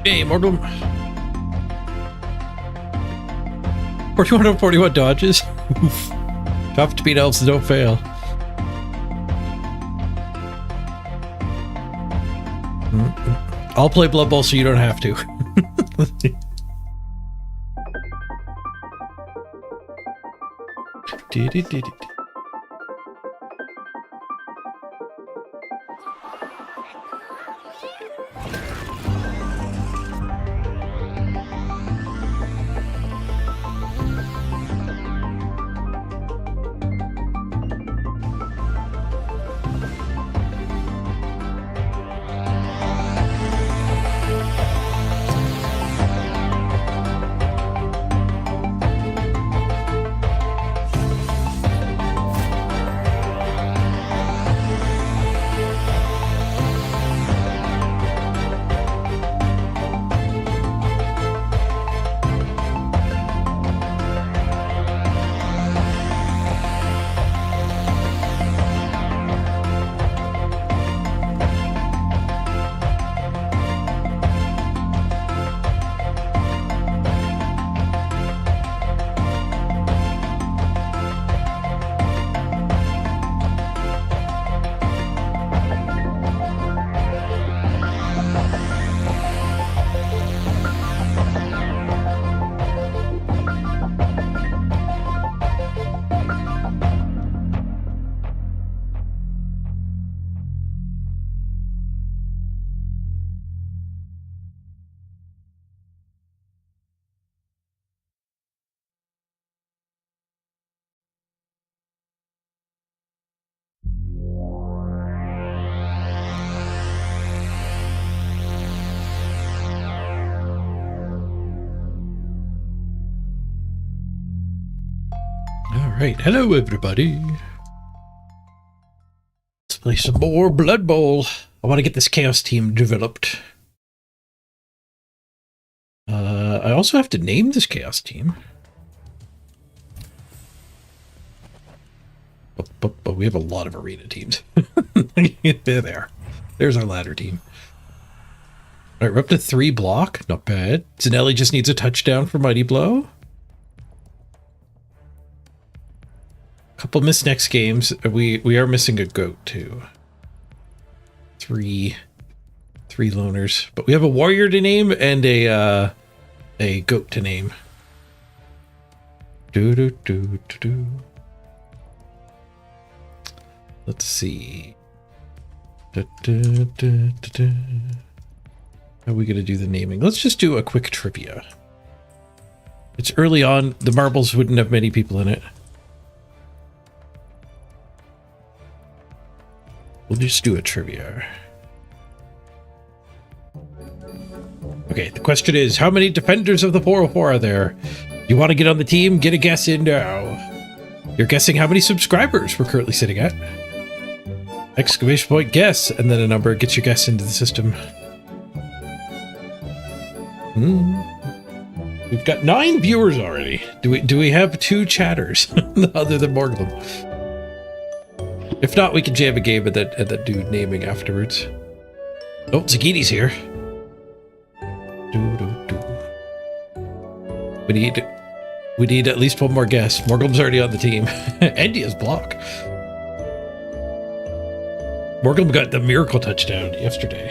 Hey, Morgul. 41 of 41 dodges. Tough to beat elves that don't fail. I'll play Blood Bowl so you don't have to. Alright, hello everybody. Let's play some more Blood Bowl. I want to get this Chaos team developed. I also have to name this Chaos team. But we have a lot of arena teams. There. There's our ladder team. Alright, we're up to 3 block. Not bad. Zanelli just needs a touchdown for Mighty Blow. Couple missed next games. We are missing a goat too. Three loners, but we have a warrior to name and a goat to name. Let's see. How are we gonna do the naming? Let's just do a quick trivia. It's early on. The marbles wouldn't have many people in it. We'll just do a trivia. Okay, the question is, how many defenders of the 404 are there? You want to get on the team? Get a guess in now. You're guessing how many subscribers we're currently sitting at. Exclamation point guess, and then a number gets your guess into the system. We've got 9 viewers already. Do we have 2 chatters other than Morgul? If not, we can jam a game at that dude naming afterwards. Oh, Zagini's here. We need at least 1 more guess. Morgul's already on the team. India's block. Morgul got the miracle touchdown yesterday.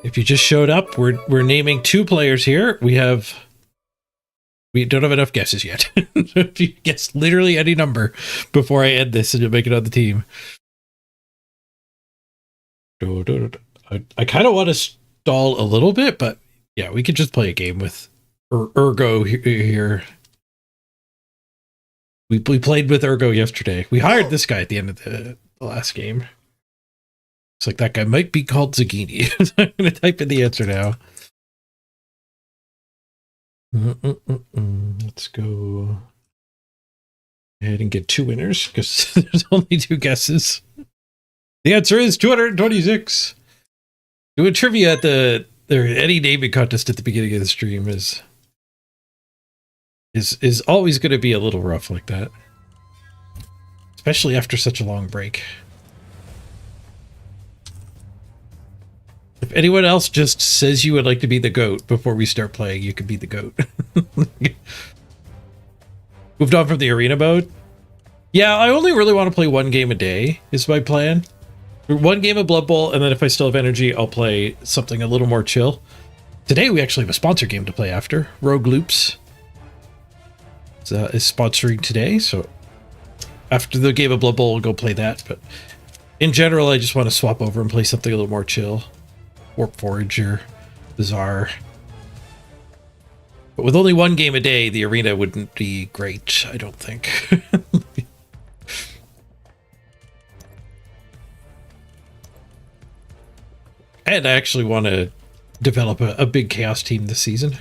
If you just showed up, we're naming 2 players here. We don't have enough guesses yet. If you guess literally any number before I end this and you'll make it on the team. I kind of want to stall a little bit, but yeah, we could just play a game with Ergo here. We played with Ergo yesterday. We hired this guy at the end of the last game. It's like that guy might be called Zagini. I'm going to type in the answer now. Let's go ahead and get 2 winners because there's only 2 guesses. The answer is 226. Doing trivia at any naming contest at the beginning of the stream is always going to be a little rough like that, especially after such a long break. If anyone else just says you would like to be the GOAT before we start playing, you can be the GOAT. Moved on from the arena mode. Yeah, I only really want to play one game a day is my plan. One game of Blood Bowl, and then if I still have energy, I'll play something a little more chill. Today we actually have a sponsor game to play after. Rogue Loops is sponsoring today, so after the game of Blood Bowl, we'll go play that. But in general, I just want to swap over and play something a little more chill. Warp Forge or Bizarre. But with only one game a day, the arena wouldn't be great, I don't think. And I actually want to develop a big Chaos team this season.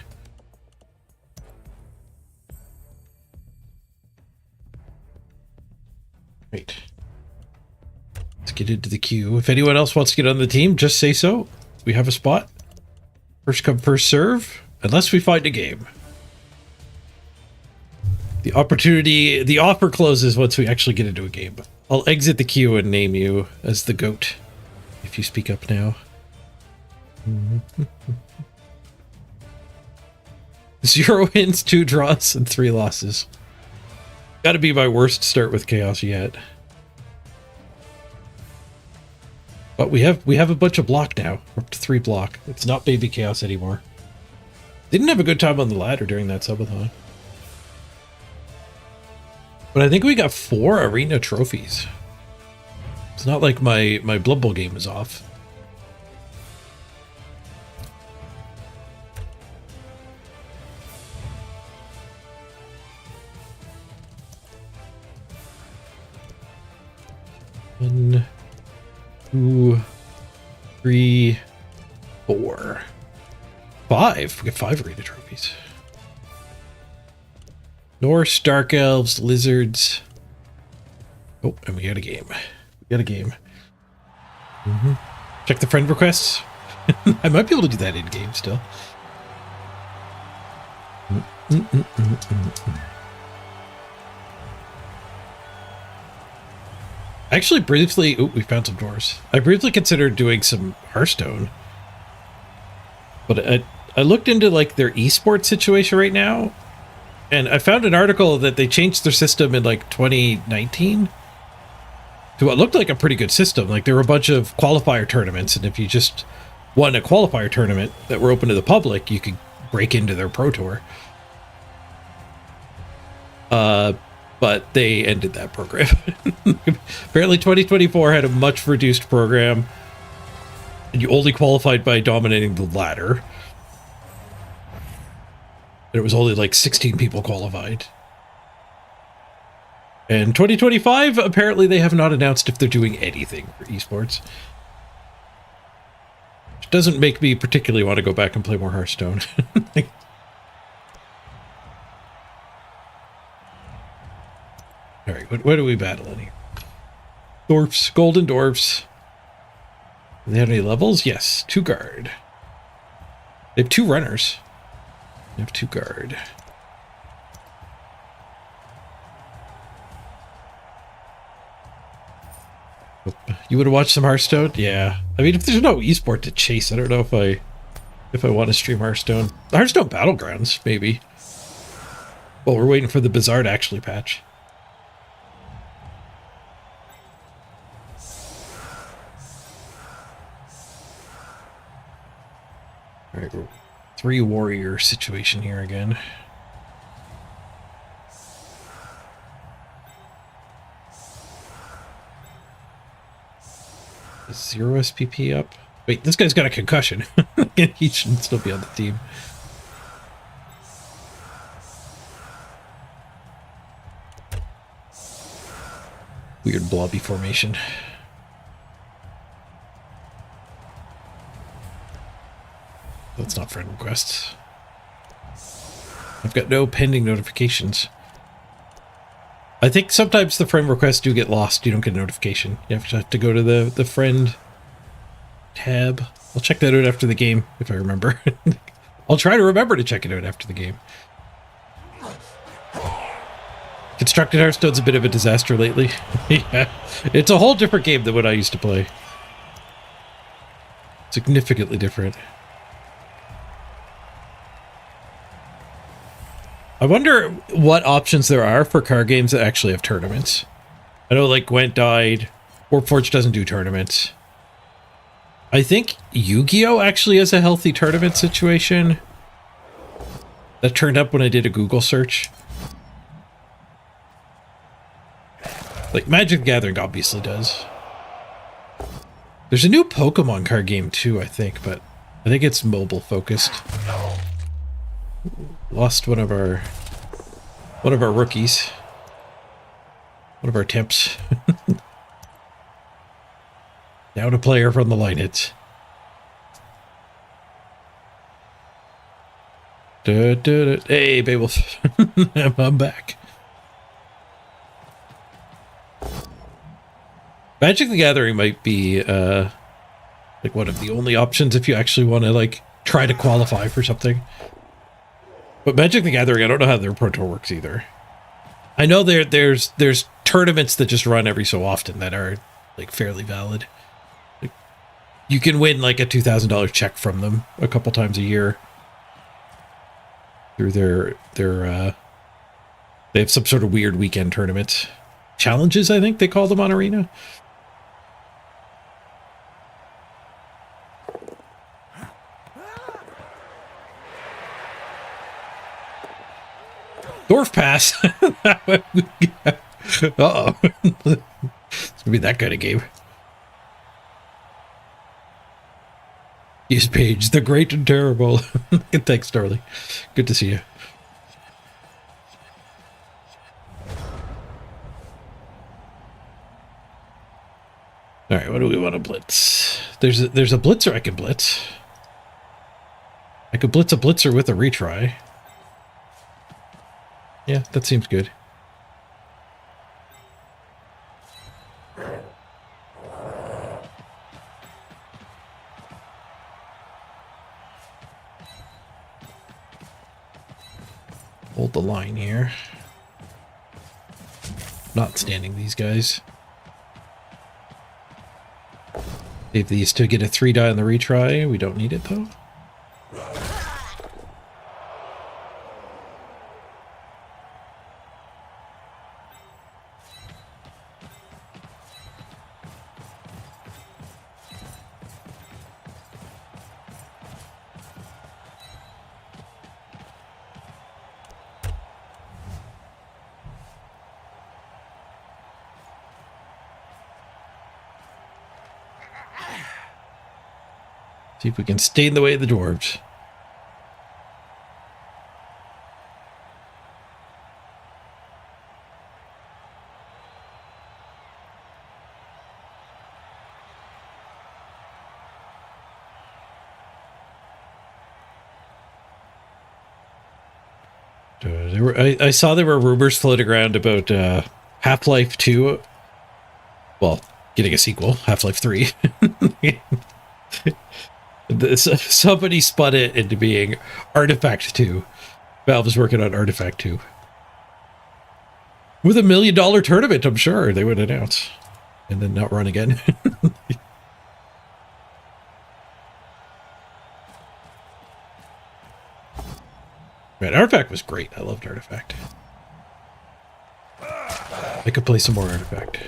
Right. Let's get into the queue. If anyone else wants to get on the team, just say so. We have a spot. First come, first serve. Unless we find a game. The offer closes once we actually get into a game. I'll exit the queue and name you as the GOAT. If you speak up now. 0 wins, 2 draws, and 3 losses. Gotta be my worst start with Chaos yet. But we have a bunch of block now. We're up to 3 block. It's not baby Chaos anymore. Didn't have a good time on the ladder during that subathon. But I think we got 4 arena trophies. It's not like my Blood Bowl game is off. One, 2, 3, 4, 5. We got 5 arena trophies. Norse, Dark Elves, Lizards. Oh, and we got a game. Check the friend requests. I might be able to do that in game still. Actually, briefly, we found some doors. I briefly considered doing some Hearthstone, but I looked into like their esports situation right now, and I found an article that they changed their system in like 2019 to what looked like a pretty good system. Like there were a bunch of qualifier tournaments, and if you just won a qualifier tournament that were open to the public, you could break into their Pro Tour. But they ended that program. Apparently 2024 had a much reduced program, and you only qualified by dominating the ladder. And it was only like 16 people qualified. And 2025, apparently they have not announced if they're doing anything for esports. Which doesn't make me particularly want to go back and play more Hearthstone. All right, what are we battling here? Dwarfs, golden dwarfs. Do they have any levels? Yes, 2 guard. They have 2 runners. They have 2 guard. You would have watched some Hearthstone? Yeah. I mean, if there's no esport to chase, I don't know if I want to stream Hearthstone. Hearthstone Battlegrounds, maybe. Well, we're waiting for the Bizarre to actually patch. All right, 3 warrior situation here again. Is 0 SPP up? Wait, this guy's got a concussion. He shouldn't still be on the team. Weird blobby formation. That's not friend requests. I've got no pending notifications. I think sometimes the friend requests do get lost. You don't get a notification. You have to go to the friend tab. I'll check that out after the game if I remember. I'll try to remember to check it out after the game. Constructed Hearthstone's a bit of a disaster lately. Yeah, it's a whole different game than what I used to play. Significantly different. I wonder what options there are for card games that actually have tournaments. I know, like, Gwent died. Warforged doesn't do tournaments. I think Yu-Gi-Oh! Actually has a healthy tournament situation. That turned up when I did a Google search. Like, Magic the Gathering obviously does. There's a new Pokemon card game too, I think, but I think it's mobile focused. Lost one of our rookies. One of our temps. Down a player from the line hits. Hey, Beowulf. I'm back. Magic the Gathering might be like one of the only options if you actually want to like try to qualify for something. But Magic the Gathering, I don't know how their Pro Tour works either. I know there's tournaments that just run every so often that are like fairly valid. Like, you can win like a $2,000 check from them a couple times a year through their they have some sort of weird weekend tournament challenges, I think they call them on Arena. Dwarf pass. Uh-oh. It's gonna be that kind of game. Use Page, the great and terrible. Thanks, Darley. Good to see you. All right, what do we want to blitz? There's a blitzer I can blitz. I could blitz a blitzer with a retry. Yeah, that seems good. Hold the line here. Not standing these guys. Save these to get a 3-die on the retry. We don't need it though. See if we can stay in the way of the dwarves. I saw there were rumors floating around about Half-Life 2. Well, getting a sequel, Half-Life 3. Somebody spun it into being Artifact 2. Valve is working on Artifact 2. With $1 million tournament, I'm sure they would announce. And then not run again. Man, Artifact was great. I loved Artifact. I could play some more Artifact.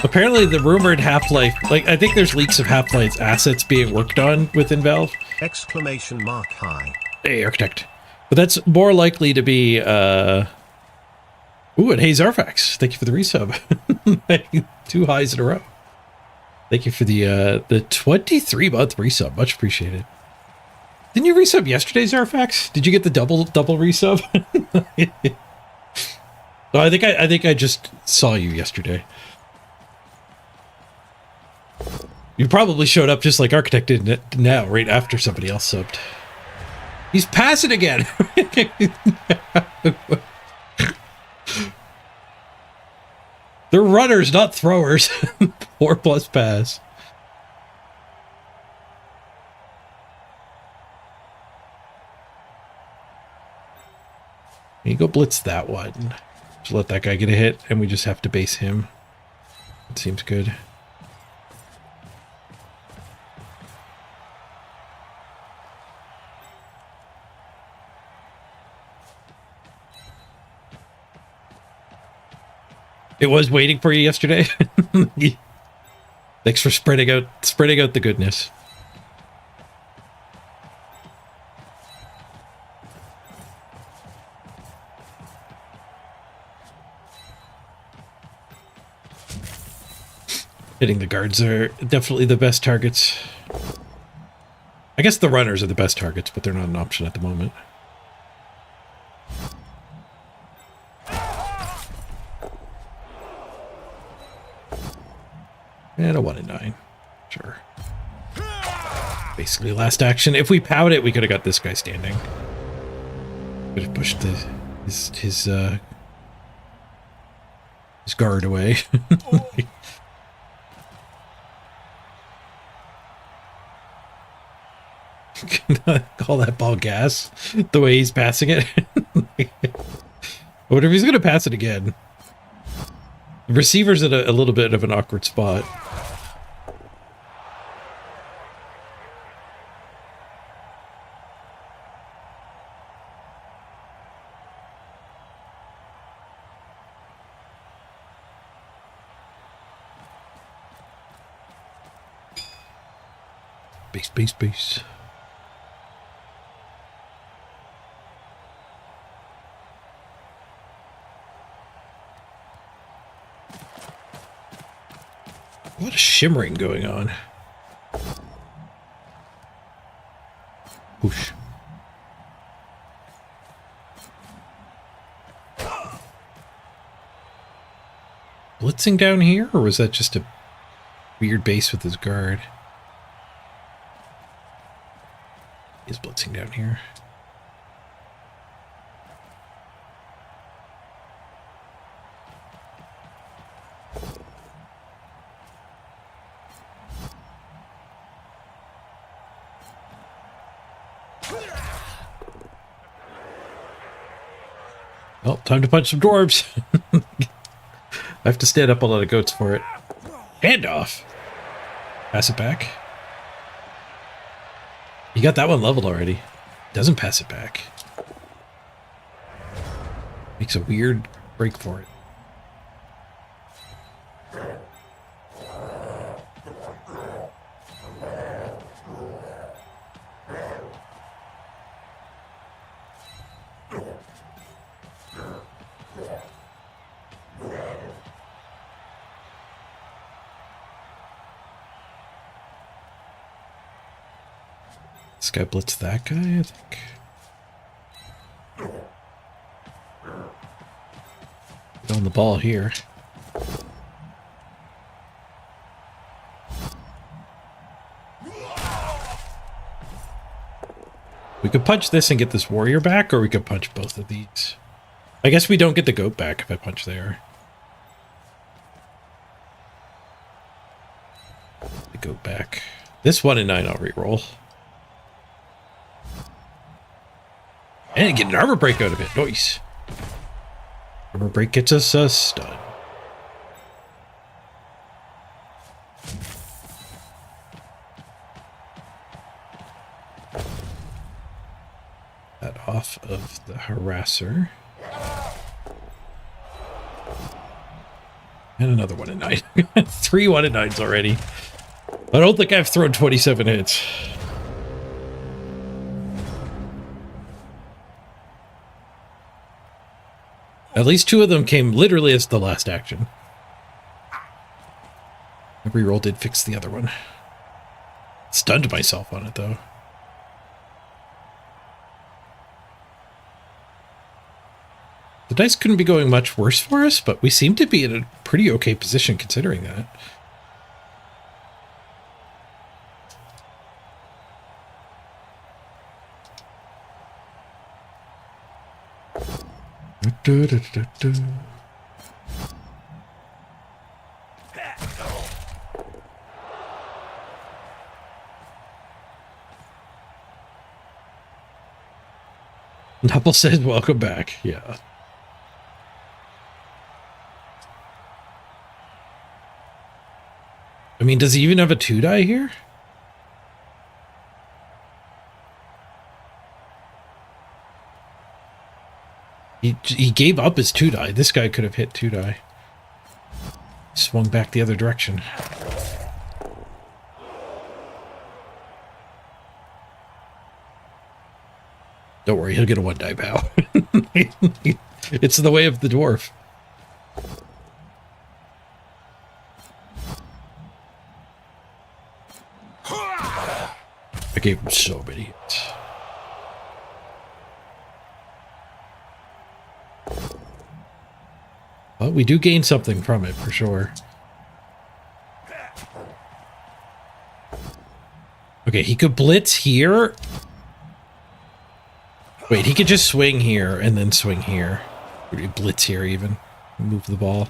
Apparently the rumored Half-Life, like, I think there's leaks of Half-Life's assets being worked on within Valve. Exclamation mark high. Hey, Architect. But that's more likely to be, Ooh, and hey, Zarfax. Thank you for the resub. 2 highs in a row. Thank you for the 23-month resub. Much appreciated. Didn't you resub yesterday, Zarfax? Did you get the double resub? No, I think I just saw you yesterday. You probably showed up just like Architect did now, right after somebody else subbed. He's passing again. They're runners, not throwers. 4+ pass. You go blitz that one. Just let that guy get a hit, and we just have to base him. It seems good. It was waiting for you yesterday. Thanks for spreading out the goodness. Hitting the guards are definitely the best targets. I guess the runners are the best targets, but they're not an option at the moment. And a 1 in 9. Sure. Basically last action. If we powed it, we could have got this guy standing. Could have pushed his guard away. Call that ball gas the way he's passing it. I wonder if he's gonna pass it again. The receiver's at a little bit of an awkward spot. Base. A lot of shimmering going on. Whoosh. Blitzing down here, or was that just a weird base with his guard? He's blitzing down here. Well, time to punch some dwarves. I have to stand up a lot of goats for it. Handoff. Pass it back. You got that one leveled already. Doesn't pass it back. Makes a weird break for it. This guy blitzed that guy, I think. Get on the ball here. We could punch this and get this warrior back, or we could punch both of these. I guess we don't get the goat back if I punch there. The goat back. This 1 in 9 I'll reroll. And get an armor break out of it. Nice. Armor break gets us a stun. That off of the harasser. And another 1 in 9. 3 1 in 9s already. I don't think I've thrown 27 hits. At least 2 of them came literally as the last action. The reroll did fix the other one. Stunned myself on it, though. The dice couldn't be going much worse for us, but we seem to be in a pretty okay position considering that. Apple says, welcome back. Yeah. I mean, does he even have a 2-die here? He gave up his 2-die. This guy could have hit 2-die. Swung back the other direction. Don't worry, he'll get a 1-die bow. It's the way of the dwarf. I gave him so many hits. Well, we do gain something from it, for sure. Okay, he could blitz here. Wait, he could just swing here and then swing here. Or blitz here even. Move the ball.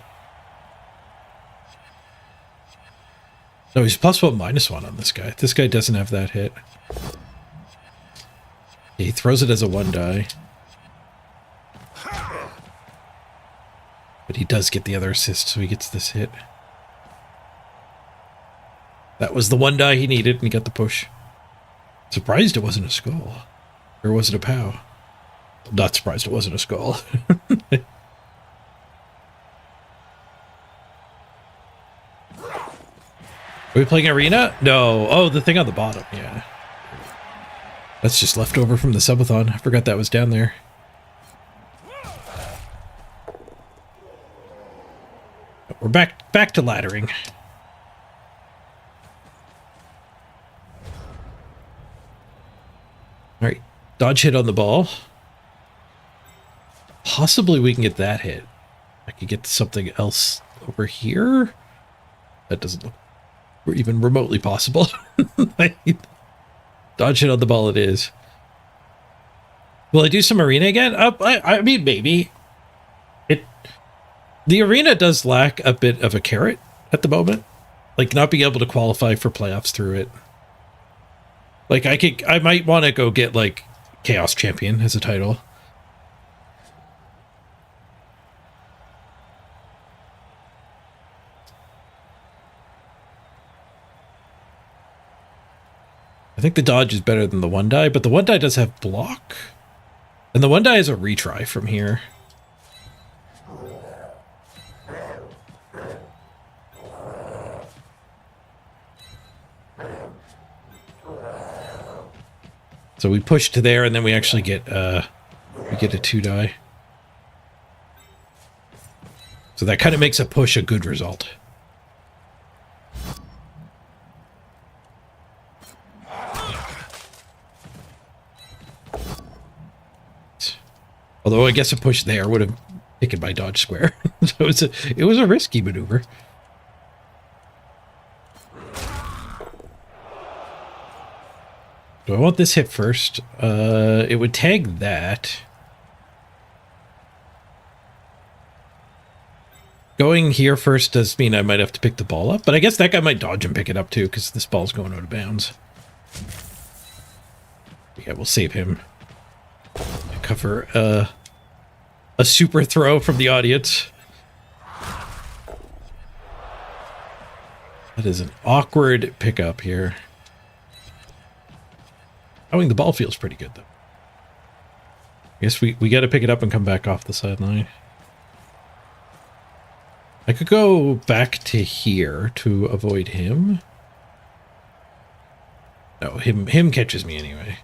No, he's +1, -1 on this guy. This guy doesn't have that hit. Yeah, he throws it as a 1-die. But he does get the other assist, so he gets this hit. That was the 1-die he needed, and he got the push. Surprised it wasn't a skull. Or was it a POW? Not surprised it wasn't a skull. Are we playing arena? No. Oh, the thing on the bottom, yeah. That's just left over from the subathon. I forgot that was down there. We're back to laddering. All right, dodge hit on the ball. Possibly we can get that hit. I could get something else over here. That doesn't look even remotely possible. Dodge hit on the ball it is. Will I do some arena again? I mean, maybe. The arena does lack a bit of a carrot at the moment. Like, not being able to qualify for playoffs through it. Like, I might want to go get, like, Chaos Champion as a title. I think the dodge is better than the 1-die, but the 1-die does have block. And the 1-die is a retry from here. So we push to there, and then we actually get a 2-die. So that kind of makes a push a good result. Although I guess a push there would have taken my dodge square. So it was a risky maneuver. Do I want this hit first? It would tag that. Going here first does mean I might have to pick the ball up, but I guess that guy might dodge and pick it up too, because this ball's going out of bounds. Yeah, we'll save him. Cover a super throw from the audience. That is an awkward pickup here. Throwing the ball feels pretty good, though. I guess we got to pick it up and come back off the sideline. I could go back to here to avoid him. No, him catches me anyway.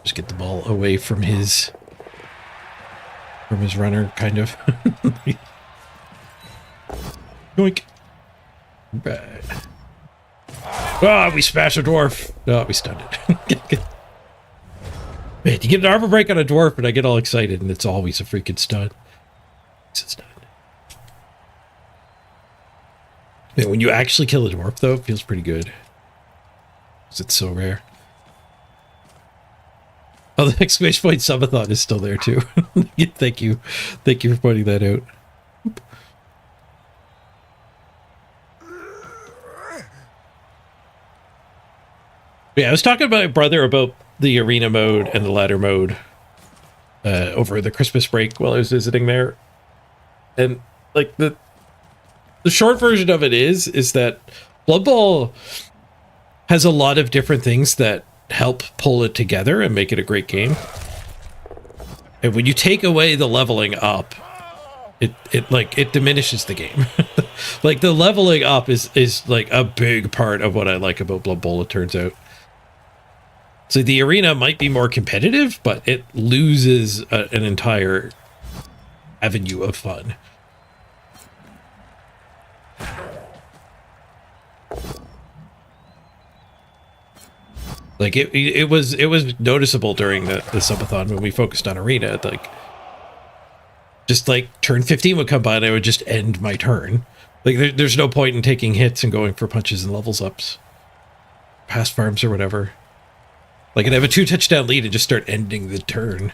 Just get the ball away from his runner, kind of. Yoink. Right. Ah, we smashed a dwarf. Oh, we stunned it. Man, you get an armor break on a dwarf, and I get all excited, and it's always a freaking stun. It's a stun. Man, when you actually kill a dwarf, though, it feels pretty good. Because it's so rare. Oh, the exclamation point subathon is still there, too. Thank you. Thank you for pointing that out. Oop. Yeah, I was talking to my brother about the arena mode and the ladder mode over the Christmas break while I was visiting there. And like the short version of it is that Blood Bowl has a lot of different things that help pull it together and make it a great game. And when you take away the leveling up, it diminishes the game. Like the leveling up is like a big part of what I like about Blood Bowl, it turns out. So the arena might be more competitive, but it loses an entire avenue of fun. Like it was noticeable during the subathon when we focused on arena. Like just like turn 15 would come by and I would just end my turn. Like there's no point in taking hits and going for punches and levels ups, past farms or whatever. Like I'd have a 2 touchdown lead and just start ending the turn.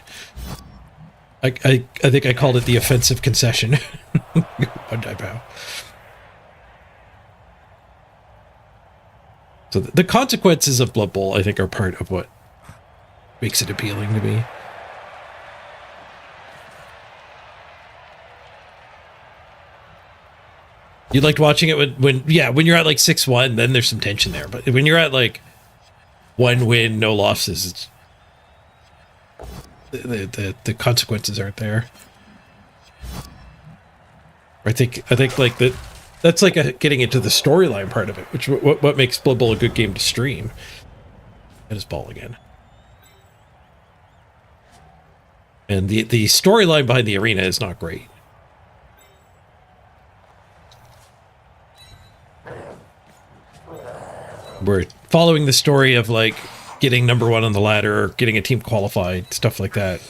I think I called it the offensive concession. One die pow. So the consequences of Blood Bowl, I think, are part of what makes it appealing to me. You liked watching it when you're at like 6-1, then there's some tension there. But when you're at like 1 win, no losses, the consequences aren't there. I think like that's like getting into the storyline part of it, which what makes Blood Bowl a good game to stream. Get his ball again. And the storyline behind the arena is not great. We're following the story of like getting number 1 on the ladder, or getting a team qualified, stuff like that.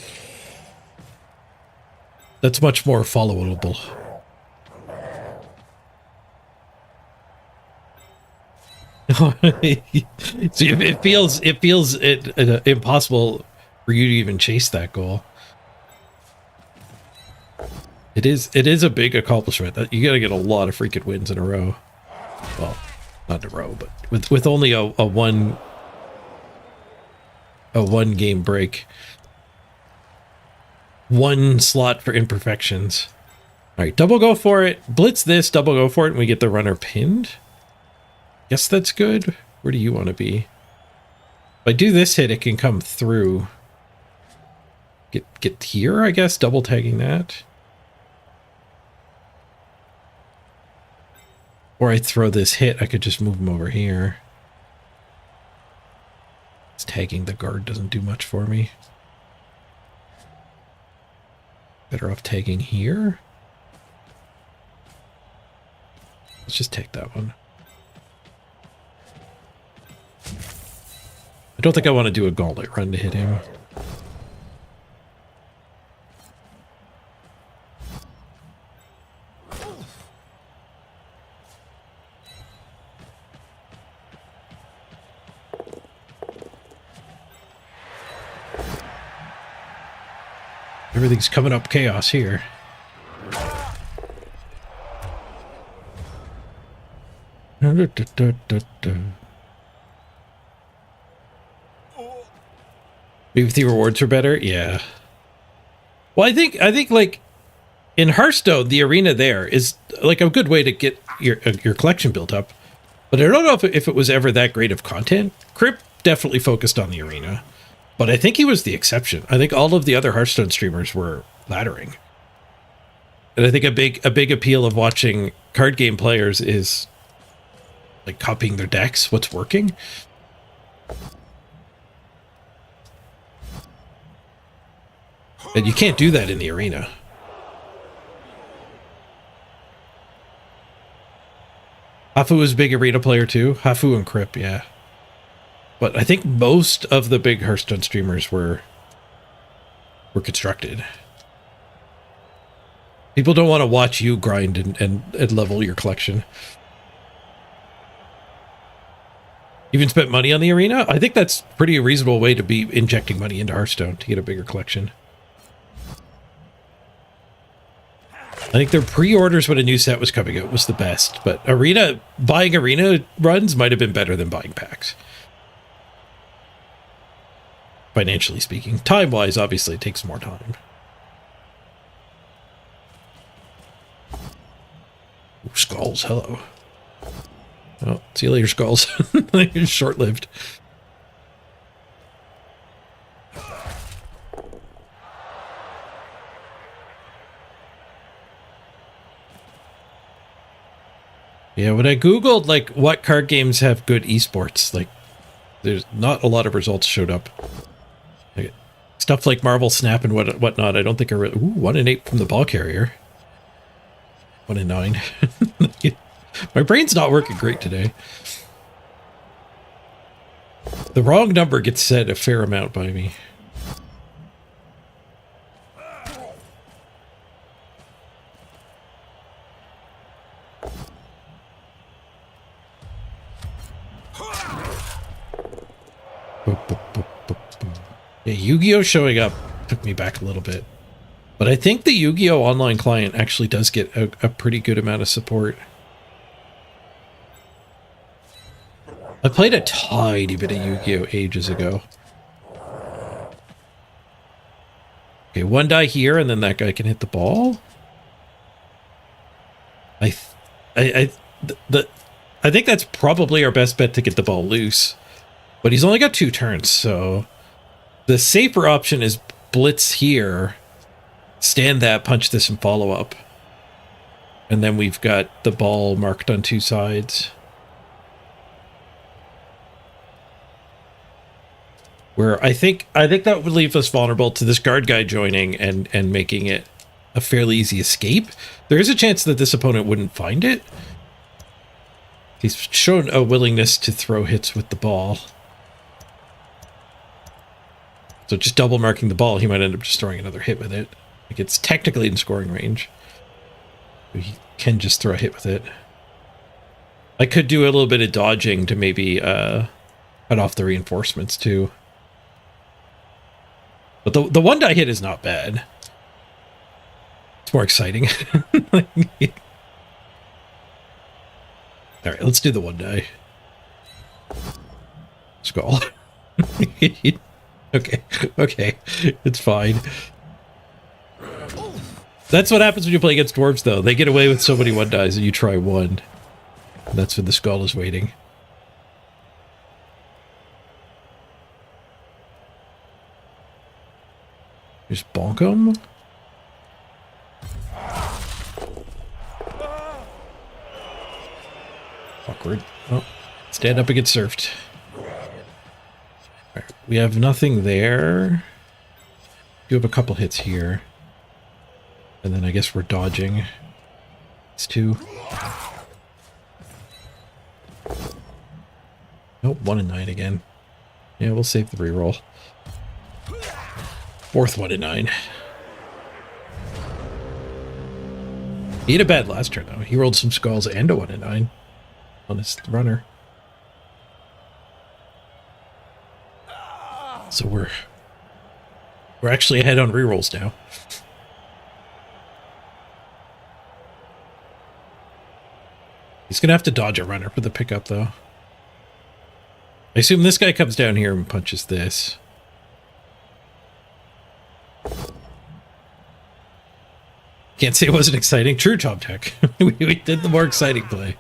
That's much more followable. So it feels impossible for you to even chase that goal. It is a big accomplishment. That you got to get a lot of freaking wins in a row. Well, not in a row, but with only a one game break, 1 slot for imperfections. All right, double go for it. Blitz this, double go for it, and we get the runner pinned. Guess that's good. Where do you want to be? If I do this hit, it can come through. Get here, I guess, double tagging that. Or I throw this hit, I could just move him over here. This tagging the guard doesn't do much for me. Better off tagging here. Let's just take that one. I don't think I want to do a gauntlet run to hit him. Everything's coming up chaos here. Maybe if the rewards are better, yeah. Well, I think like in Hearthstone, the arena there is like a good way to get your collection built up. But I don't know if it was ever that great of content. Crip definitely focused on the arena, but I think he was the exception. I think all of the other Hearthstone streamers were laddering. And I think a big appeal of watching card game players is like copying their decks, what's working. And you can't do that in the arena. Hafu was a big arena player too. Hafu and Crip, yeah. But I think most of the big Hearthstone streamers were constructed. People don't want to watch you grind and level your collection. Even spent money on the arena? I think that's pretty a reasonable way to be injecting money into Hearthstone to get a bigger collection. I think their pre-orders when a new set was coming out was the best, but buying arena runs might have been better than buying packs. financially speaking. Time-wise, obviously, it takes more time. Ooh, skulls, hello. Oh, see you later, skulls. Short-lived. Yeah, when I Googled, like, what card games have good esports, like, there's not a lot of results showed up. Like, stuff like Marvel Snap and whatnot, I don't think are really... Ooh, 1 in 8 from the ball carrier. 1 in 9. My brain's not working great today. The wrong number gets said a fair amount by me. Yeah, Yu-Gi-Oh! Showing up took me back a little bit. But I think the Yu-Gi-Oh! Online client actually does get a pretty good amount of support. I played a tiny bit of Yu-Gi-Oh! Ages ago. Okay, 1 die here, and then that guy can hit the ball. I think that's probably our best bet to get the ball loose. But he's only got 2 turns, so... The safer option is blitz here, stand that, punch this, and follow up. And then we've got the ball marked on 2 sides. Where I think that would leave us vulnerable to this guard guy joining and making it a fairly easy escape. There is a chance that this opponent wouldn't find it. He's shown a willingness to throw hits with the ball. So just double marking the ball, he might end up just throwing another hit with it. Like, it's technically in scoring range. But he can just throw a hit with it. I could do a little bit of dodging to maybe cut off the reinforcements too. But the 1 die hit is not bad. It's more exciting. Alright, let's do the 1 die. Skull. Okay, it's fine. That's what happens when you play against dwarves, though. They get away with so many 1 dies, and you try 1. And that's when the skull is waiting. Just bonk him. Awkward. Oh, stand up and get surfed. Right, we have nothing there. Do have a couple hits here. And then I guess we're dodging. It's 2. Nope, 1 in 9 again. Yeah, we'll save the reroll. 4th 1 in 9. He had a bad last turn, though. He rolled some skulls and a 1 in 9 on his runner. So we're actually ahead on rerolls now. He's gonna have to dodge a runner for the pickup, though. I assume this guy comes down here and punches this. Can't say it wasn't exciting. True, Tom Tech. we did the more exciting play.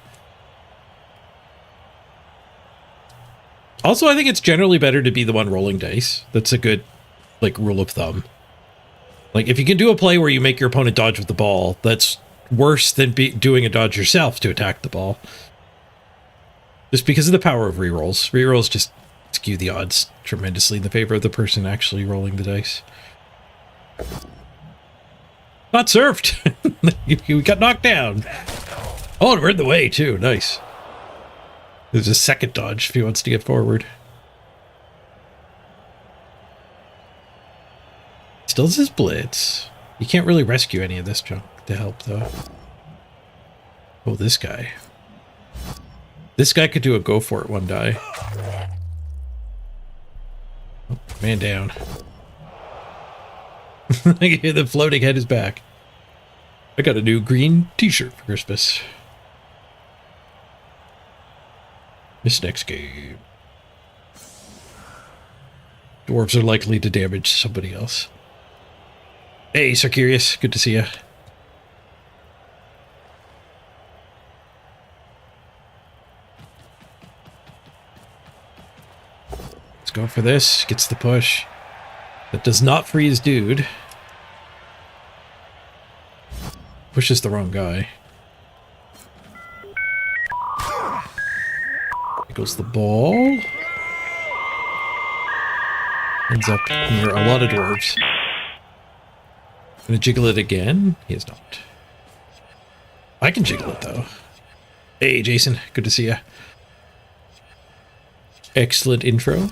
Also, I think it's generally better to be the one rolling dice. That's a good, like, rule of thumb. Like, if you can do a play where you make your opponent dodge with the ball, that's worse than doing a dodge yourself to attack the ball. Just because of the power of rerolls. Rerolls just skew the odds tremendously in the favor of the person actually rolling the dice. Not served! You got knocked down. Oh, and we're in the way, too. Nice. There's a second dodge if he wants to get forward. Still has his blitz. You can't really rescue any of this junk to help, though. Oh, this guy. This guy could do a go for it 1 die. Oh, man down. The floating head is back. I got a new green t-shirt for Christmas. This next game. Dwarves are likely to damage somebody else. Hey, Sarkirius, good to see you. Let's go for this. Gets the push. That does not freeze dude. Pushes the wrong guy. There goes the ball. Ends up near a lot of dwarves. Gonna jiggle it again? He is not. I can jiggle it though. Hey Jason, good to see ya. Excellent intro.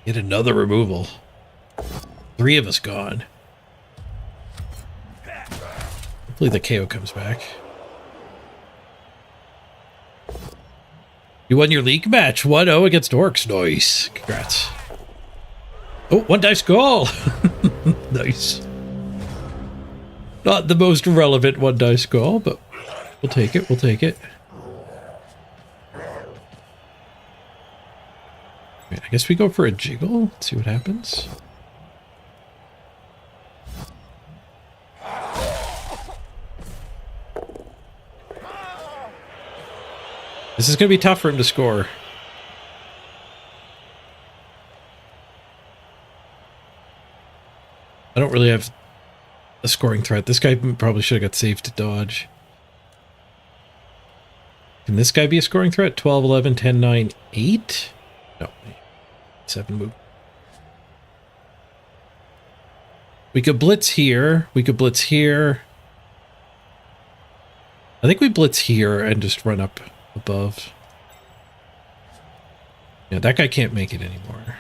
Get another removal. 3 of us gone. Hopefully the KO comes back. You won your league match. 1-0 against Orcs. Nice. Congrats. Oh, 1 dice goal. Nice. Not the most relevant 1 dice goal, but we'll take it. We'll take it. I guess we go for a jiggle. See what happens. This is going to be tough for him to score. I don't really have a scoring threat. This guy probably should have got saved to dodge. Can this guy be a scoring threat? 12, 11, 10, 9, 8? No. 7 move. We could blitz here. We could blitz here. I think we blitz here and just run up above. Yeah, that guy can't make it anymore.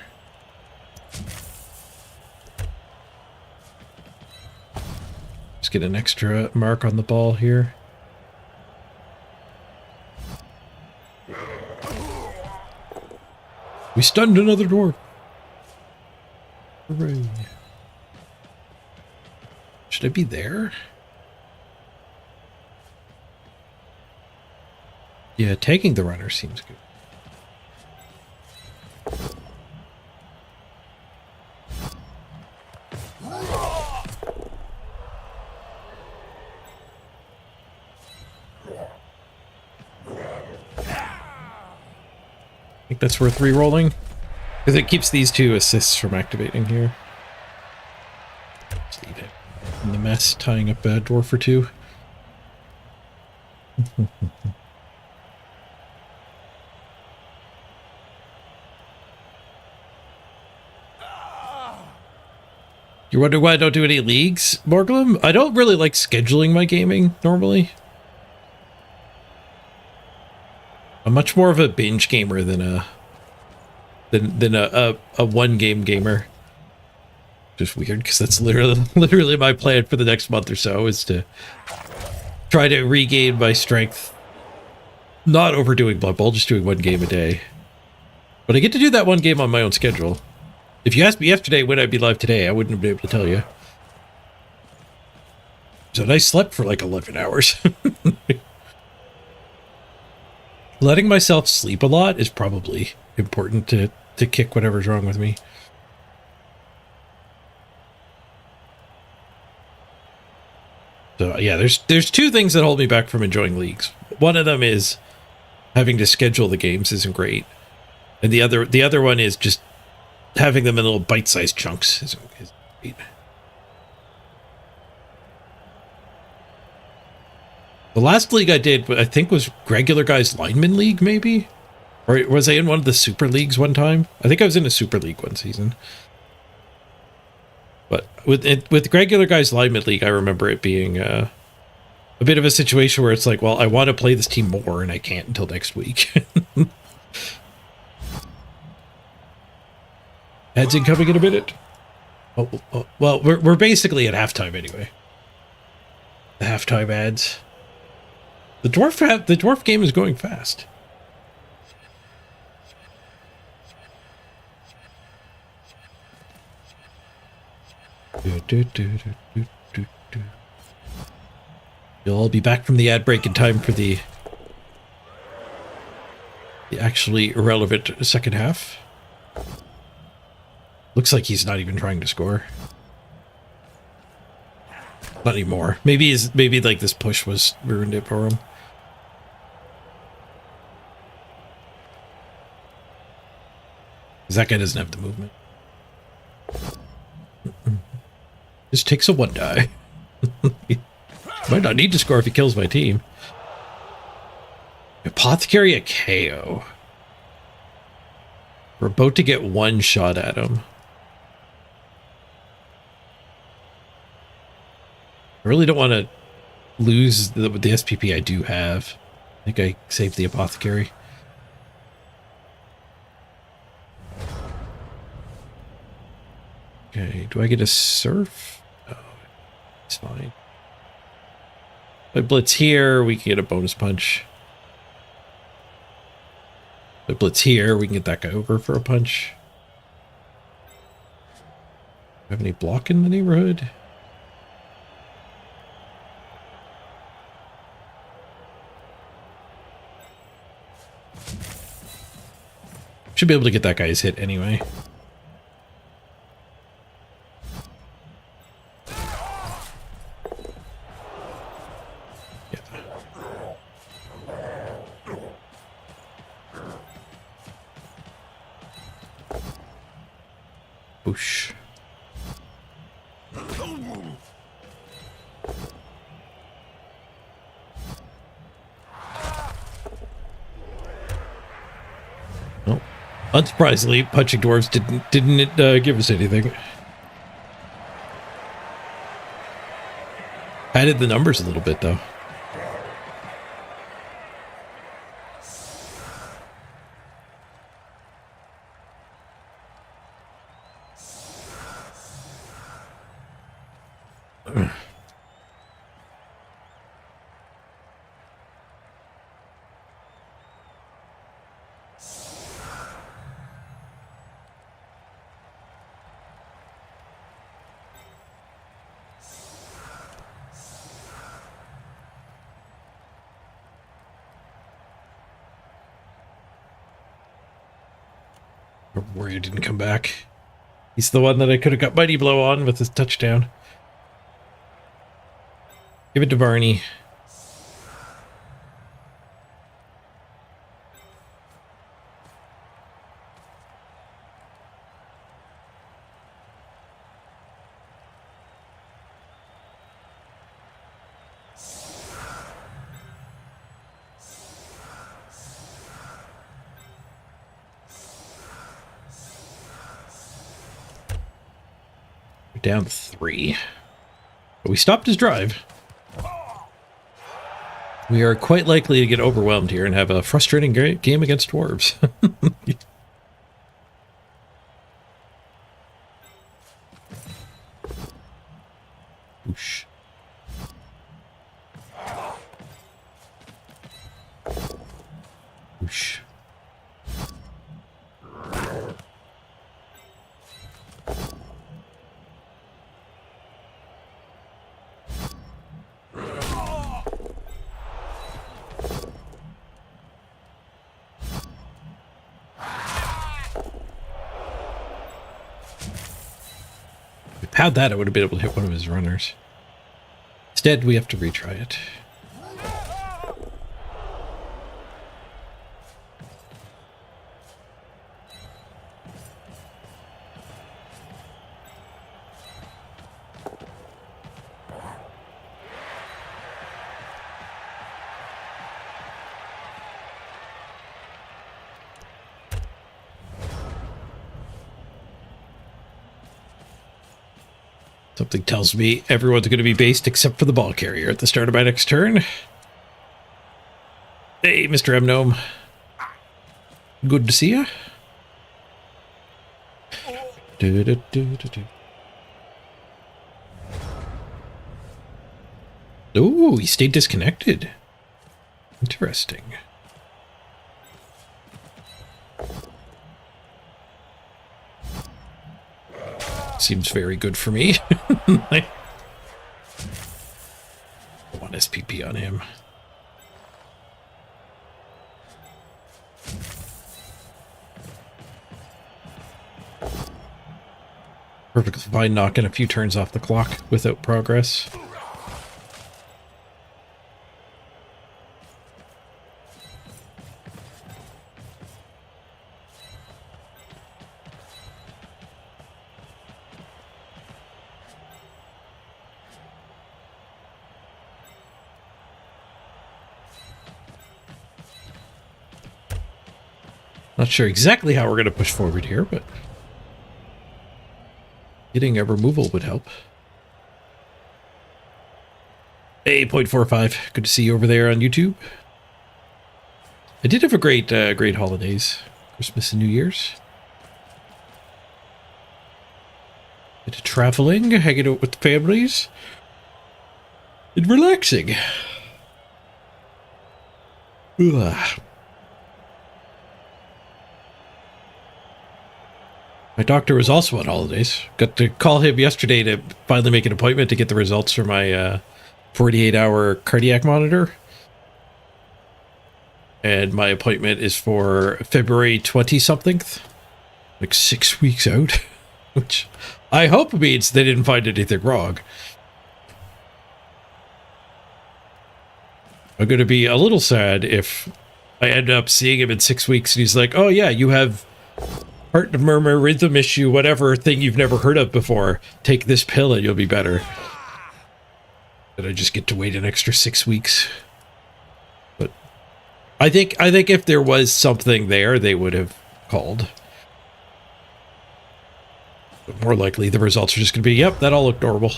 Just get an extra mark on the ball here. We stunned another dwarf. Hooray. Should I be there? Yeah, taking the runner seems good. I think that's worth re-rolling, because it keeps these 2 assists from activating here. Just leave it in the mess, tying up a dwarf or 2. You wonder why I don't do any leagues, Morglum? I don't really like scheduling my gaming normally. I'm much more of a binge gamer than a one game gamer. Just weird, because that's literally my plan for the next month or so, is to try to regain my strength. Not overdoing Blood Bowl, just doing 1 game a day. But I get to do that 1 game on my own schedule. If you asked me yesterday when I'd be live today, I wouldn't have been able to tell you. So I slept for like 11 hours. Letting myself sleep a lot is probably important to kick whatever's wrong with me. So yeah, there's 2 things that hold me back from enjoying leagues. One of them is having to schedule the games isn't great. And the other one is just having them in little bite-sized chunks is great. The last league I did, I think, was Regular Guys Lineman League, maybe? Or was I in one of the Super Leagues one time? I think I was in a Super League one season. But with Regular Guys Lineman League, I remember it being a bit of a situation where it's like, well, I want to play this team more, and I can't until next week. Ads incoming in a minute. Oh, well, we're basically at halftime anyway. The halftime ads. The dwarf game is going fast. You'll all be back from the ad break in time for the actually irrelevant second half. Looks like he's not even trying to score. Not anymore. Maybe like this push was ruined it for him. Because that guy doesn't have the movement. Just takes a 1 die. Might not need to score if he kills my team. Apothecary a KO. We're about to get 1 shot at him. I really don't want to lose the SPP I do have. I think I saved the Apothecary. Okay, do I get a surf? Oh, it's fine. If I blitz here, we can get a bonus punch. If I blitz here, we can get that guy over for a punch. Do I have any block in the neighborhood? Should be able to get that guy's hit anyway. Boosh. Well, unsurprisingly, punching dwarves didn't give us anything. Added the numbers a little bit though. Warrior didn't come back. He's the one that I could have got Mighty Blow on with his touchdown. Give it to Barney. Down 3. But we stopped his drive. We are quite likely to get overwhelmed here and have a frustrating game against dwarves. Oosh. Oosh. Had that, I would have been able to hit one of his runners. Instead, we have to retry it. Something tells me everyone's going to be based except for the ball carrier at the start of my next turn. Hey, Mr. M-Gnome. Good to see you. Oh, he stayed disconnected. Interesting. Seems very good for me. I want SPP on him. Perfectly fine knocking a few turns off the clock without progress. Not sure exactly how we're going to push forward here, but getting a removal would help. Hey, 0.45. Good to see you over there on YouTube. I did have a great holidays. Christmas and New Year's. Bit of traveling, hanging out with the families. And relaxing. Ugh. My doctor was also on holidays. Got to call him yesterday to finally make an appointment to get the results for my 48-hour cardiac monitor. And my appointment is for February 20-something. Like 6 weeks out. Which I hope means they didn't find anything wrong. I'm going to be a little sad if I end up seeing him in 6 weeks and he's like, oh yeah, you have heart murmur, rhythm issue, whatever thing you've never heard of before. Take this pill and you'll be better. But I just get to wait an extra 6 weeks. But I think if there was something there, they would have called. But more likely, the results are just going to be, yep, that all looked normal.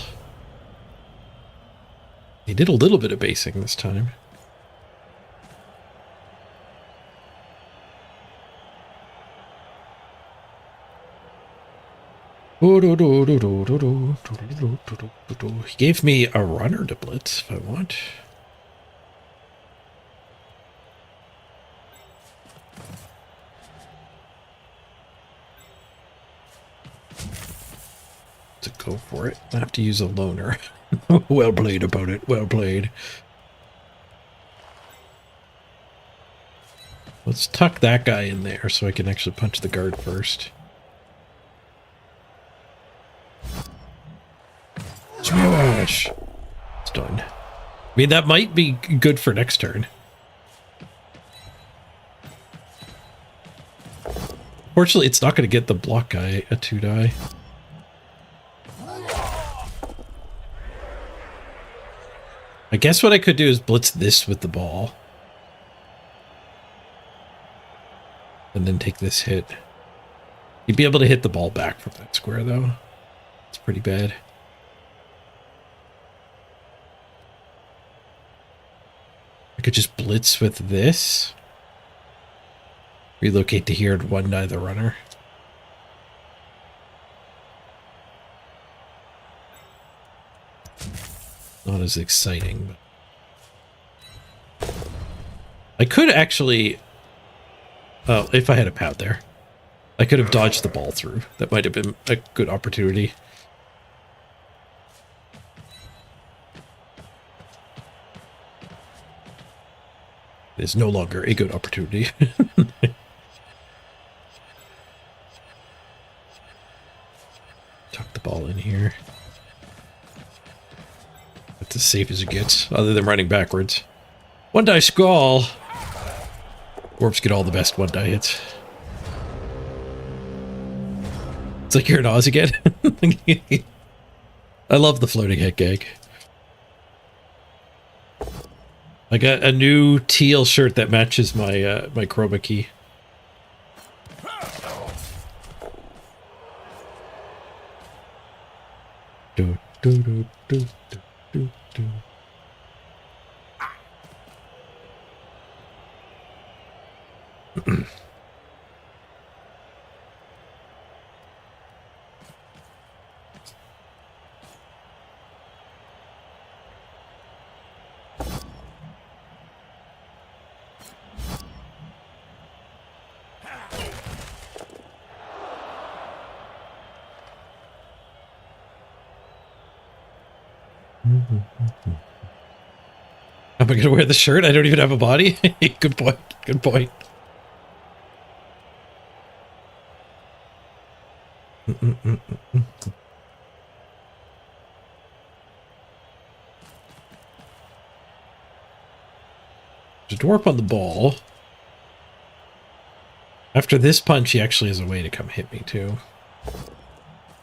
He did a little bit of basing this time. He gave me a runner to blitz if I want. To go for it. I have to use a loner. Well played about it. Well played. Let's tuck that guy in there so I can actually punch the guard first. Smash! It's done. I mean, that might be good for next turn. Fortunately, it's not going to get the block guy a 2-die. I guess what I could do is blitz this with the ball. And then take this hit. You'd be able to hit the ball back from that square, though. It's pretty bad. I could just blitz with this. Relocate to here and 1-die the runner. Not as exciting, but I could actually, oh, if I had a pad there, I could have dodged the ball through. That might have been a good opportunity. It is no longer a good opportunity. Tuck the ball in here. That's as safe as it gets, other than running backwards. 1-die Skull. Orps get all the best 1-die hits. It's like you're an Oz again. I love the floating head gag. I got a new teal shirt that matches my my chroma key. Do do do do do do do. Am I going to wear the shirt? I don't even have a body. Good point. Good point. There's a dwarf on the ball. After this punch, he actually has a way to come hit me, too.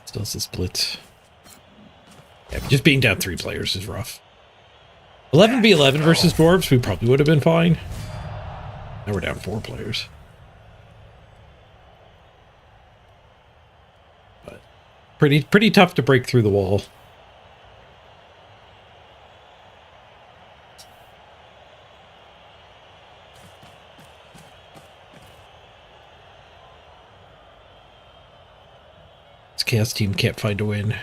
Still has this blitz. Yeah, just being down 3 players is rough. 11v11 versus dwarves, we probably would have been fine. Now we're down 4 players. But pretty tough to break through the wall. This Chaos team can't find a win.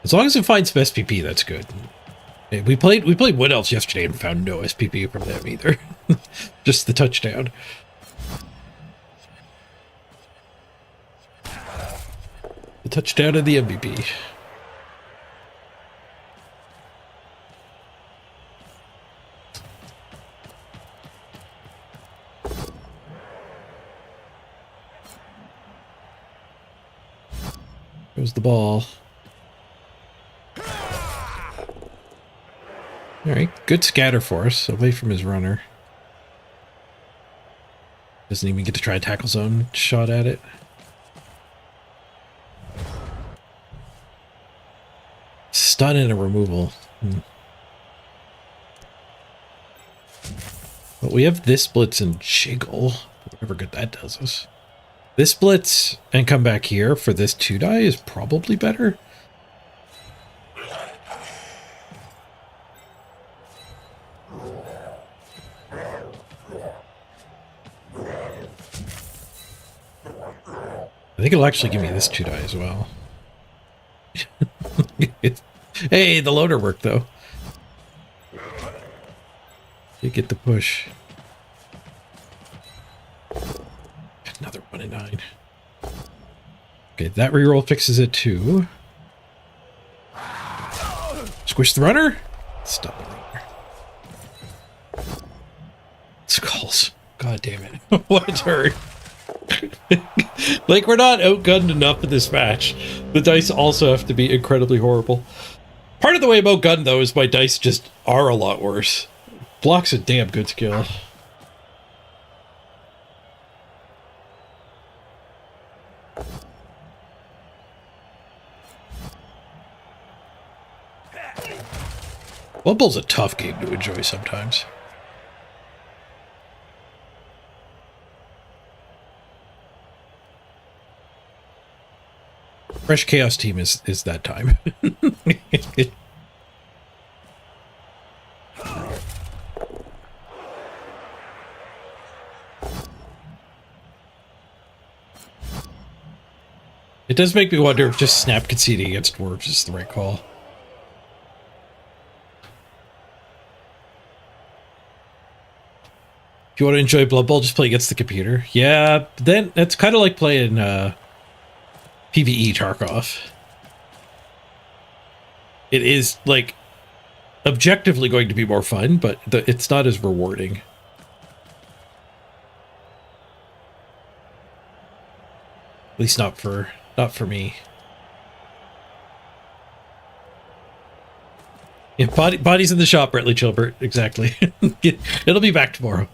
As long as it finds some SPP, that's good. We played Wood Elves yesterday and found no SPP from them either. Just the touchdown. The touchdown of the MVP. Goes the ball. Alright, good scatter for us, away from his runner. Doesn't even get to try a tackle zone shot at it. Stun and a removal. But we have this blitz and jiggle, whatever good that does us. This blitz and come back here for this 2-die is probably better. I think it'll actually give me this 2-die as well. Hey, the loader worked though. You get the push. Another 1 in 9. Okay, that reroll fixes it too. Squish the runner. Stop the runner. Skulls. God damn it. What a turn. Like, we're not outgunned enough in this match. The dice also have to be incredibly horrible. Part of the way I'm outgunned, though, is my dice just are a lot worse. Block's a damn good skill. Blood Bowl's a tough game to enjoy sometimes. Fresh Chaos team is that time. It does make me wonder if just snap conceding against dwarves is the right call. If you want to enjoy Blood Bowl, just play against the computer. Yeah, then it's kind of like playing PvE Tarkov. It is, like, objectively going to be more fun, but it's not as rewarding. At least not for me. Yeah, bodies in the shop, Brentley Chilbert. Exactly. It'll be back tomorrow.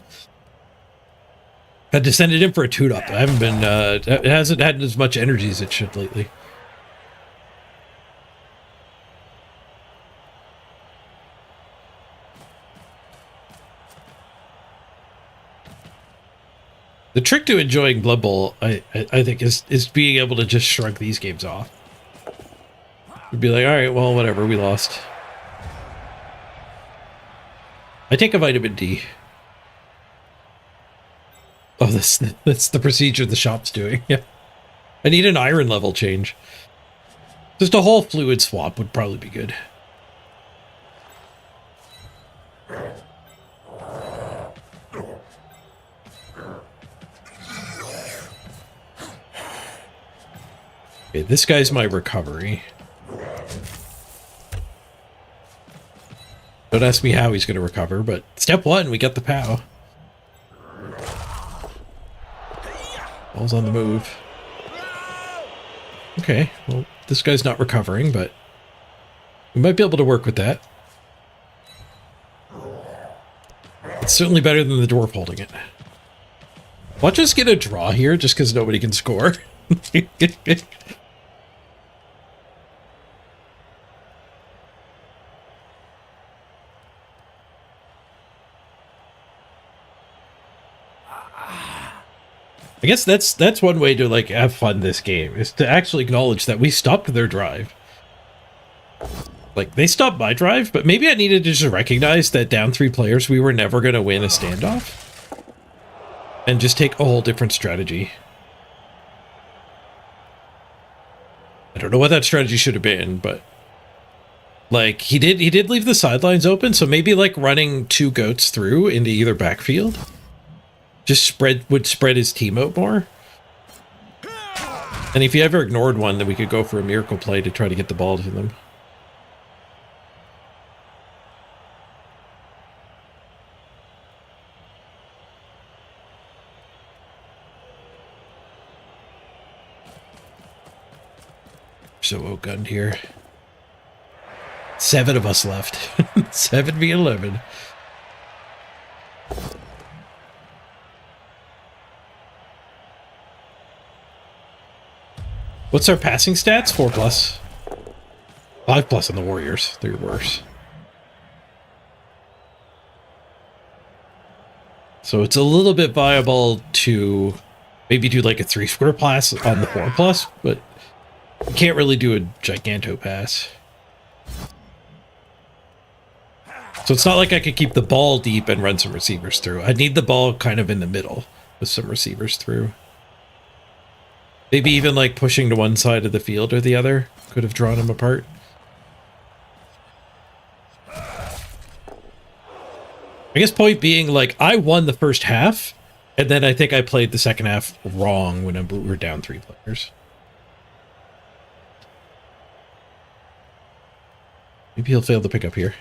Had to send it in for a tune-up. I haven't been, it hasn't had as much energy as it should lately. The trick to enjoying Blood Bowl, I think, is being able to just shrug these games off. You'd be like, all right, well, whatever, we lost. I take a vitamin D. Oh, that's the procedure the shop's doing. Yeah. I need an iron level change. Just a whole fluid swap would probably be good. Okay, this guy's my recovery. Don't ask me how he's going to recover, but step one, we got the POW. Ball's on the move. Okay, well, this guy's not recovering, but we might be able to work with that. It's certainly better than the dwarf holding it. Watch us get a draw here just because nobody can score. I guess that's one way to like have fun this game, is to actually acknowledge that we stopped their drive. Like, they stopped my drive, but maybe I needed to just recognize that down 3 players, we were never going to win a standoff. And just take a whole different strategy. I don't know what that strategy should have been, but like, he did leave the sidelines open, so maybe like running 2 goats through into either backfield just would spread his team out more. And if he ever ignored one, then we could go for a miracle play to try to get the ball to them. So outgunned here. 7 of us left. 7v11. What's our passing stats? 4+. 5+ on the Warriors. They're worse. So it's a little bit viable to maybe do like a 3-square pass on the 4+, but you can't really do a giganto pass. So it's not like I could keep the ball deep and run some receivers through. I need the ball kind of in the middle with some receivers through. Maybe even like pushing to one side of the field or the other could have drawn them apart. I guess point being, like, I won the first half, and then I think I played the second half wrong when we were down 3 players. Maybe he'll fail to pick up here.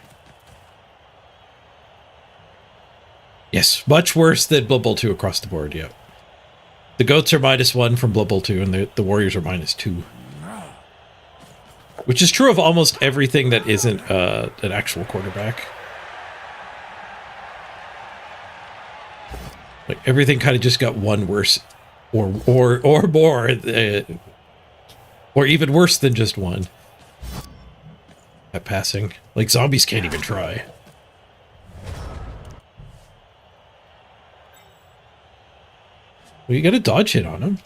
Yes, much worse than Blood Bowl 2 across the board, yeah. The goats are -1 from Blood Bowl 2, and the Warriors are -2. Which is true of almost everything that isn't an actual quarterback. Like, everything kind of just got one worse, or more, or even worse than just one. At passing. Like, zombies can't even try. Well, you got a dodge hit on him.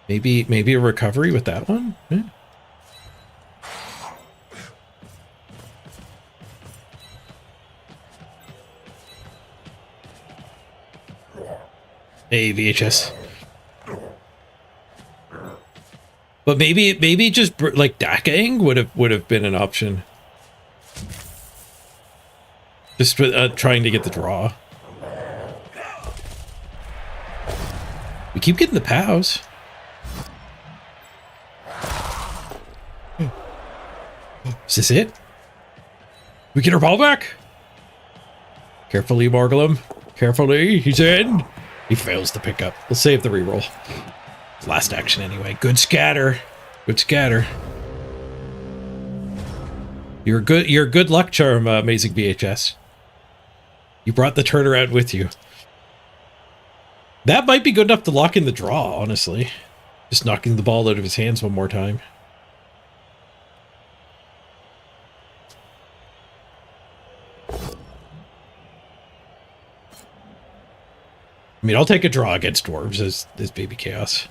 Maybe a recovery with that one? Yeah. Hey, VHS. But maybe just like Dakang would have been an option. Just trying to get the draw. We keep getting the POWs. Is this it? We get our ball back? Carefully, Morgulum. Carefully, he's in. He fails to pick up. We'll save the reroll. Last action anyway. Good scatter. Good scatter. You're a good luck charm, Amazing VHS. You brought the turnaround with you. That might be good enough to lock in the draw, honestly. Just knocking the ball out of his hands one more time. I mean, I'll take a draw against dwarves as Baby Chaos.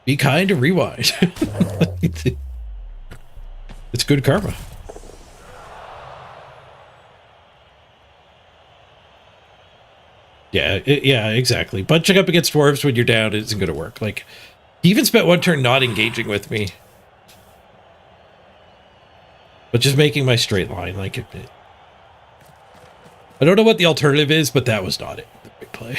Be kind and rewind. It's good karma. Yeah, yeah, exactly. Bunching up against dwarves when you're down isn't going to work. Like, he even spent one turn not engaging with me. But just making my straight line. Like, I don't know what the alternative is, but that was not it. The big play.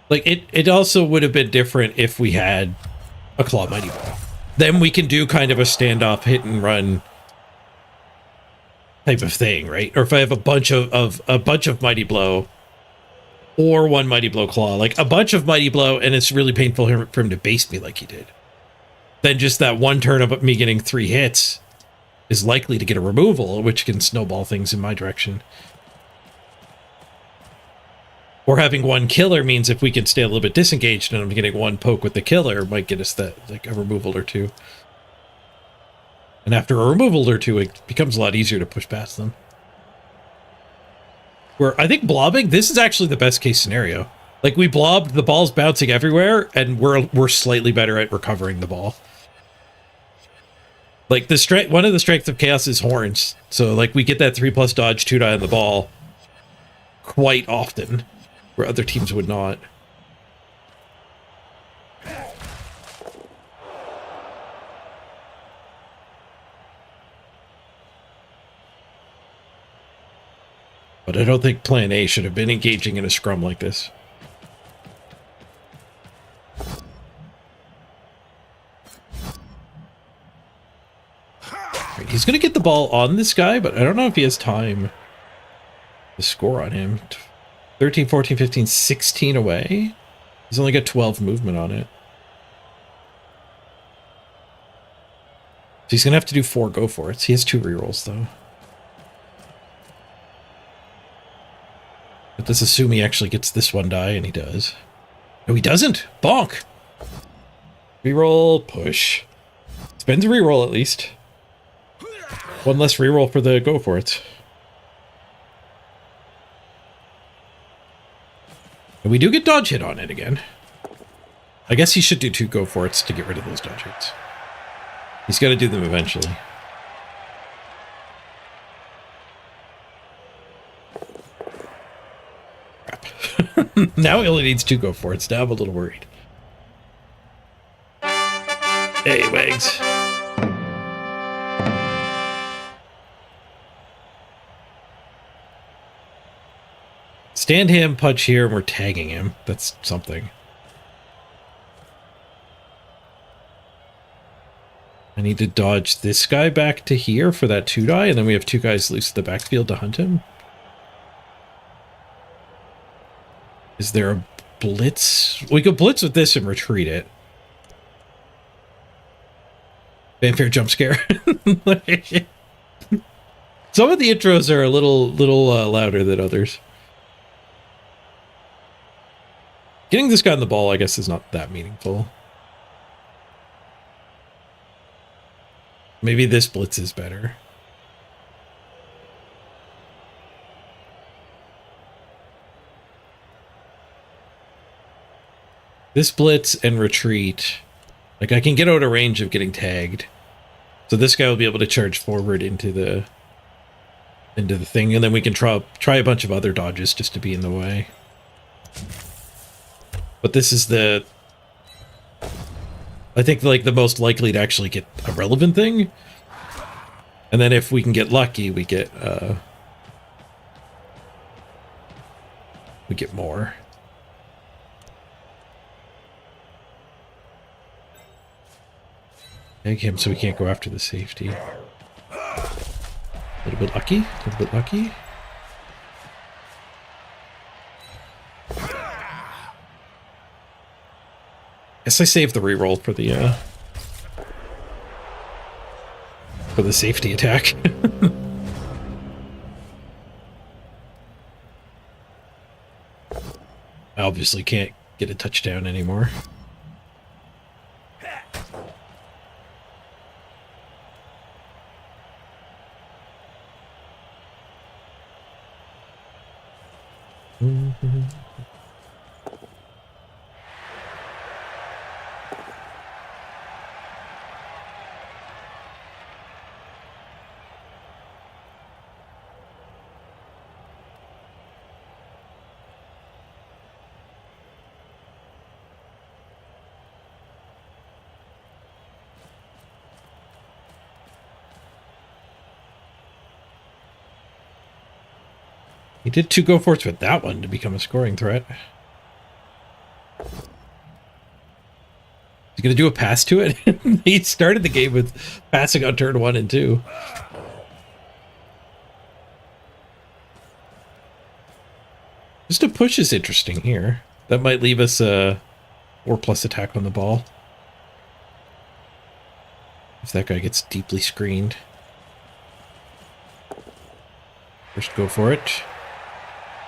Like, it also would have been different if we had a Claw Mighty Blow. Then we can do kind of a standoff hit and run type of thing, right? Or if I have a bunch of Mighty Blow or one Mighty Blow Claw, like a bunch of Mighty Blow, and it's really painful for him to base me like he did. Then just that one turn of me getting 3 hits is likely to get a removal, which can snowball things in my direction. Or having one killer means if we can stay a little bit disengaged and I'm getting one poke with the killer, might get us that, like, a removal or 2. And after a removal or 2, it becomes a lot easier to push past them. Where I think blobbing, this is actually the best case scenario. Like, we blobbed, the ball's bouncing everywhere, and we're slightly better at recovering the ball. Like, one of the strengths of Chaos is horns. So, like, we get that 3+ dodge, 2 die on the ball quite often, where other teams would not. But I don't think Plan A should have been engaging in a scrum like this. Right, he's going to get the ball on this guy, but I don't know if he has time to score on him. 13, 14, 15, 16 away. He's only got 12 movement on it. So he's going to have to do 4 go for it. He has 2 rerolls, though. But let's assume he actually gets this one die, and he does. No, he doesn't! Bonk! Reroll, push. Spends a reroll, at least. One less reroll for the go for it. And we do get dodge hit on it again. I guess he should do 2 go for it's to get rid of those dodge hits. He's got to do them eventually. Crap. Now he only needs 2 go for it's. Now I'm a little worried. Hey, Wags. Stand him, punch here, and we're tagging him. That's something. I need to dodge this guy back to here for that 2 die, and then we have 2 guys loose in the backfield to hunt him. Is there a blitz? We could blitz with this and retreat it. Fanfare jump scare. Some of the intros are a little louder than others. Getting this guy on the ball, I guess, is not that meaningful. Maybe this blitz is better. This blitz and retreat. Like, I can get out of range of getting tagged. So this guy will be able to charge forward into the thing, and then we can try a bunch of other dodges just to be in the way. But this is I think, like, the most likely to actually get a relevant thing. And then if we can get lucky, we get more. Tag him so we can't go after the safety. A little bit lucky. A little bit lucky. Guess I saved the reroll for the safety attack. I obviously can't get a touchdown anymore. He did 2 go for it's with that one to become a scoring threat. gonna do a pass to it? He started the game with passing on turn 1 and 2. Just a push is interesting here. That might leave us a 4+ attack on the ball. If that guy gets deeply screened. First go for it.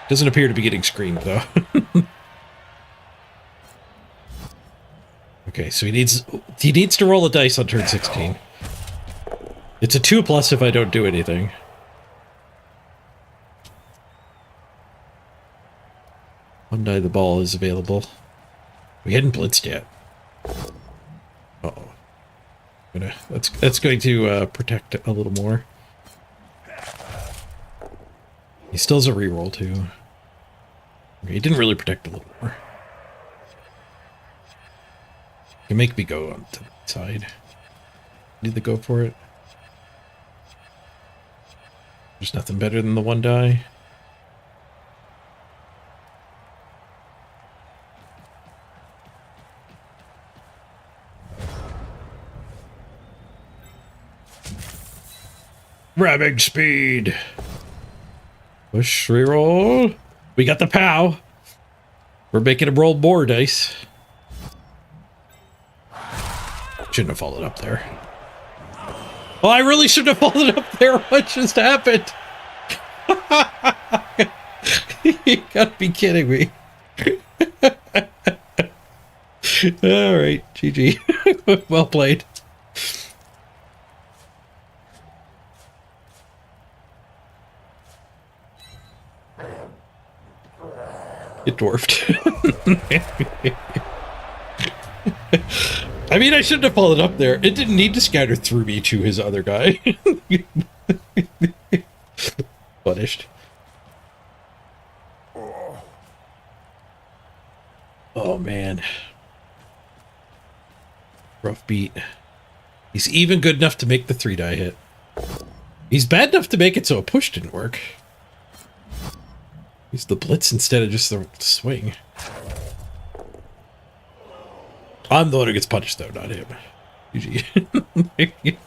Doesn't appear to be getting screened though. Okay, so he needs to roll a dice on turn 16. It's a 2+ if I don't do anything. One die the ball is available. We hadn't blitzed yet. Uh-oh. That's going to protect a little more. He still has a reroll too. Okay, he didn't really protect a little more. You make me go on to the side. Need to go for it. There's nothing better than the 1 die. Ramming speed. Push, reroll. We got the POW. We're making him roll more dice. Shouldn't have followed up there. Well, I really shouldn't have followed up there. What just happened? You gotta be kidding me. All right, GG. Well played. It dwarfed. I mean, I shouldn't have followed up there. It didn't need to scatter through me to his other guy. Punished. Oh, man. Rough beat. He's even good enough to make the 3-die hit. He's bad enough to make it so a push didn't work. He's the blitz instead of just the swing. I'm the one who gets punished, though, not him. GG.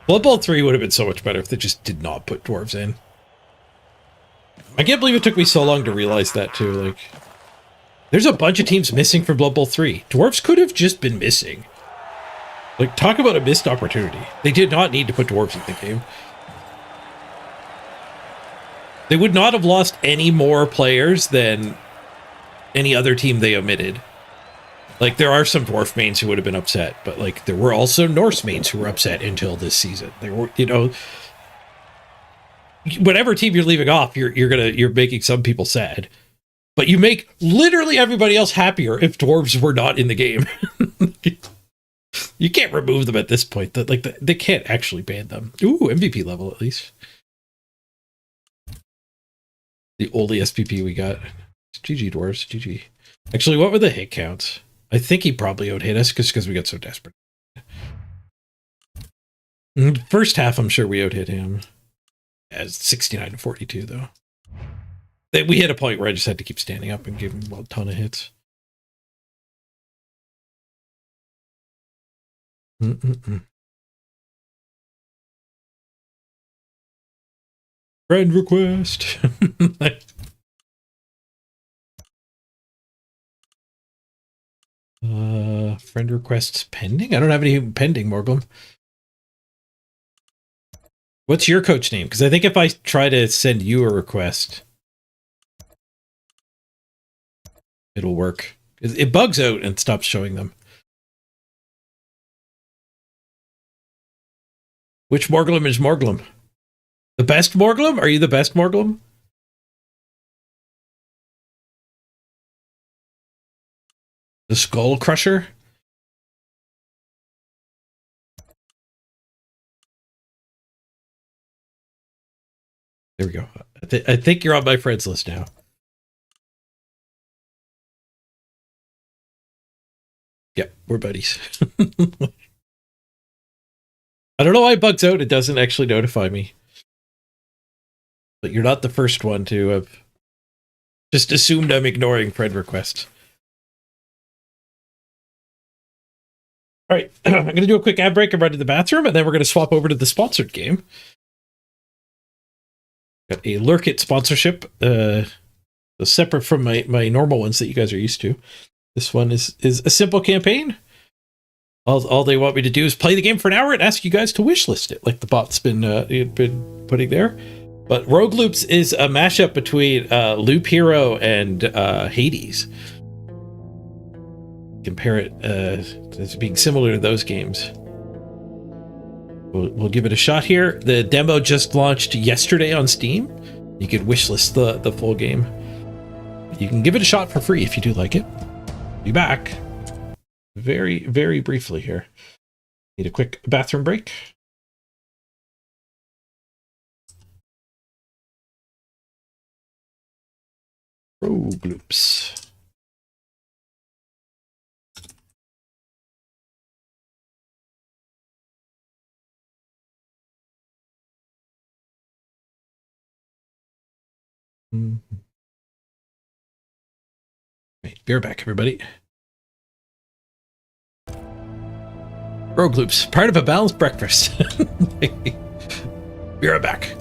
Blood Bowl 3 would have been so much better if they just did not put dwarves in. I can't believe it took me so long to realize that, too. Like, there's a bunch of teams missing from Blood Bowl 3. Dwarves could have just been missing. Like, talk about a missed opportunity. They did not need to put dwarves in the game. They would not have lost any more players than any other team they omitted. Like, there are some dwarf mains who would have been upset, but, like, there were also Norse mains who were upset until this season. There were, you know, whatever team you're leaving off, you're making some people sad. But you make literally everybody else happier if dwarves were not in the game. You can't remove them at this point. They can't actually ban them. Ooh, MVP level at least. The only SPP we got. GG dwarves, GG. Actually, what were the hit counts? I think he probably out hit us because we got so desperate. First half, I'm sure we out hit him. As 69 to 42, though. We hit a point where I just had to keep standing up and give him a ton of hits. Friend request. Friend requests pending? I don't have any pending, Morglum. What's your coach name? Because I think if I try to send you a request, it'll work. It bugs out and stops showing them. Which Morglum is Morglum? The best Morglum? Are you the best Morglum? The Skull Crusher? There we go. I think you're on my friends list now. Yep, we're buddies. I don't know why it bugs out. It doesn't actually notify me. But you're not the first one to have Just assumed I'm ignoring friend requests. All right, I'm going to do a quick ad break and run to the bathroom, and then we're going to swap over to the sponsored game. Got a Lurk It sponsorship, separate from my normal ones that you guys are used to. This one is a simple campaign. All they want me to do is play the game for an hour and ask you guys to wishlist it, like the bot's been putting there. But Rogue Loops is a mashup between Loop Hero and Hades. Compare it as being similar to those games. We'll give it a shot here. The demo just launched yesterday on Steam. You could wishlist the full game. You can give it a shot for free if you do like it. Be back very, very briefly here. Need a quick bathroom break. Rogue Loops. Right, be right back, everybody. Rogue Loops, part of a balanced breakfast. Be right back.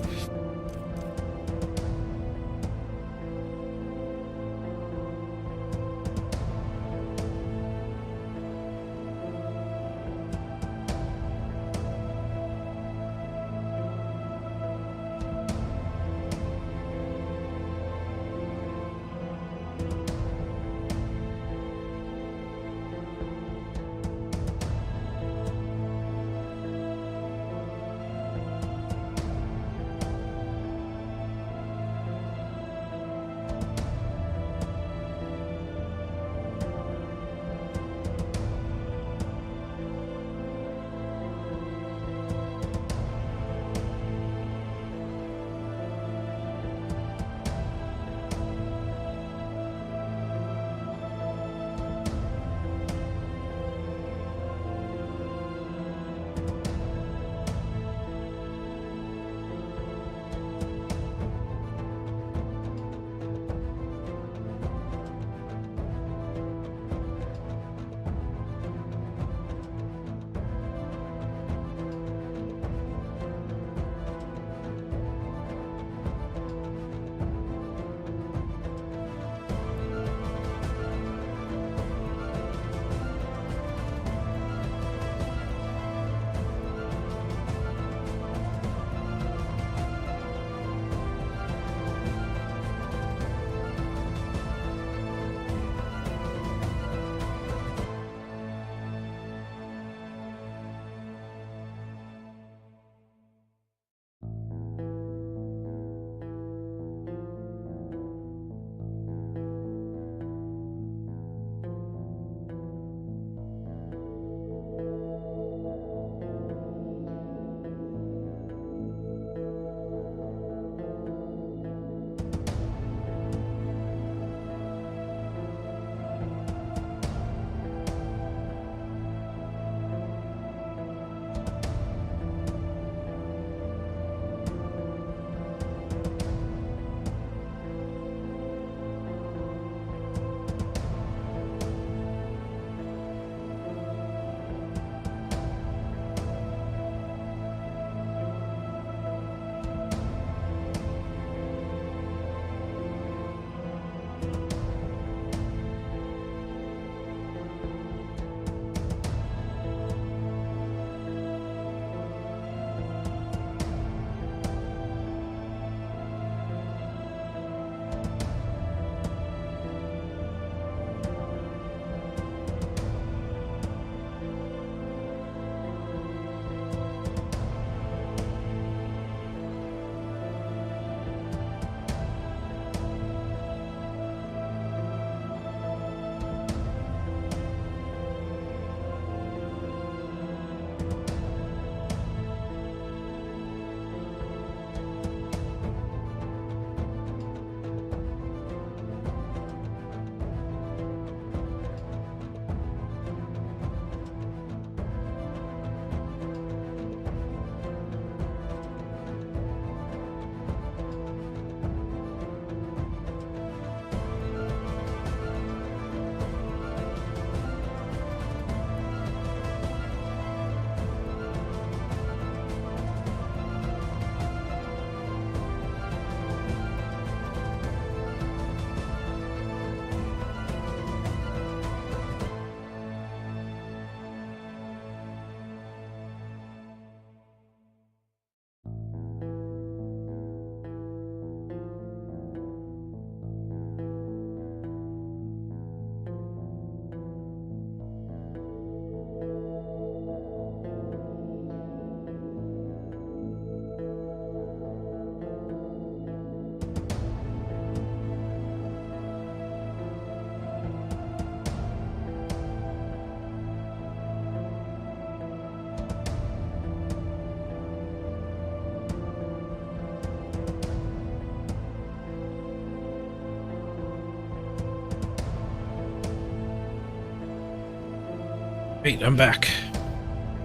Wait, I'm back.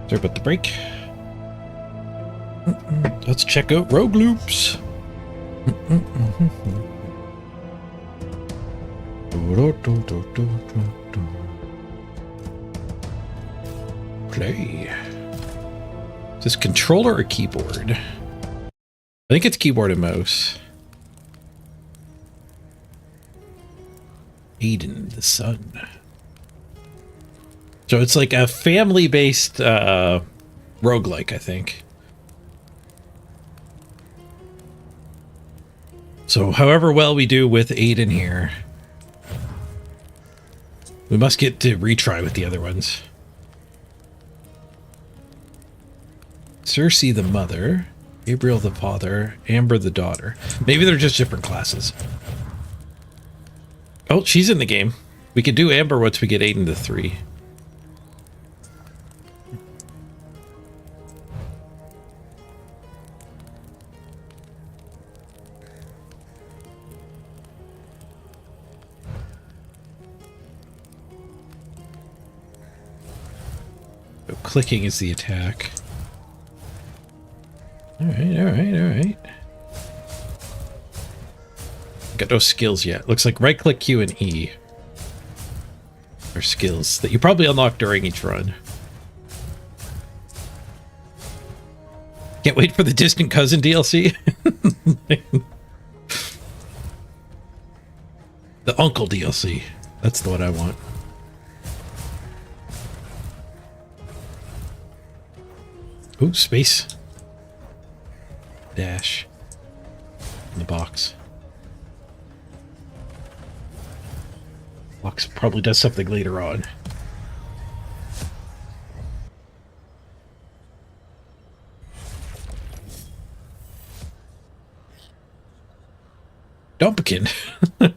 Sorry about the break. Let's check out Rogue Loops. Play. Is this controller or keyboard? I think it's keyboard and mouse. Aiden the Sun. So it's like a family-based roguelike, I think. So however well we do with Aiden here, we must get to retry with the other ones. Cersei the mother, Gabriel the father, Amber the daughter. Maybe they're just different classes. Oh, she's in the game. We could do Amber once we get Aiden to 3. So clicking is the attack. Alright. Got no skills yet. Looks like right click Q and E are skills that you probably unlock during each run. Can't wait for the Distant Cousin DLC. The Uncle DLC. That's the one I want. Ooh, space. Dash. In the box. Box probably does something later on. Dumpkin.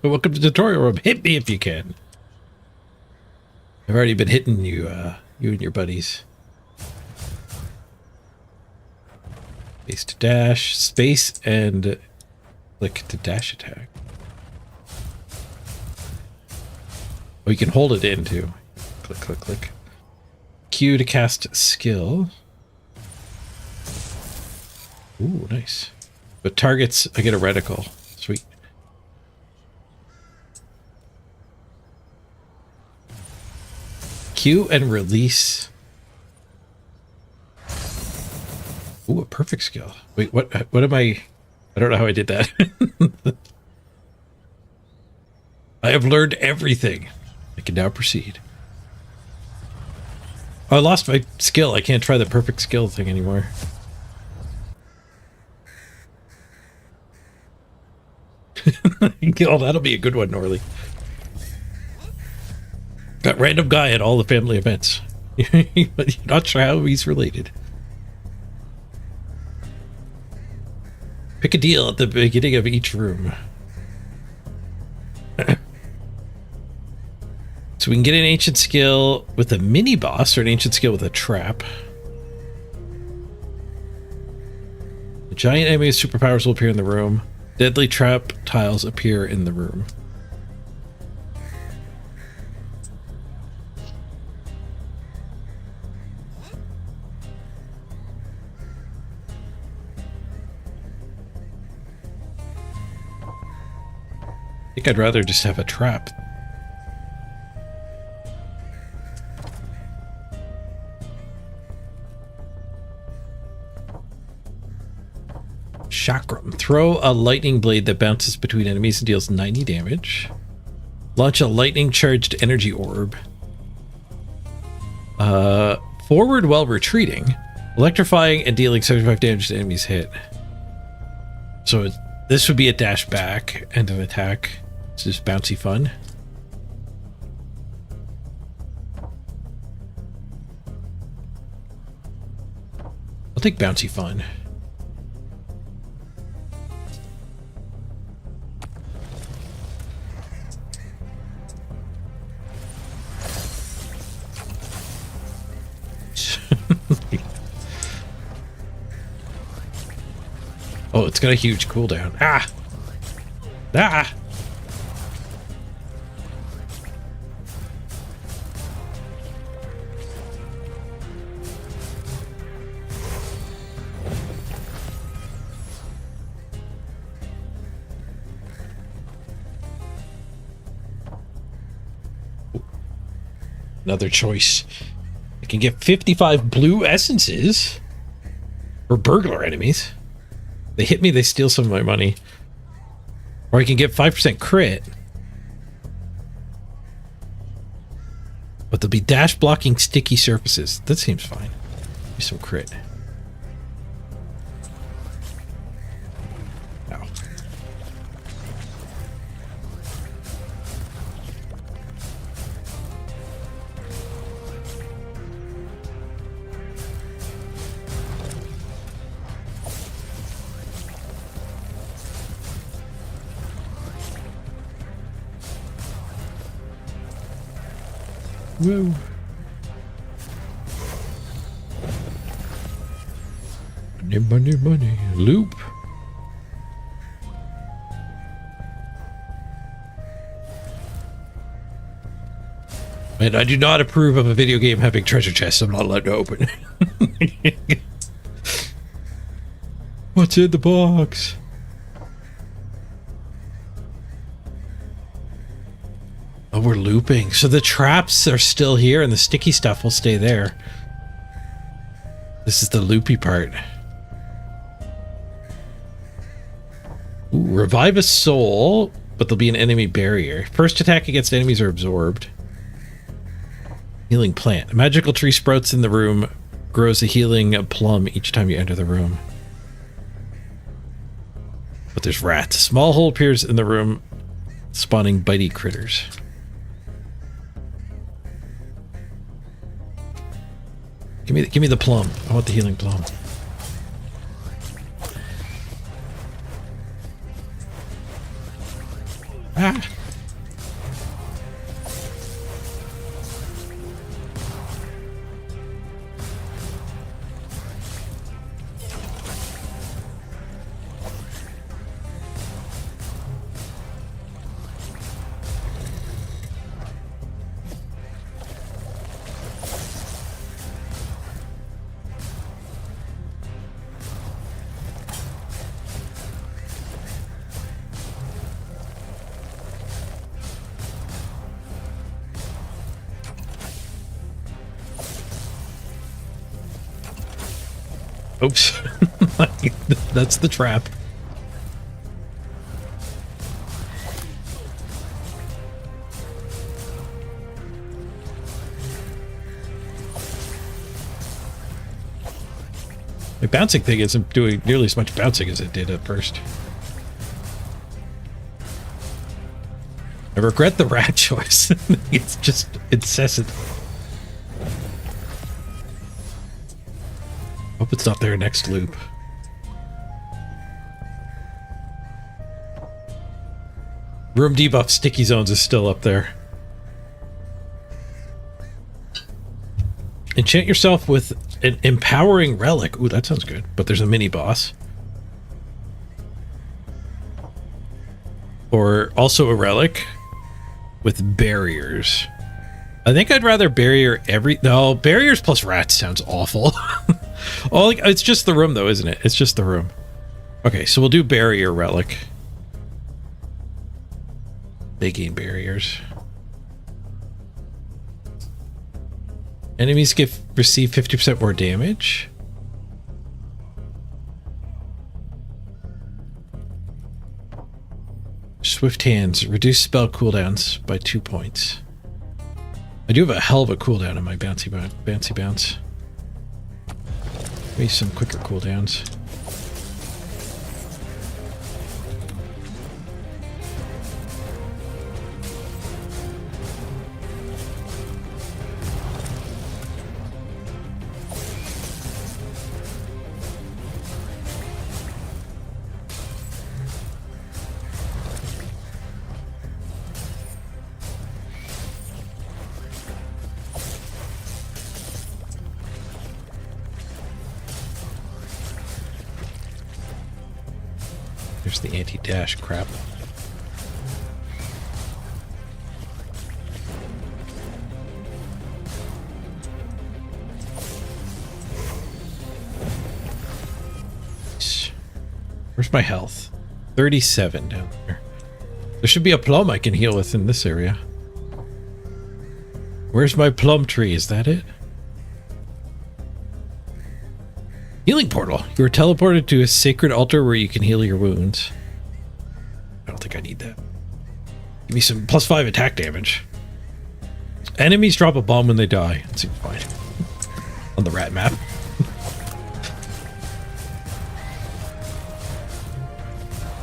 Welcome to the tutorial room. Hit me if you can. I've already been hitting you, you and your buddies. Space to dash, space and click to dash attack. Oh, you can hold it in too. Click, click, click. Q to cast skill. Ooh, nice. But targets, I get a reticle. Sweet. Q and release. Ooh, a perfect skill. Wait, what am I don't know how I did that. I have learned everything. I can now proceed. Oh, I lost my skill. I can't try the perfect skill thing anymore. Oh, that'll be a good one, Norley. Got random guy at all the family events. But you're not sure how he's related. Pick a deal at the beginning of each room. So we can get an ancient skill with a mini boss or an ancient skill with a trap. The giant enemy with superpowers will appear in the room. Deadly trap tiles appear in the room. I think I'd rather just have a trap. Chakram. Throw a lightning blade that bounces between enemies and deals 90 damage. Launch a lightning charged energy orb. Forward while retreating. Electrifying and dealing 75 damage to enemies hit. So this would be a dash back and an attack. It's just bouncy fun. I'll take bouncy fun. Oh, it's got a huge cooldown. Ah! Ah! Another choice. I can get 55 blue essences for burglar enemies. They hit me, they steal some of my money. Or I can get 5% crit. But there'll be dash blocking sticky surfaces. That seems fine. Maybe some crit. Ow. Woo. Money, money, money. Loop. And I do not approve of a video game having treasure chests I'm not allowed to open. What's in the box? Oh, we're looping. So the traps are still here and the sticky stuff will stay there. This is the loopy part. Ooh, revive a soul, but there'll be an enemy barrier. First attack against enemies are absorbed. Healing plant. A magical tree sprouts in the room, grows a healing plum each time you enter the room. But there's rats. A small hole appears in the room, spawning bitey critters. Give me the plum. I want the healing plum. Ah. Oops. That's the trap. The bouncing thing isn't doing nearly as much bouncing as it did at first. I regret the rat choice. It's just incessant. Hope it's not their next loop. Room debuff sticky zones is still up there. Enchant yourself with an empowering relic. Ooh, that sounds good. But there's a mini boss. Or also a relic with barriers. I think I'd rather barrier every... No, barriers plus rats sounds awful. Oh, it's just the room though, isn't it? It's just the room. Okay, so we'll do barrier relic. They gain barriers. Enemies receive 50% more damage. Swift hands reduce spell cooldowns by 2 points. I do have a hell of a cooldown on my bouncy bounce. Maybe some quicker cooldowns. There's the anti-dash crap. Where's my health? 37 down there. There should be a plum I can heal with in this area. Where's my plum tree? Is that it? Healing portal. You are teleported to a sacred altar where you can heal your wounds. I don't think I need that. Give me some +5 attack damage. Enemies drop a bomb when they die. That seems fine. On the rat map.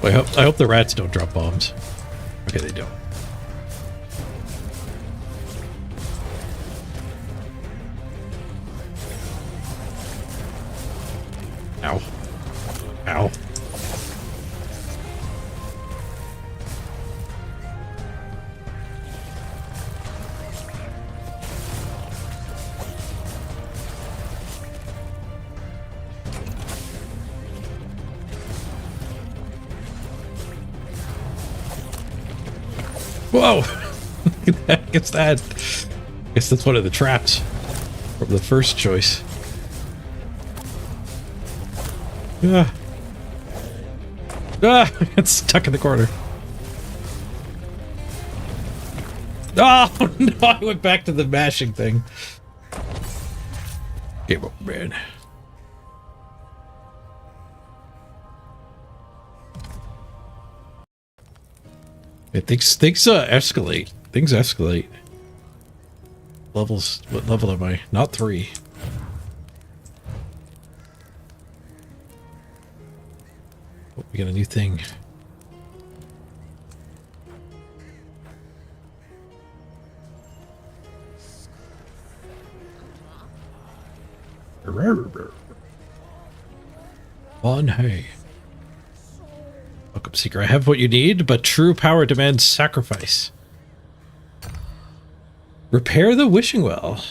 I hope the rats don't drop bombs. Okay, they don't. Ow. Ow. Whoa! Guess that. Guess that's one of the traps from the first choice. Ah! It's stuck in the corner. Oh no! I went back to the mashing thing. Game over, man. Things escalate. Things escalate. Levels. What level am I? Not 3. Oh, we got a new thing. On hey. Welcome, Seeker. I have what you need, but true power demands sacrifice. Repair the wishing well.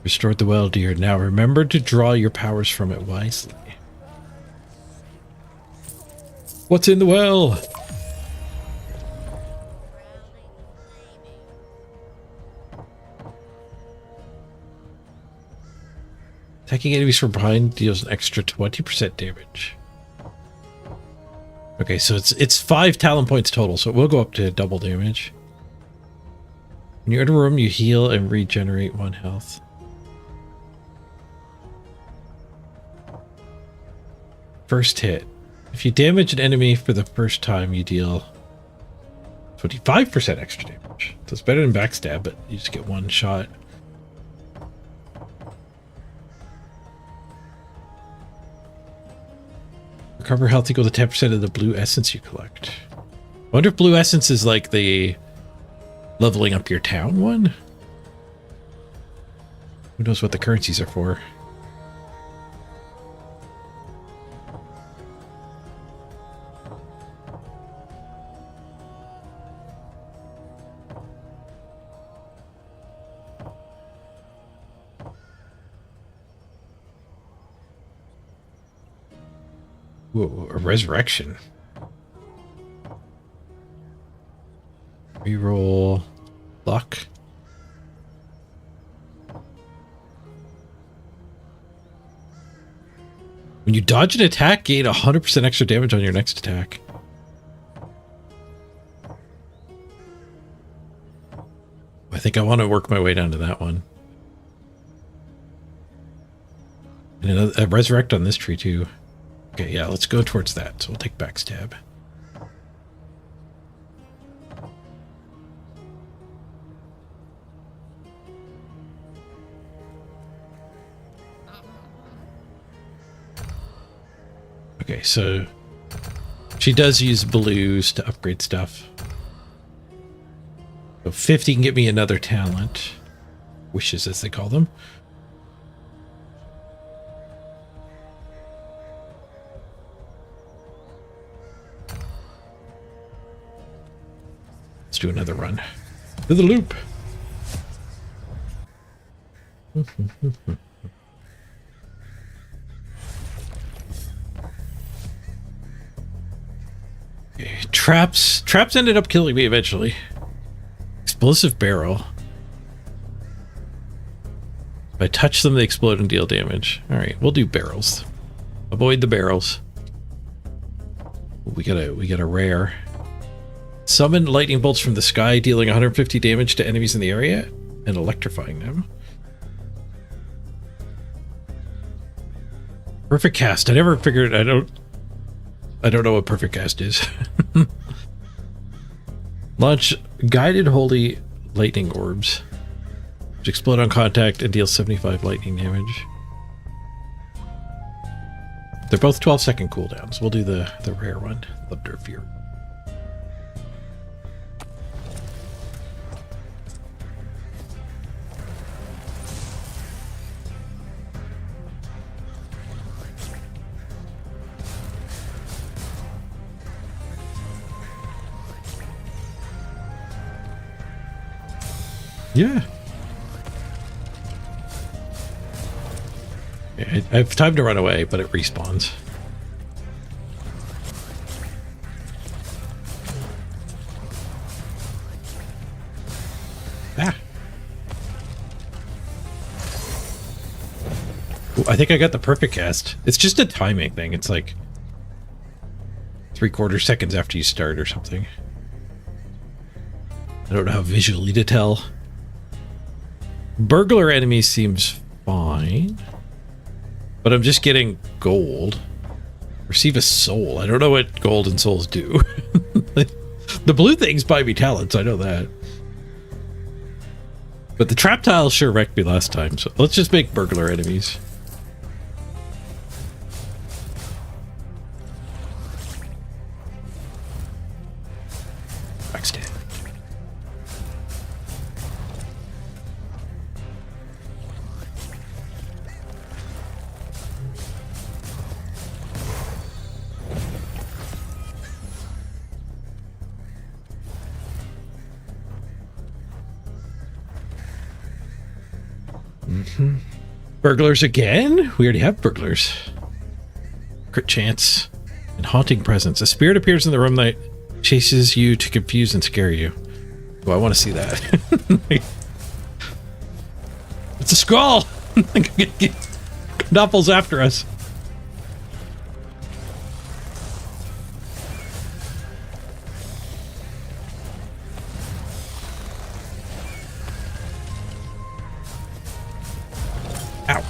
Restored the well, dear. Now remember to draw your powers from it wisely. What's in the well? Attacking enemies from behind deals an extra 20% damage. Okay, so it's 5 talent points total, so it will go up to double damage. When you're in a room, you heal and regenerate 1 health. First hit. If you damage an enemy for the first time, you deal 25% extra damage. So it's better than backstab, but you just get 1 shot. Recover health equal to 10% of the blue essence you collect. I wonder if blue essence is like the leveling up your town one? Who knows what the currencies are for? Whoa, a resurrection. Reroll luck. When you dodge an attack, gain 100% extra damage on your next attack. I think I want to work my way down to that one. And a resurrect on this tree too. Okay, yeah, let's go towards that. So we'll take backstab. Okay, so she does use blues to upgrade stuff. So 50 can get me another talent. Wishes, as they call them. Let's do another run. To the loop. Okay, traps ended up killing me eventually. Explosive barrel. If I touch them, they explode and deal damage. All right, we'll do barrels. Avoid the barrels. We got a rare. Summon lightning bolts from the sky, dealing 150 damage to enemies in the area and electrifying them. Perfect cast. I never figured. I don't know what perfect cast is. Launch guided holy lightning orbs, which explode on contact and deal 75 lightning damage. They're both 12-second cooldowns. We'll do the rare one, Thunder Fury. Yeah. I have time to run away, but it respawns. Ah. Ooh, I think I got the perfect cast. It's just a timing thing. It's like 3/4 seconds after you start or something. I don't know how visually to tell. Burglar enemy seems fine. But I'm just getting gold. Receive a soul. I don't know what gold and souls do. The blue things buy me talents, I know that. But the trap tile sure wrecked me last time, so let's just make burglar enemies. Backstab. Burglars again? We already have burglars. Crit chance and haunting presence. A spirit appears in the room that chases you to confuse and scare you. Oh, I want to see that. It's a skull! Knuffles after us. Ow.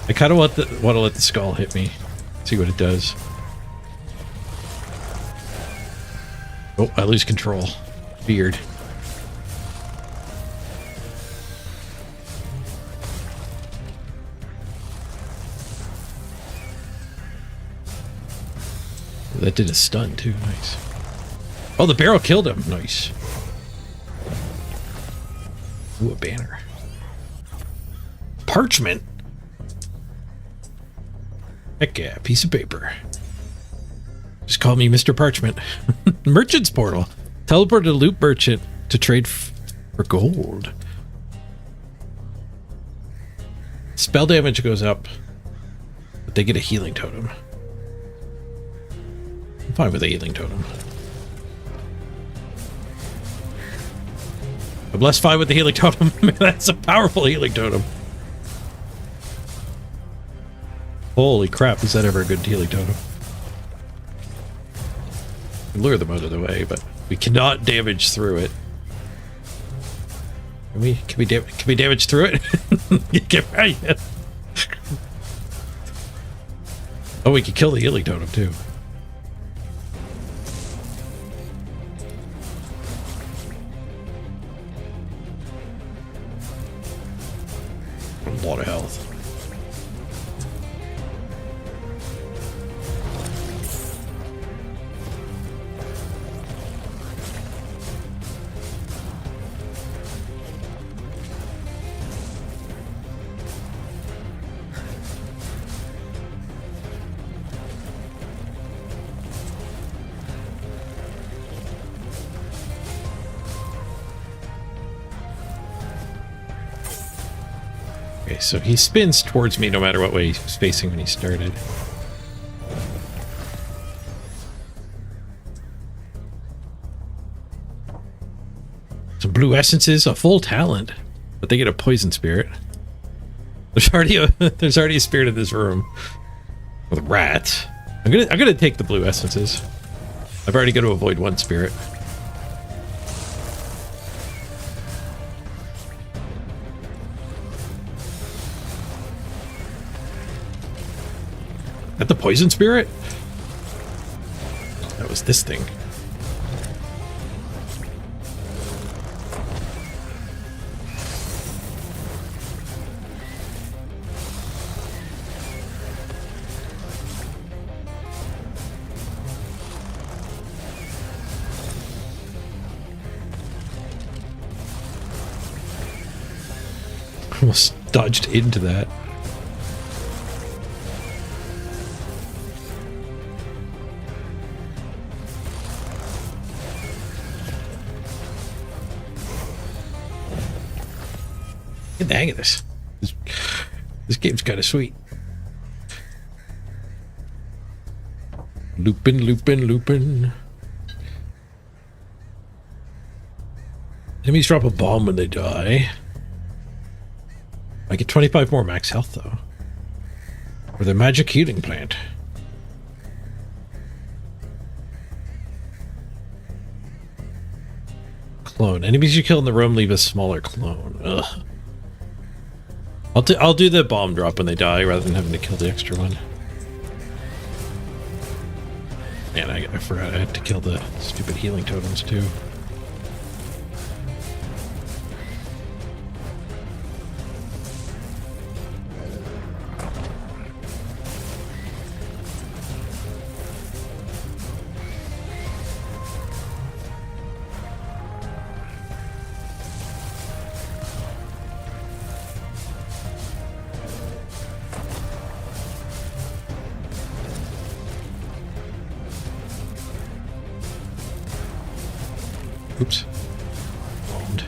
I kind of want to let the skull hit me. See what it does. Oh, I lose control. Weird. That did a stun too. Nice. Oh, the barrel killed him. Nice. Ooh, a banner. Parchment. Heck yeah, piece of paper. Just call me Mr. Parchment. Merchant's portal. Teleport to loot merchant to trade for gold. Spell damage goes up, but they get a healing totem. I'm fine with a healing totem. I'm less fine with the healing totem. That's a powerful healing totem. Holy crap, is that ever a good healing totem? Lure them out of the way, but we cannot damage through it. Can we damage through it? Get right. Oh, we can kill the healing totem too. A lot of health. Okay, so he spins towards me no matter what way he was facing when he started. Some blue essences, a full talent, but they get a poison spirit. There's already a spirit in this room with rats. I'm gonna take the blue essences. I've already got to avoid one spirit. At the poison spirit? That was this thing. Almost dodged into that. Get the hang of this. This game's kind of sweet. Loopin', loopin', loopin'. Enemies drop a bomb when they die. I get 25 more max health, though. Or the magic healing plant. Clone. Enemies you kill in the room leave a smaller clone. Ugh. I'll do the bomb drop when they die rather than having to kill the extra one. And I forgot I had to kill the stupid healing totems, too. Oops. Bombed.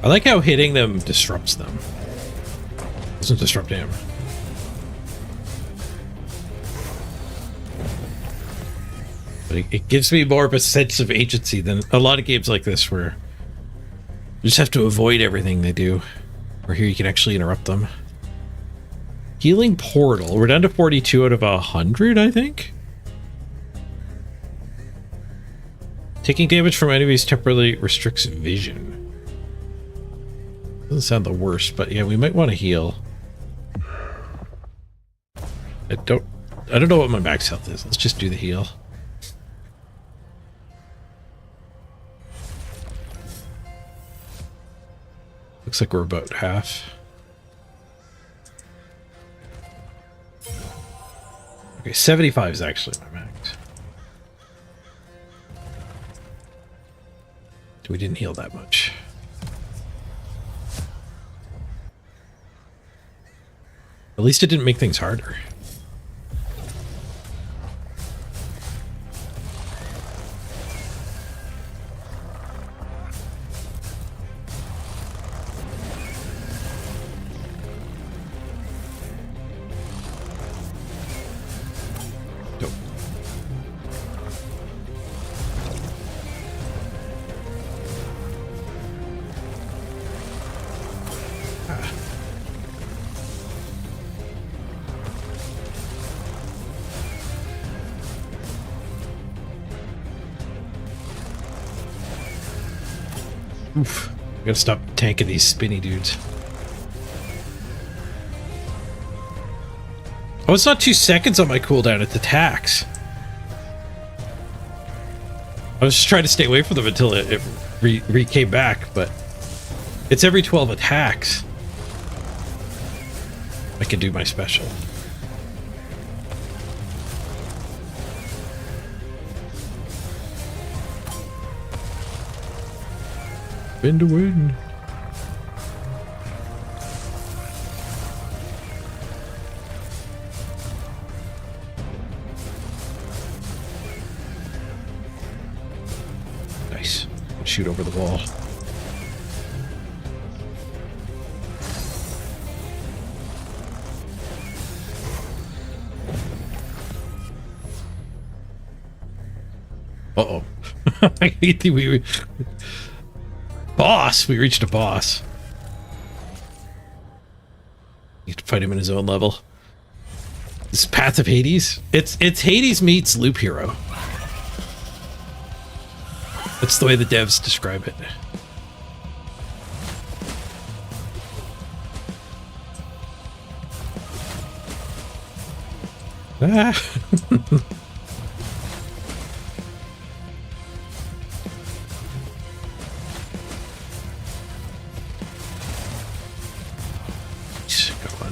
I like how hitting them disrupts them. Doesn't disrupt him. But it gives me more of a sense of agency than a lot of games like this where you just have to avoid everything they do. Or here you can actually interrupt them. Healing Portal. We're down to 42 out of 100, I think. Taking damage from enemies temporarily restricts vision. Doesn't sound the worst, but yeah, we might want to heal. I don't know what my max health is. Let's just do the heal. Looks like we're about half. Okay, 75 is actually my max. We didn't heal that much. At least it didn't make things harder. Oof. I gotta stop tanking these spinny dudes. Oh, it's not 2 seconds on my cooldown, it's attacks. I was just trying to stay away from them until it came back, but it's every 12 attacks. I can do my special. Win to win. Nice. Shoot over the wall. Uh-oh. I think we... Boss! We reached a boss. You have to fight him in his own level. This is Path of Hades. It's Hades meets Loop Hero. That's the way the devs describe it. Ah. Go on.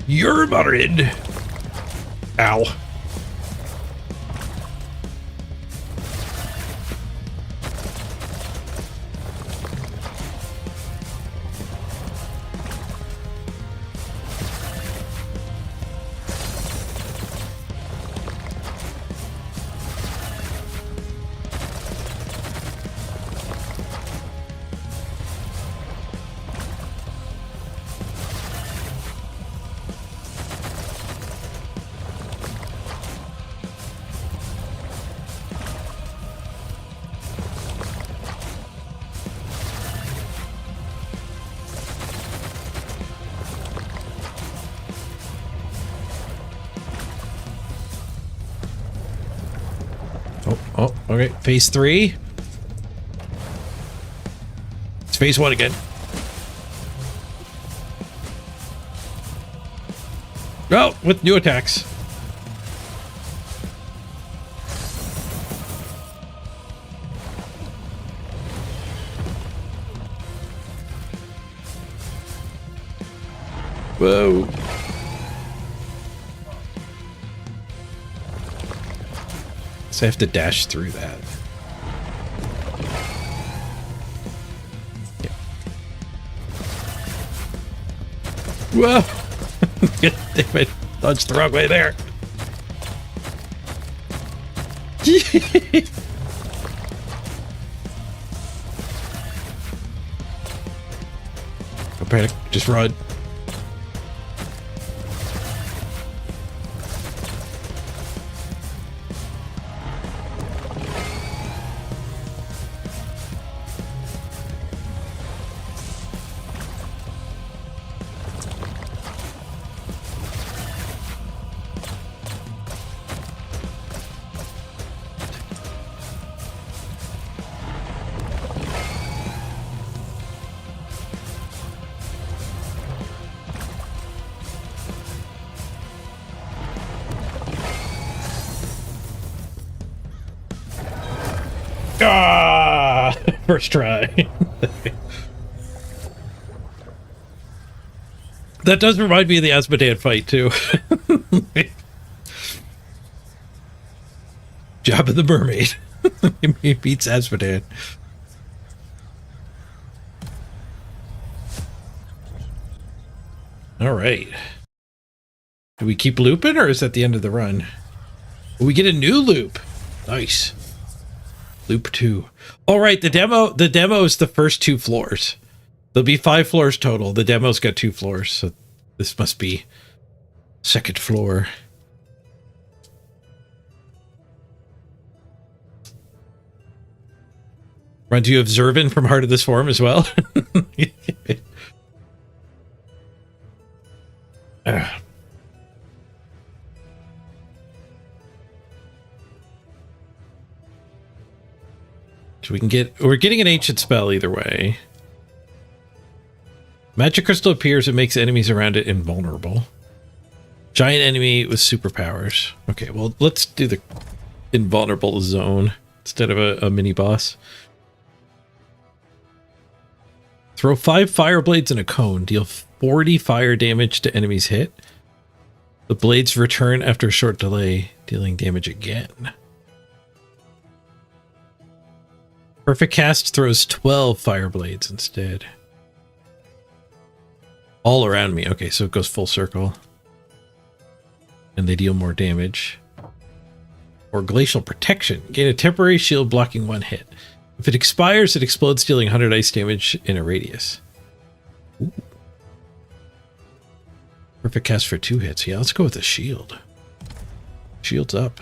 You're muttered. Ow. Oh, okay. Phase 3. It's phase 1 again. Oh, with new attacks. Whoa. So I have to dash through that. Yeah. Whoa! Damn it. Dodged the wrong way there. Don't panic. Just run. Ah! First try. That does remind me of the Asmodean fight, too. Jabba the Mermaid. He beats Asmodean. All right. Do we keep looping, or is that the end of the run? We get a new loop. Nice. Loop 2. All right, the demo is the first 2 floors. There'll be 5 floors total. The demo's got 2 floors, so this must be second floor. Ron, do you have Zervin from Heart of the Swarm as well? So we're getting an ancient spell either way. Magic crystal appears and makes enemies around it invulnerable. Giant enemy with superpowers. Okay, well, let's do the invulnerable zone instead of a mini boss. Throw 5 fire blades in a cone. Deal 40 fire damage to enemies hit. The blades return after a short delay, dealing damage again. Perfect Cast throws 12 fire blades instead. All around me. Okay, so it goes full circle. And they deal more damage. Or Glacial Protection. Gain a temporary shield blocking one hit. If it expires, it explodes, dealing 100 ice damage in a radius. Ooh. Perfect Cast for 2 hits. Yeah, let's go with the shield. Shield's up.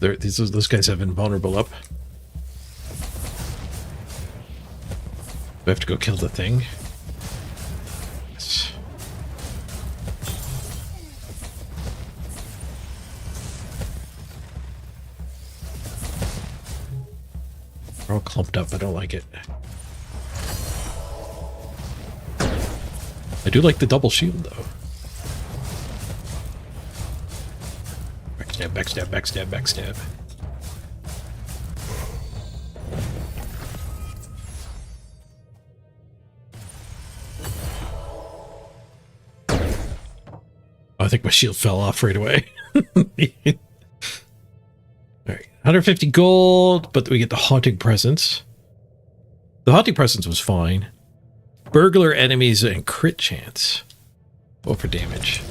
Those guys have invulnerable up. Do I have to go kill the thing? Yes. They're all clumped up. I don't like it. I do like the double shield, though. Backstab, backstab, backstab, backstab. Oh, I think my shield fell off right away. Alright, 150 gold, but we get the Haunting Presence. The Haunting Presence was fine. Burglar enemies and crit chance. Roll for damage.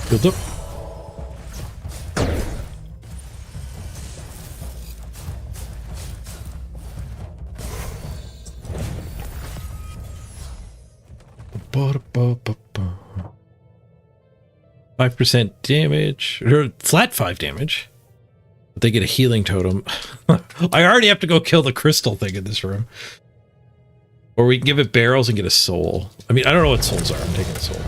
Build up. Ba-da-ba-ba-ba. 5% damage, or flat 5 damage. But they get a healing totem. I already have to go kill the crystal thing in this room. Or we can give it barrels and get a soul. I mean, I don't know what souls are. I'm taking a soul.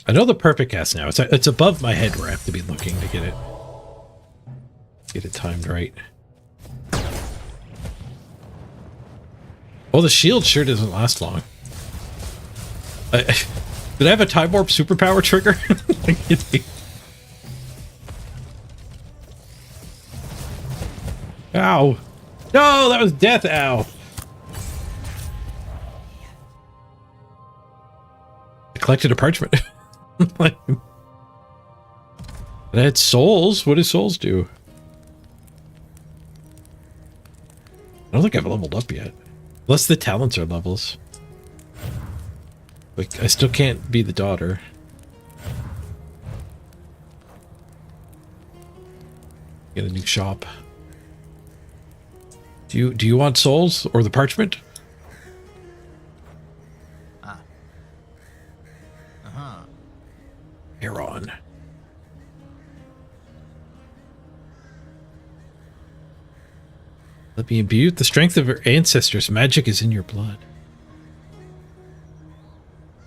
I know the perfect cast now. It's above my head where I have to be looking to get it timed right. Oh, the shield sure doesn't last long. Did I have a Time Warp superpower trigger? Ow. No, that was death. Ow. I collected a parchment. It had souls. What do souls do? I don't think I've leveled up yet. Unless the talents are levels. Like, I still can't be the daughter. Get a new shop. Do you want souls or the parchment? Heron. Let me imbue with the strength of your ancestors. Magic is in your blood.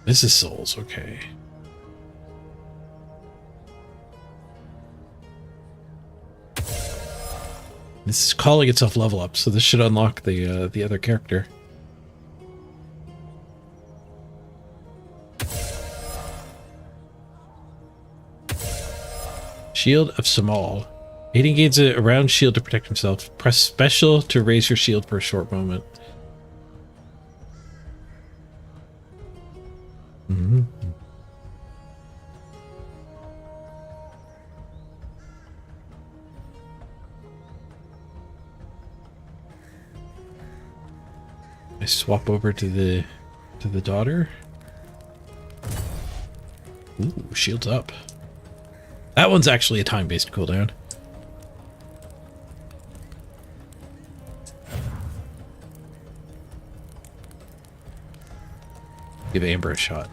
This is souls, okay. This is calling itself level up, so this should unlock the other character. Shield of Samal. Aiden gains a round shield to protect himself. Press special to raise your shield for a short moment. Mm-hmm. I swap over to the daughter. Ooh, shield's up. That one's actually a time-based cooldown. Give Amber a shot.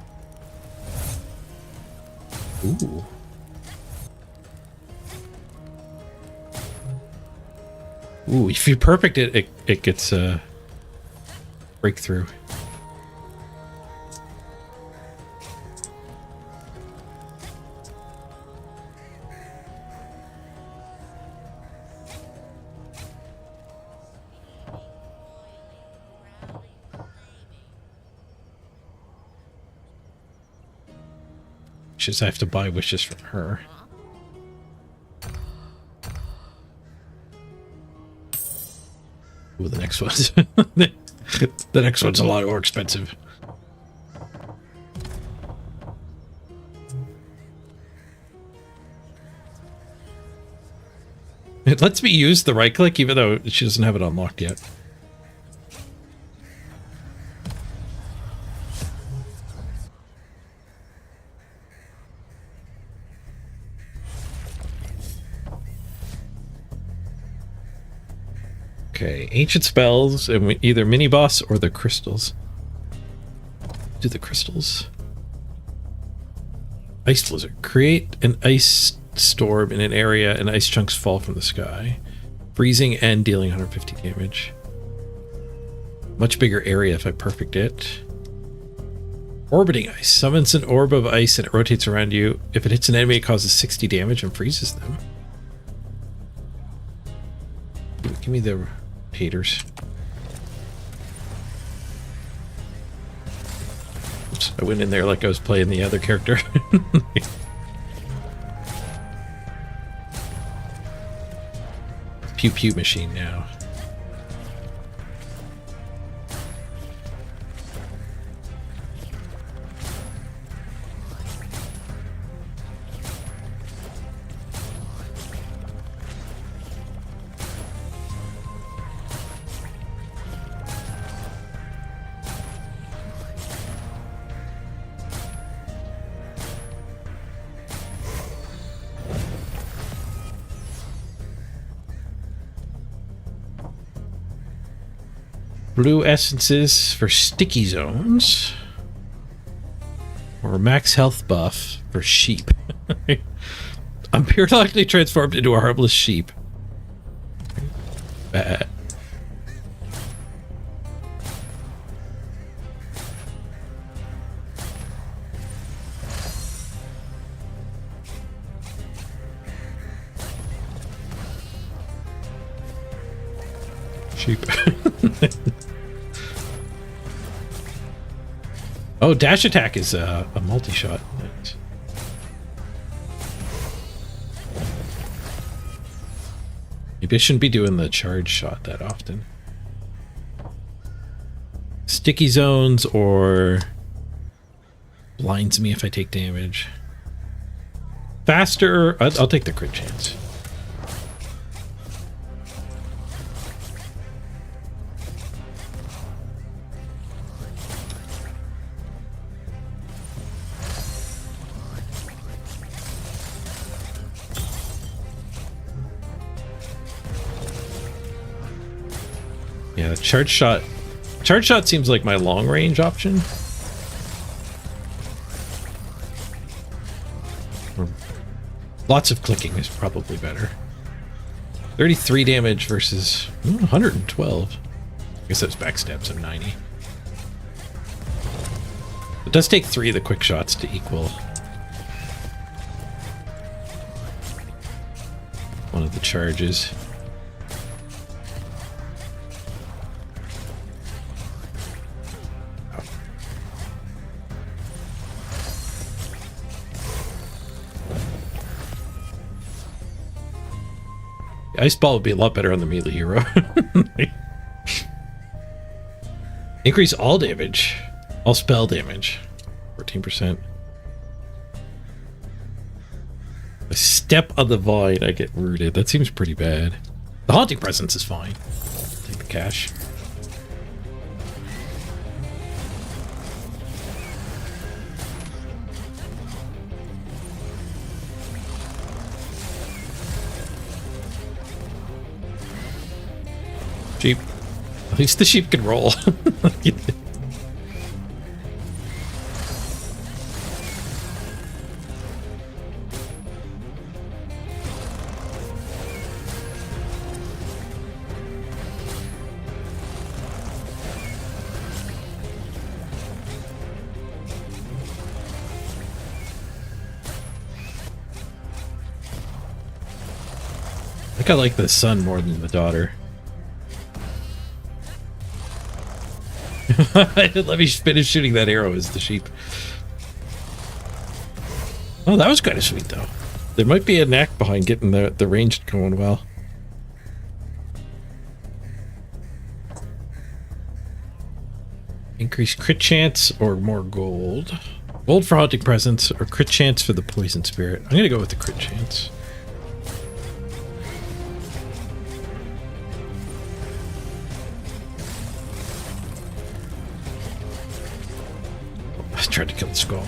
Ooh. Ooh, if you perfect it, it gets a breakthrough. Just I have to buy wishes from her. Ooh, the next one's the next one's a lot more expensive. It lets me use the right click even though she doesn't have it unlocked yet. Okay, ancient spells, and either mini boss or the crystals. Do the crystals. Ice blizzard. Create an ice storm in an area and ice chunks fall from the sky. Freezing and dealing 150 damage. Much bigger area if I perfect it. Orbiting ice. Summons an orb of ice and it rotates around you. If it hits an enemy, it causes 60 damage and freezes them. Ooh, give me the haters. Oops, I went in there like I was playing the other character. Pew pew machine now. Blue essences for sticky zones. Or max health buff for sheep. I'm periodically transformed into a harmless sheep. Bad. Sheep. Oh, dash attack is a multi-shot. Nice. Maybe I shouldn't be doing the charge shot that often. Sticky zones or blinds me if I take damage. Faster. I'll take the crit chance. Yeah, charge shot. Charge shot seems like my long range option. Lots of clicking is probably better. 33 damage versus 112. I guess those backstabs of 90. It does take 3 of the quick shots to equal one of the charges. Ice Ball would be a lot better on the melee hero. Increase all damage. All spell damage. 14%. A step on the void, I get rooted. That seems pretty bad. The Haunting Presence is fine. Take the cash. Sheep. At least the sheep can roll. think I like the son more than the daughter. Let me finish shooting that arrow as the sheep. Oh, that was kind of sweet, though. There might be a knack behind getting the range going well. Increase crit chance or more gold. Gold for haunting presence or crit chance for the poison spirit. I'm going to go with the crit chance. I tried to kill the skull.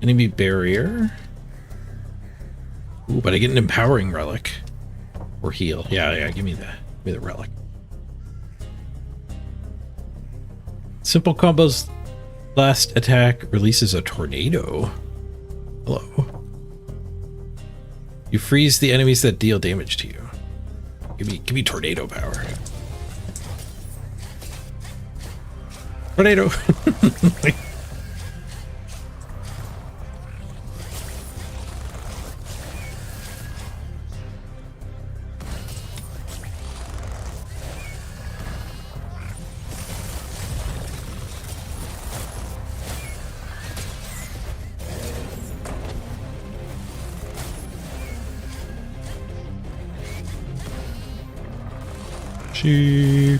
Enemy barrier. Ooh, but I get an empowering relic. Or heal. Yeah, give me the relic. Simple combos. Last attack releases a tornado. Hello. You freeze the enemies that deal damage to you. Give me tornado power. Tornado. Sheep.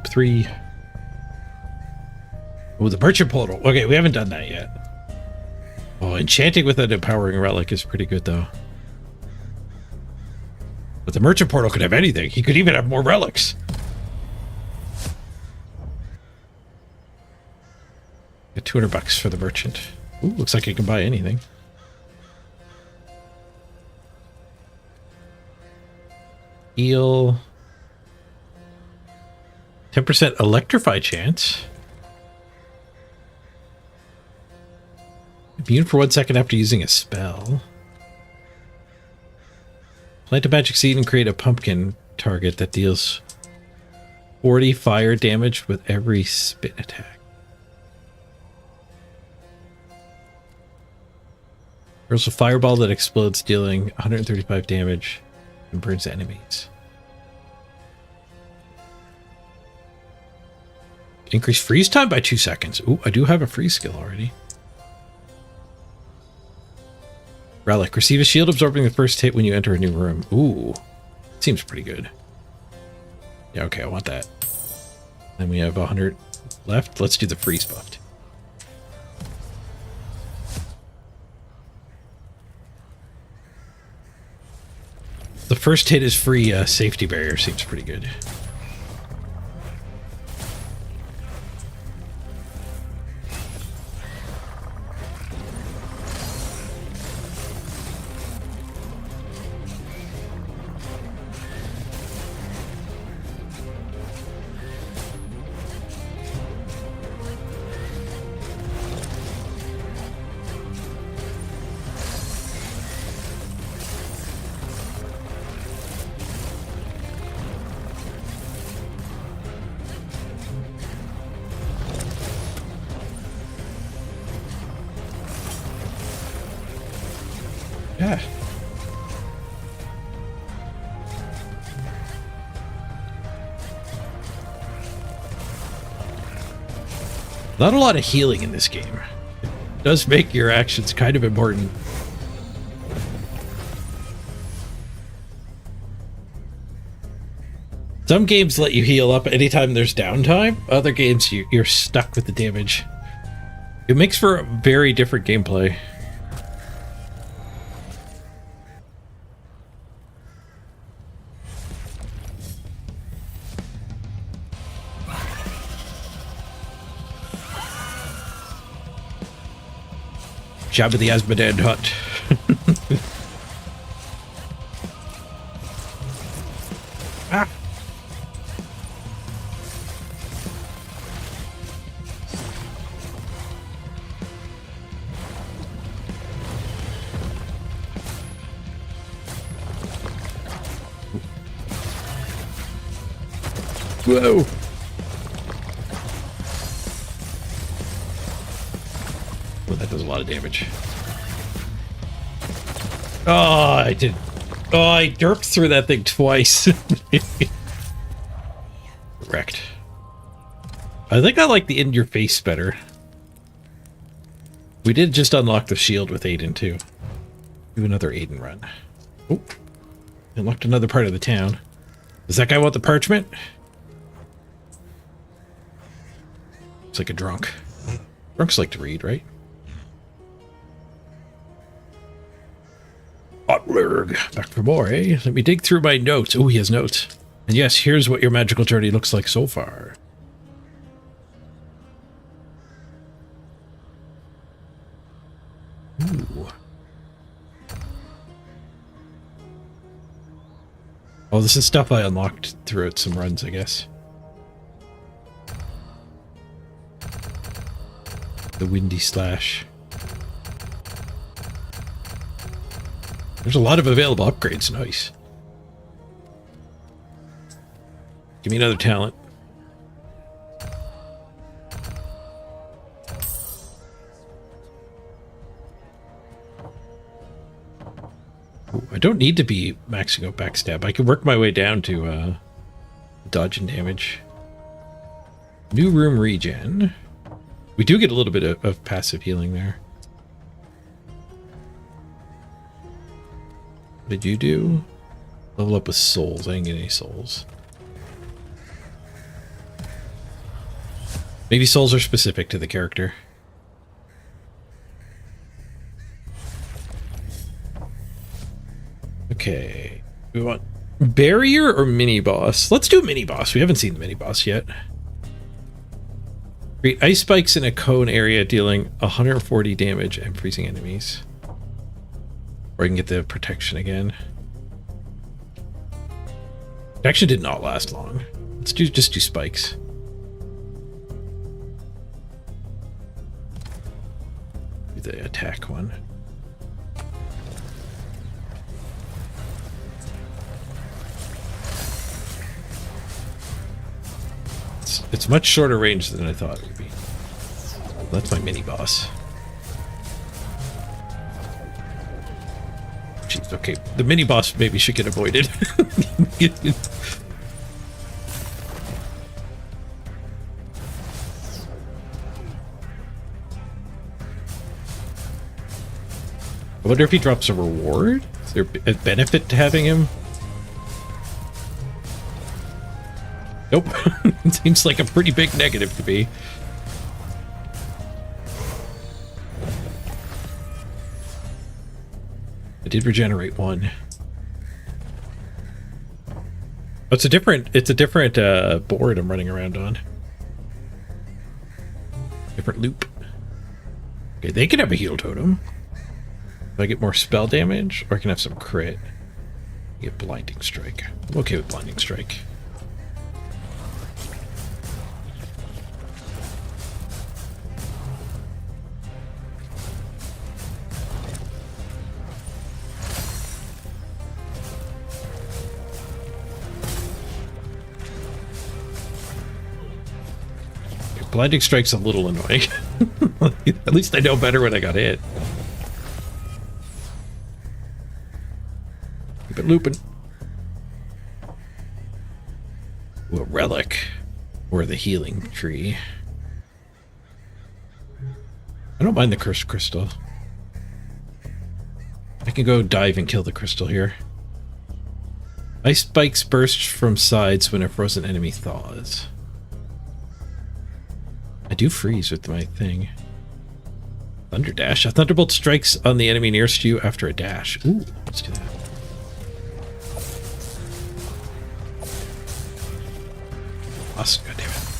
Three. Oh, the merchant portal. Okay, we haven't done that yet. Oh, enchanting with an empowering relic is pretty good, though. But the merchant portal could have anything. He could even have more relics. Get $200 for the merchant. Ooh, looks like he can buy anything. Heal. 10% electrify chance. Immune for 1 second after using a spell. Plant a magic seed and create a pumpkin target that deals 40 fire damage with every spit attack. There's a fireball that explodes, dealing 135 damage and burns enemies. Increase freeze time by 2 seconds. Ooh, I do have a freeze skill already. Relic. Receive a shield absorbing the first hit when you enter a new room. Ooh. Seems pretty good. Yeah, okay, I want that. Then we have 100 left. Let's do the freeze buffed. The first hit is free safety barrier. Seems pretty good. Yeah. Not a lot of healing in this game. It does make your actions kind of important. Some games let you heal up anytime there's downtime. Other games, you're stuck with the damage. It makes for a very different gameplay. Jabba the Azmodan Hutt. Ah. Whoa. Well, that does a lot of damage. Oh, I did. Oh, I derped through that thing twice. Wrecked. I think I like the in your face better. We did just unlock the shield with Aiden too. Do another Aiden run. Oh, unlocked another part of the town. Does that guy want the parchment? It's like a drunk. Drunks like to read, right? Back for more, eh? Let me dig through my notes. Oh, he has notes. And yes, here's what your magical journey looks like so far. Ooh. Oh, this is stuff I unlocked throughout some runs, I guess. The Windy Slash. There's a lot of available upgrades. Nice. Give me another talent. Ooh, I don't need to be maxing out backstab. I can work my way down to dodge and damage. New room regen. We do get a little bit of passive healing there. What did you do? Level up with souls. I didn't get any souls. Maybe souls are specific to the character. Okay. We want barrier or mini boss? Let's do mini boss. We haven't seen the mini boss yet. Create ice spikes in a cone area dealing 140 damage and freezing enemies. Or I can get the protection again. Protection did not last long. Let's just do spikes. Do the attack one. It's much shorter range than I thought it would be. That's my mini boss. Jeez, okay, the mini boss maybe should get avoided. I wonder if he drops a reward? Is there a benefit to having him? Nope. It seems like a pretty big negative to me. I did regenerate one. Oh, it's a different board I'm running around on. Different loop. Okay, they can have a heal totem. Do I get more spell damage, or I can have some crit? Get blinding strike. I'm okay with blinding strike. Blinding strike's a little annoying. At least I know better when I got hit. Keep it looping. Ooh, a relic. Or the healing tree. I don't mind the cursed crystal. I can go dive and kill the crystal here. Ice spikes burst from sides when a frozen enemy thaws. I do freeze with my thing. Thunder dash. A thunderbolt strikes on the enemy nearest you after a dash. Ooh, let's do that. Lost, goddammit.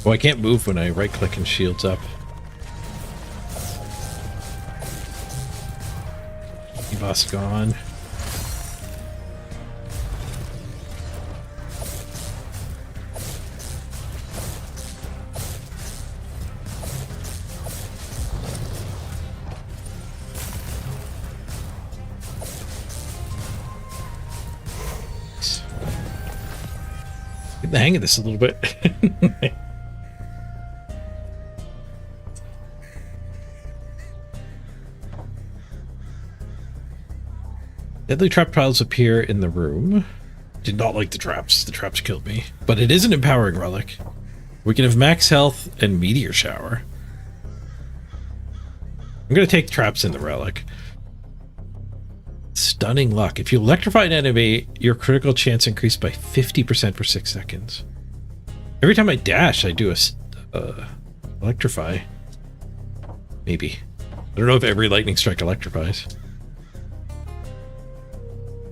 Oh, I can't move when I right click and shields up. Boss gone. Get the hang of this a little bit. Deadly trap tiles appear in the room. Did not like the traps. The traps killed me. But it is an empowering relic. We can have max health and meteor shower. I'm going to take traps in the relic. Stunning luck. If you electrify an enemy, your critical chance increased by 50% for 6 seconds. Every time I dash, I do a electrify. Maybe. I don't know if every lightning strike electrifies.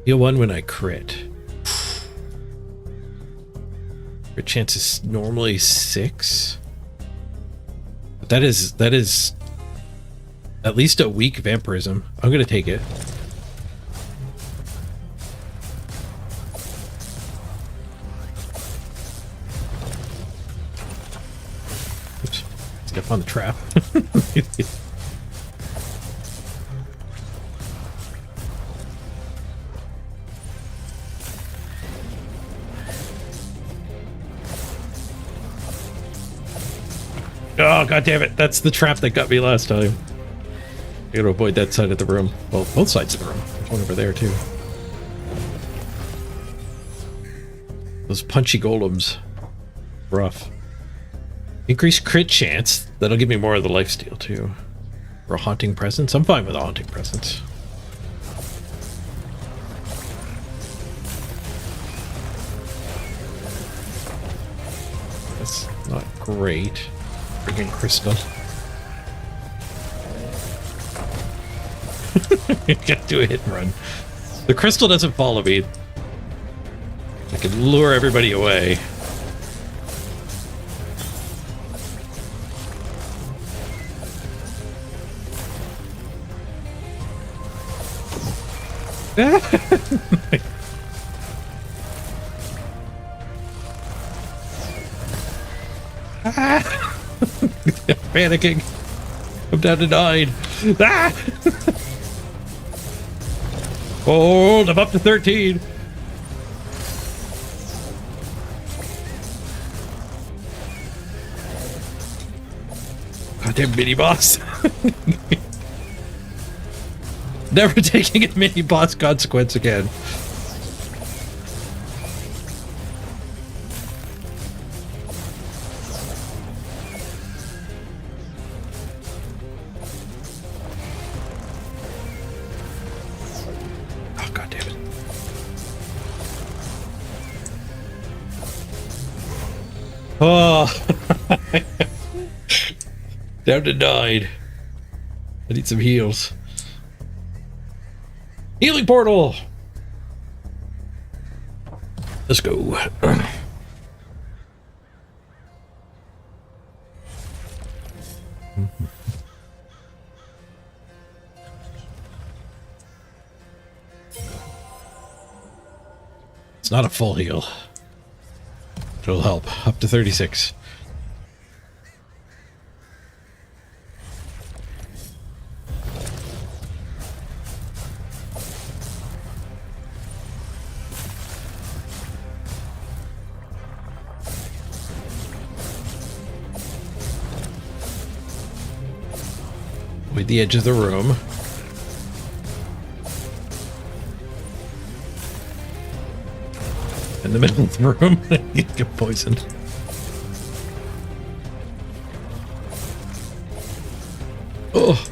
Heal 1 when I crit. Crit chance is normally 6. But that is at least a weak vampirism. I'm gonna take it. Oops. Step on the trap. Oh, god damn it. That's the trap that got me last time. I gotta avoid that side of the room. Well, both sides of the room. There's one over there, too. Those punchy golems. Rough. Increased crit chance. That'll give me more of the lifesteal, too. Or a haunting presence. I'm fine with a haunting presence. That's not great. Freaking crystal. Gotta do a hit and run. The crystal doesn't follow me. I can lure everybody away. Panicking. I'm down to 9. Ah! Hold, I'm up to 13. Goddamn mini boss. Never taking a mini boss consequence again. Oh, down to 9. I need some heals. Healing portal. Let's go. It's not a full heal. It'll help. Up to 36. Avoid the edge of the room. In the middle of the room, you get poisoned. Oh.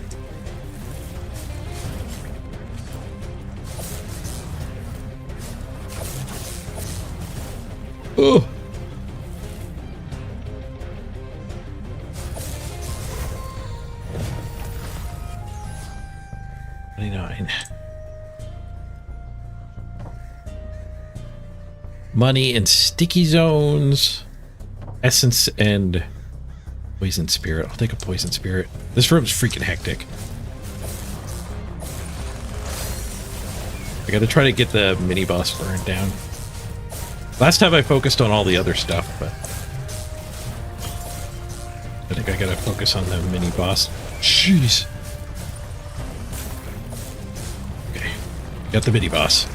Oh. Money and sticky zones. Essence and poison spirit. I'll take a poison spirit. This room's freaking hectic. I gotta try to get the mini boss burned down. Last time I focused on all the other stuff, but I think I gotta focus on the mini boss. Jeez. Okay. Got the mini boss.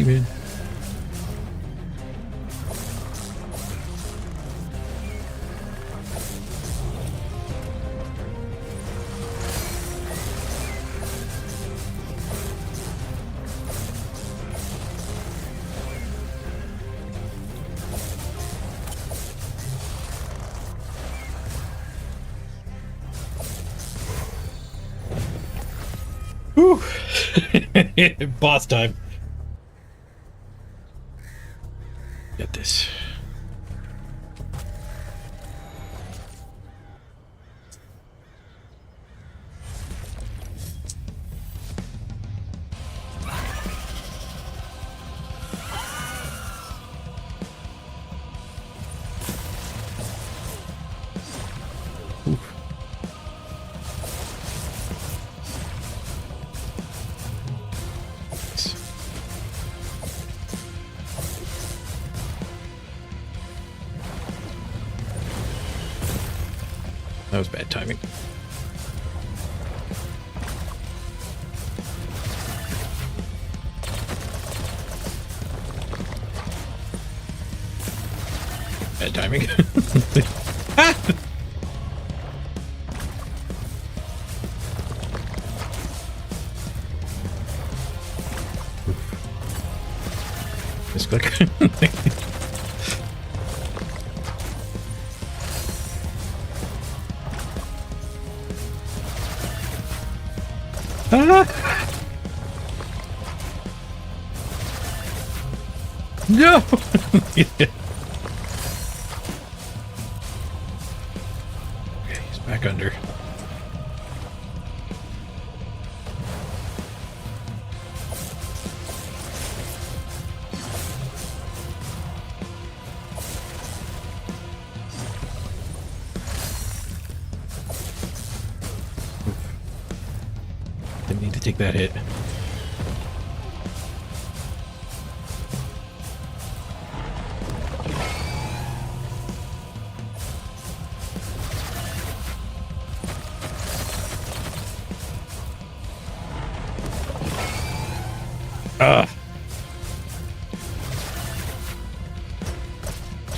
Man. Whew. Boss time. Get this. That was bad timing. Bad timing. Misclick. No! Okay, he's back under. Didn't need to take that hit.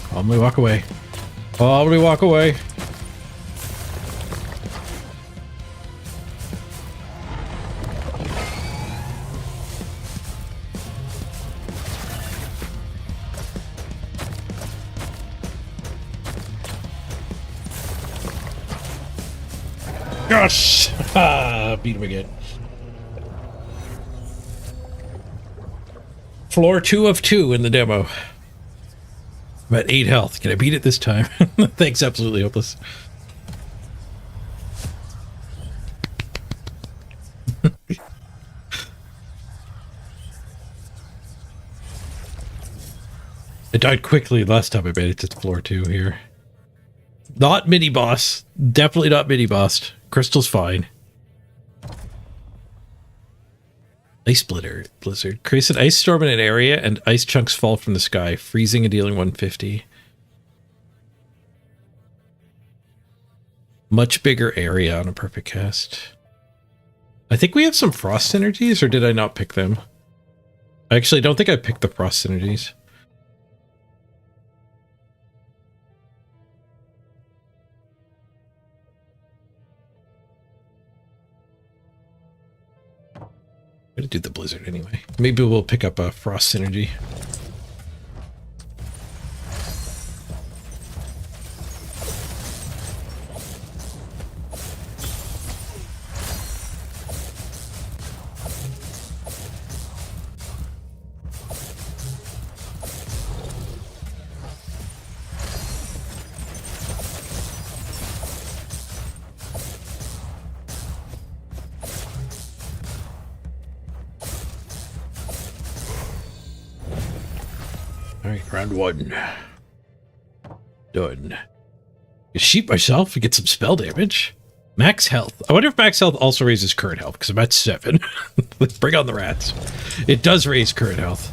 Calmly walk away. Calmly walk away. Gosh! Beat him again. Floor 2 of 2 in the demo. I'm at 8 health. Can I beat it this time? Thanks, absolutely hopeless. I died quickly last time I made it to floor 2 here. Not mini boss. Definitely not mini boss. Crystal's fine. Ice Splitter Blizzard. Creates an ice storm in an area and ice chunks fall from the sky, freezing and dealing 150. Much bigger area on a perfect cast. I think we have some frost synergies, or did I not pick them? I actually don't think I picked the frost synergies. I'm gonna do the blizzard anyway. Maybe we'll pick up a frost synergy. Alright, round one. Done. I sheep myself and get some spell damage. Max health. I wonder if max health also raises current health, because I'm at 7. Let's bring on the rats. It does raise current health.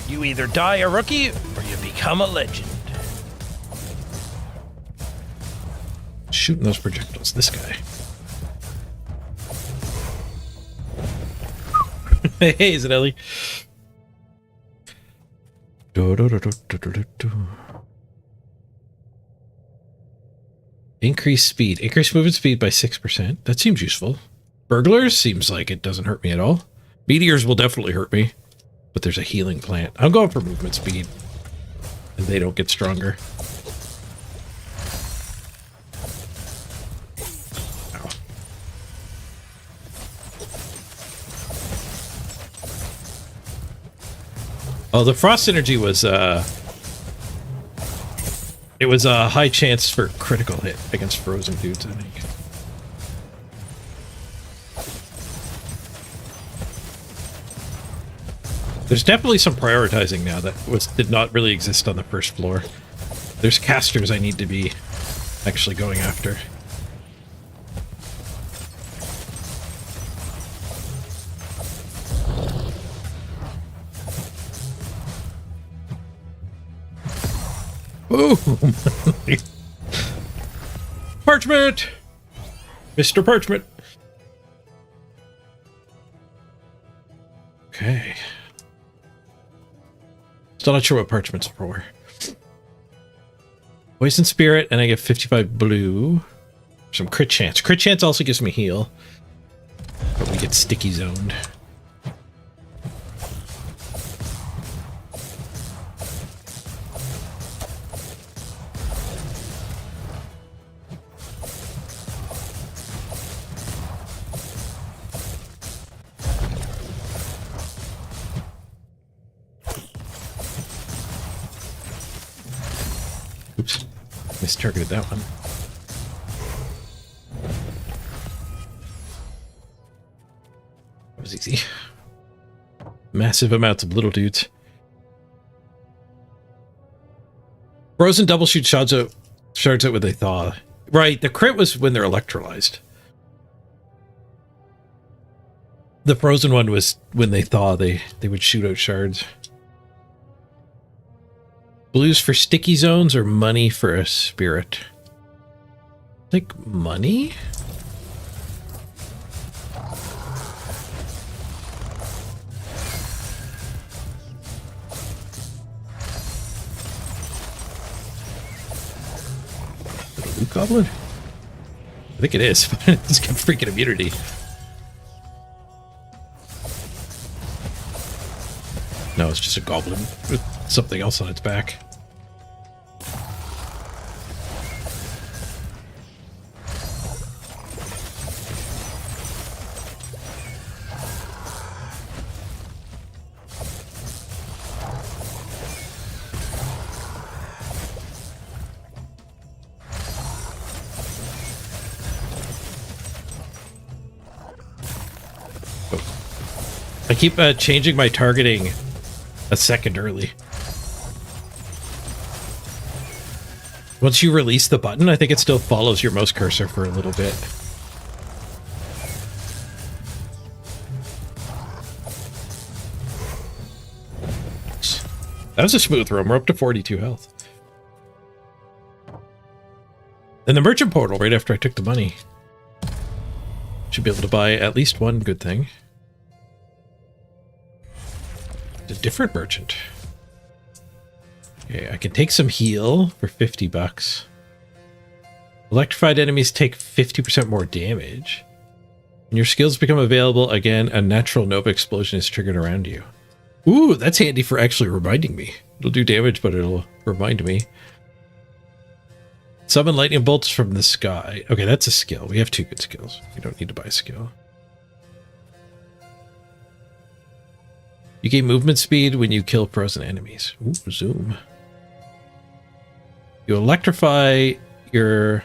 You either die a rookie or you become a legend. Shooting those projectiles. This guy. Hey, is it Ellie? Increase speed. Increase movement speed by 6%. That seems useful. Burglars seems like it doesn't hurt me at all. Meteors will definitely hurt me. But there's a healing plant. I'm going for movement speed. And they don't get stronger. Ow. Oh, the frost energy was it was a high chance for critical hit against frozen dudes, I think. There's definitely some prioritizing now that did not really exist on the first floor. There's casters I need to be actually going after. Boom! Parchment! Mr. Parchment! Okay. Still not sure what parchment's for. Poison Spirit, and I get 55 blue. Some crit chance. Crit chance also gives me heal. But we get sticky zoned. Oops. Mistargeted that one. That was easy. Massive amounts of little dudes. Frozen double shoot shards out when they thaw. Right, the crit was when they're electrolyzed. The frozen one was when they thaw, they would shoot out shards. Blues for sticky zones or money for a spirit? I think money? Is it a loot goblin? I think it is, but it's got freaking immunity. No, it's just a goblin with something else on its back. I keep changing my targeting a second early. Once you release the button, I think it still follows your mouse cursor for a little bit. That was a smooth run. We're up to 42 health. And the merchant portal right after I took the money. Should be able to buy at least one good thing. It's a different merchant. Okay, I can take some heal for 50 bucks. Electrified enemies take 50% more damage. When your skills become available again, a natural nova explosion is triggered around you. Ooh, that's handy for actually reminding me. It'll do damage, but it'll remind me. Summon lightning bolts from the sky. Okay, that's a skill. We have 2 good skills. We don't need to buy a skill. You gain movement speed when you kill frozen enemies. Ooh, zoom. You electrify an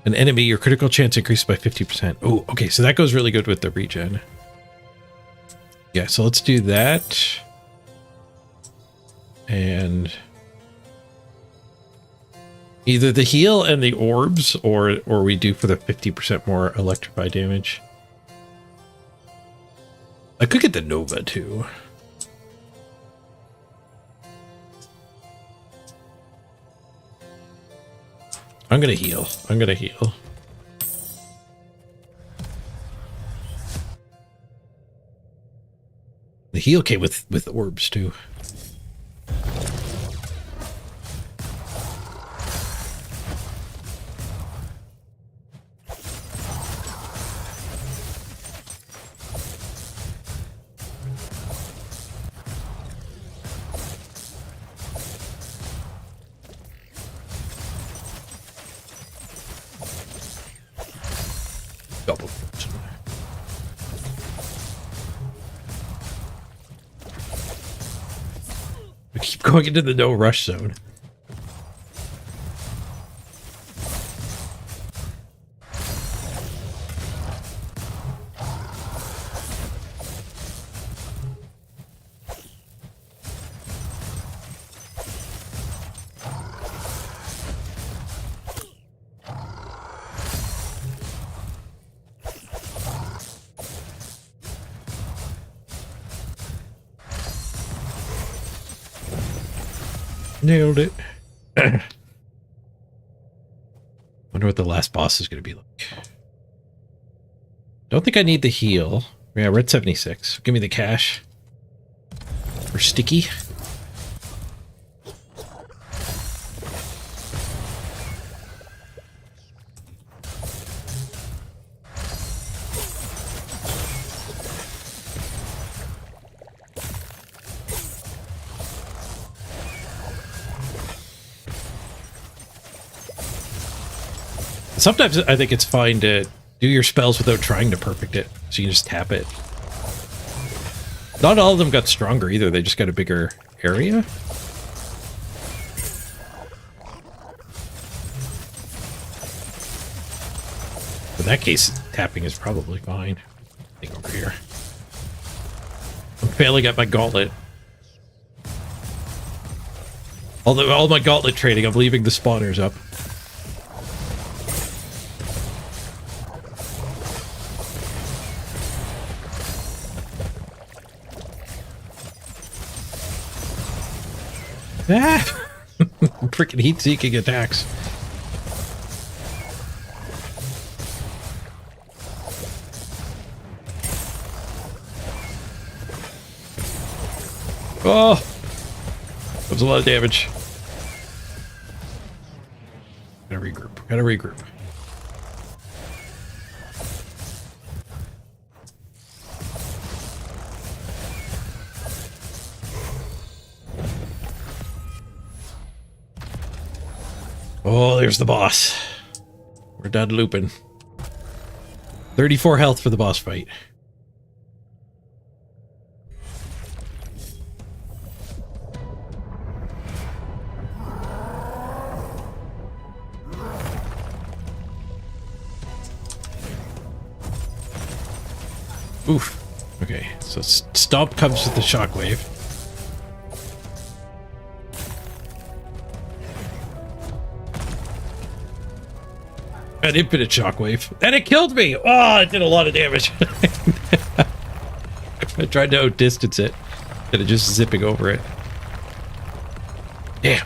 enemy, your critical chance increases by 50%. Oh, okay, so that goes really good with the regen. Yeah, so let's do that. And either the heal and the orbs, or we do for the 50% more electrify damage. I could get the Nova too. I'm gonna heal. The heal came with orbs too. Double. We keep going into the no rush zone. Nailed it. Wonder what the last boss is going to be like. Don't think I need the heal. Yeah, we're at 76. Give me the cash. For sticky. Sometimes I think it's fine to do your spells without trying to perfect it, so you can just tap it. Not all of them got stronger either, they just got a bigger area. In that case, tapping is probably fine. I think over here. I'm failing at my gauntlet. Although all my gauntlet training, I'm leaving the spawners up. Ah! Freaking heat-seeking attacks. Oh! That was a lot of damage. Gotta regroup. Oh, there's the boss. We're done looping. 34 health for the boss fight. Oof. Okay, so Stomp comes with the shockwave. An infinite shockwave. And it killed me! Oh, it did a lot of damage. I tried to outdistance it. Instead of just zipping over it. Damn.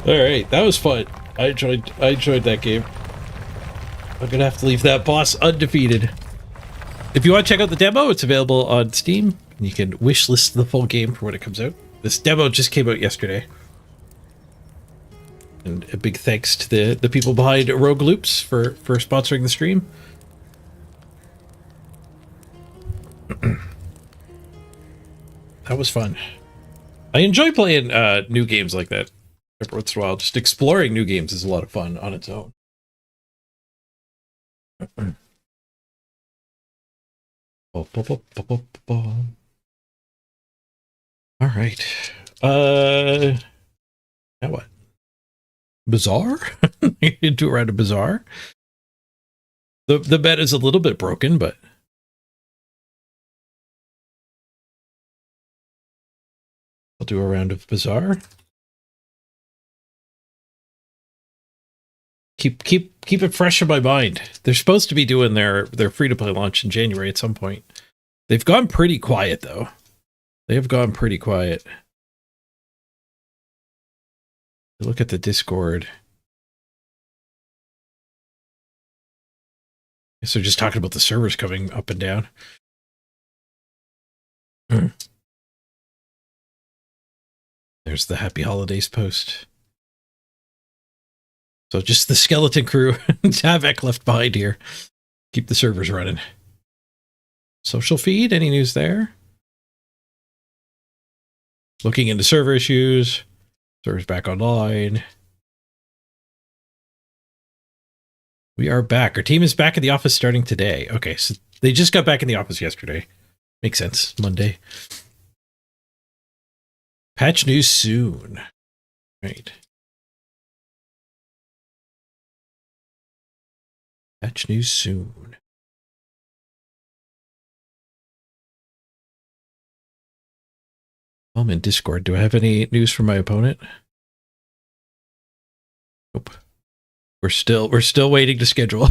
All right, that was fun. I enjoyed that game. I'm gonna have to leave that boss undefeated. If you want to check out the demo, it's available on Steam. You can wishlist the full game for when it comes out. This demo just came out yesterday. And a big thanks to the people behind Rogue Loops for sponsoring the stream. That was fun. I enjoy playing new games like that every once in a while. Just exploring new games is a lot of fun on its own. All right. Now what? Bazaar? Do around a bazaar? The bed is a little bit broken, but I'll do a round of bazaar. Keep it fresh in my mind. They're supposed to be doing their free-to-play launch in January at some point. They've gone pretty quiet, though. They have gone pretty quiet. Look at the Discord. Guess they're just talking about the servers coming up and down. There's the Happy Holidays post. So just the skeleton crew. Tavek left behind here. Keep the servers running. Social feed, any news there? Looking into server issues. Servers back online. We are back. Our team is back in the office starting today. Okay, so they just got back in the office yesterday. Makes sense. Monday. Patch news soon. Right. Patch news soon. I'm in Discord. Do I have any news from my opponent? Nope. We're still waiting to schedule.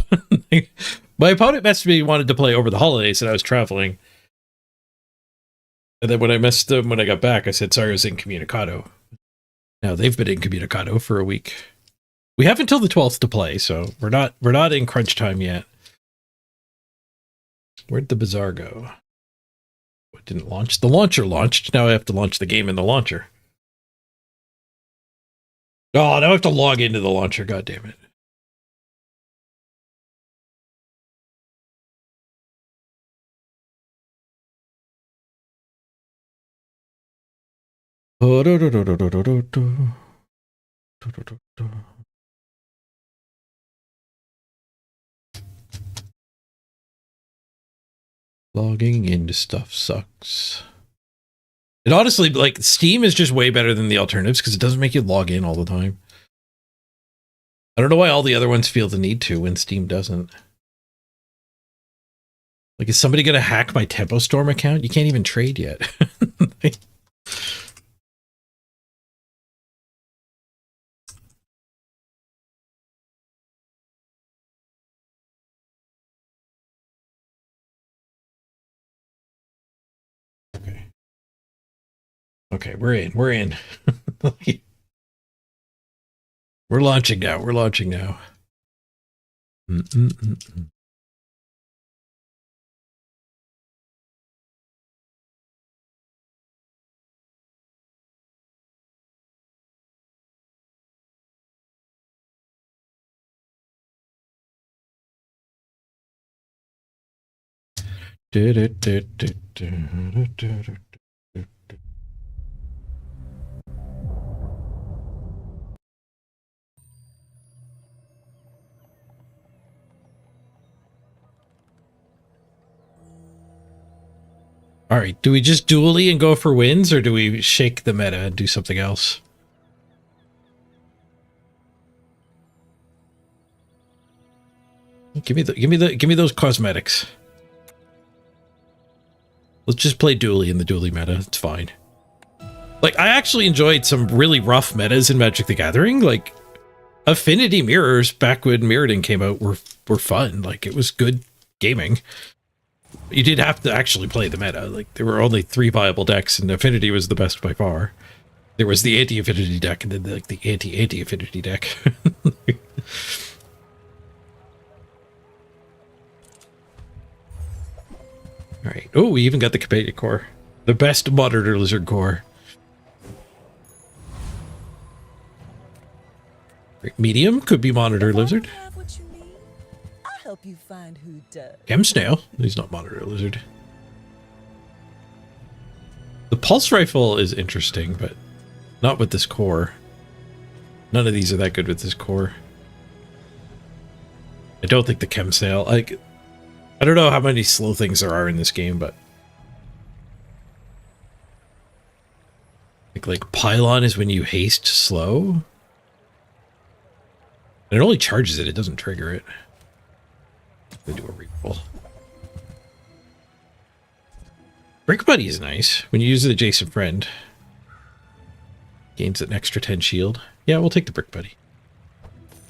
My opponent messaged me, wanted to play over the holidays, and I was traveling. And then when I messaged them when I got back, I said, sorry, I was incommunicado. Now they've been incommunicado for a week. We have until the 12th to play, so we're not in crunch time yet. Where'd the bazaar go? What didn't launch? The launcher launched. Now I have to launch the game in the launcher. Oh, now I have to log into the launcher. God damn it. Logging into stuff sucks. And honestly, like, Steam is just way better than the alternatives because it doesn't make you log in all the time. I don't know why all the other ones feel the need to when Steam doesn't. Like, is somebody going to hack my Tempo Storm account? You can't even trade yet. Okay, we're in. We're launching now. All right, do we just dually and go for wins, or do we shake the meta and do something else? Give me those cosmetics. Let's just play dually in the dually meta. It's fine. Like, I actually enjoyed some really rough metas in Magic the Gathering. Like, Affinity Mirrors back when Mirrodin came out were fun. Like, it was good gaming. You did have to actually play the meta. Like, there were only 3 viable decks, and Affinity was the best by far. There was the anti-Affinity deck, and then like the anti-Affinity deck. All right. Oh, we even got the Companion Core, the best Monitor Lizard core. Medium could be Monitor Lizard. Have what you need. I'll help you find who does. Chem Snail. He's not Monitor Lizard. The Pulse Rifle is interesting, but not with this core. None of these are that good with this core. I don't think the Chem Snail... I don't know how many slow things there are in this game, but... Like Pylon is when you haste slow. And it only charges it, it doesn't trigger it. We do a reroll. Brick Buddy is nice. When you use an adjacent friend. Gains an extra 10 shield. Yeah, we'll take the Brick Buddy.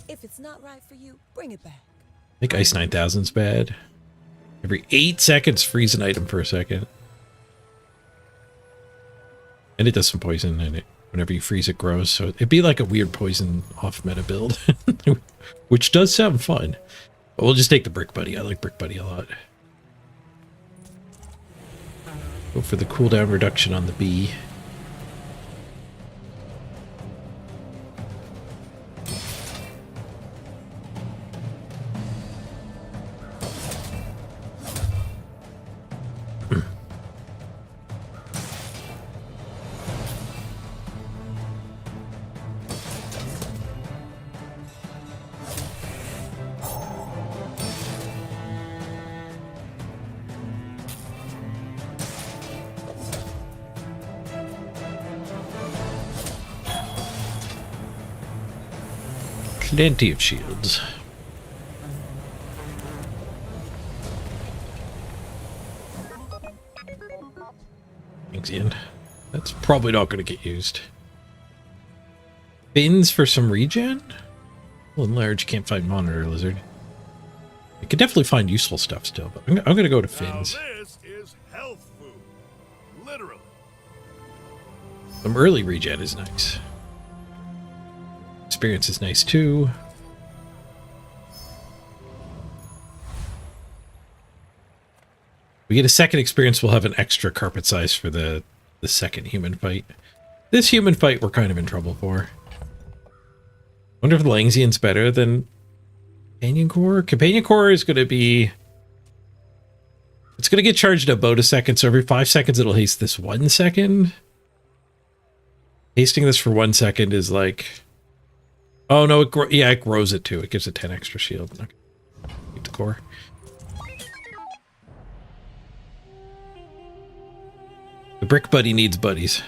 If it's not right for you, bring it back. I think Ice 9000's bad. Every 8 seconds, freeze an item for a second. And it does some poison, and it, whenever you freeze, it grows. So it'd be like a weird poison off-meta build. Which does sound fun. But we'll just take the Brick Buddy. I like Brick Buddy a lot. Go for the cooldown reduction on the bee. Plenty of shields. Thanks, Ian. That's probably not going to get used. Fins for some regen? Well, enlarge, can't find Monitor Lizard. I could definitely find useful stuff still, but I'm going to go to fins. Now this is health food. Literally. Some early regen is nice. Experience is nice too. We get a second experience, we'll have an extra carpet size for the second human fight. This human fight we're kind of in trouble for. Wonder if Langsian's better than Companion Core? Companion Core is going to be... It's going to get charged about a second, so every 5 seconds it'll haste this 1 second. Hasting this for 1 second is like... Oh no, it grows it too. It gives it 10 extra shield. Okay. Keep the core. The Brick Buddy needs buddies.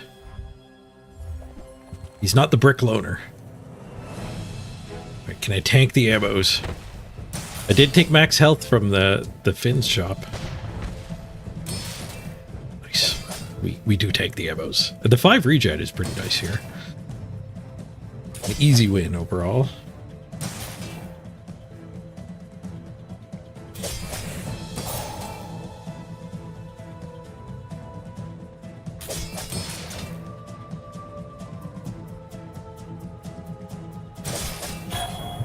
He's not the Brick Loner. Right, can I tank the ammos? I did take max health from the Fins shop. Nice. We do take the ammos. The 5 regen is pretty nice here. An easy win overall.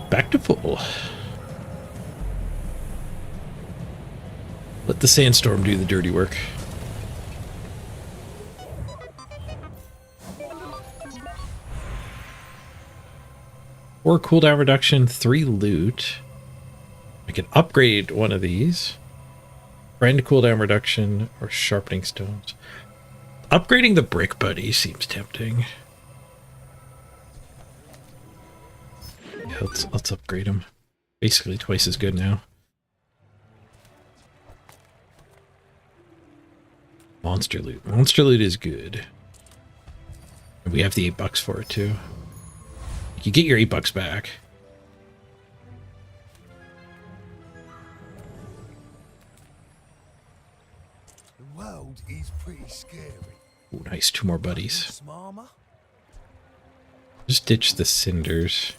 Back to full. Let the sandstorm do the dirty work. Or cooldown reduction, 3 loot. I can upgrade one of these. Friend cooldown reduction or sharpening stones. Upgrading the Brick Buddy seems tempting. Yeah, let's upgrade him. Basically twice as good now. Monster loot. Monster loot is good. And we have the $8 for it too. You get your $8 back. The world is pretty scary. Ooh, nice. 2 more buddies. Some armor? Just ditch the cinders.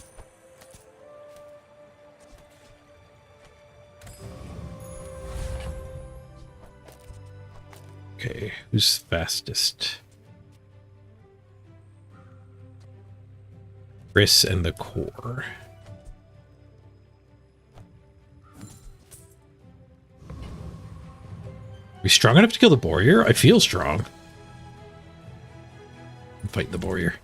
Okay, who's fastest? Chris and the core. Are we strong enough to kill the Warrior? I feel strong. I'm fighting the Warrior.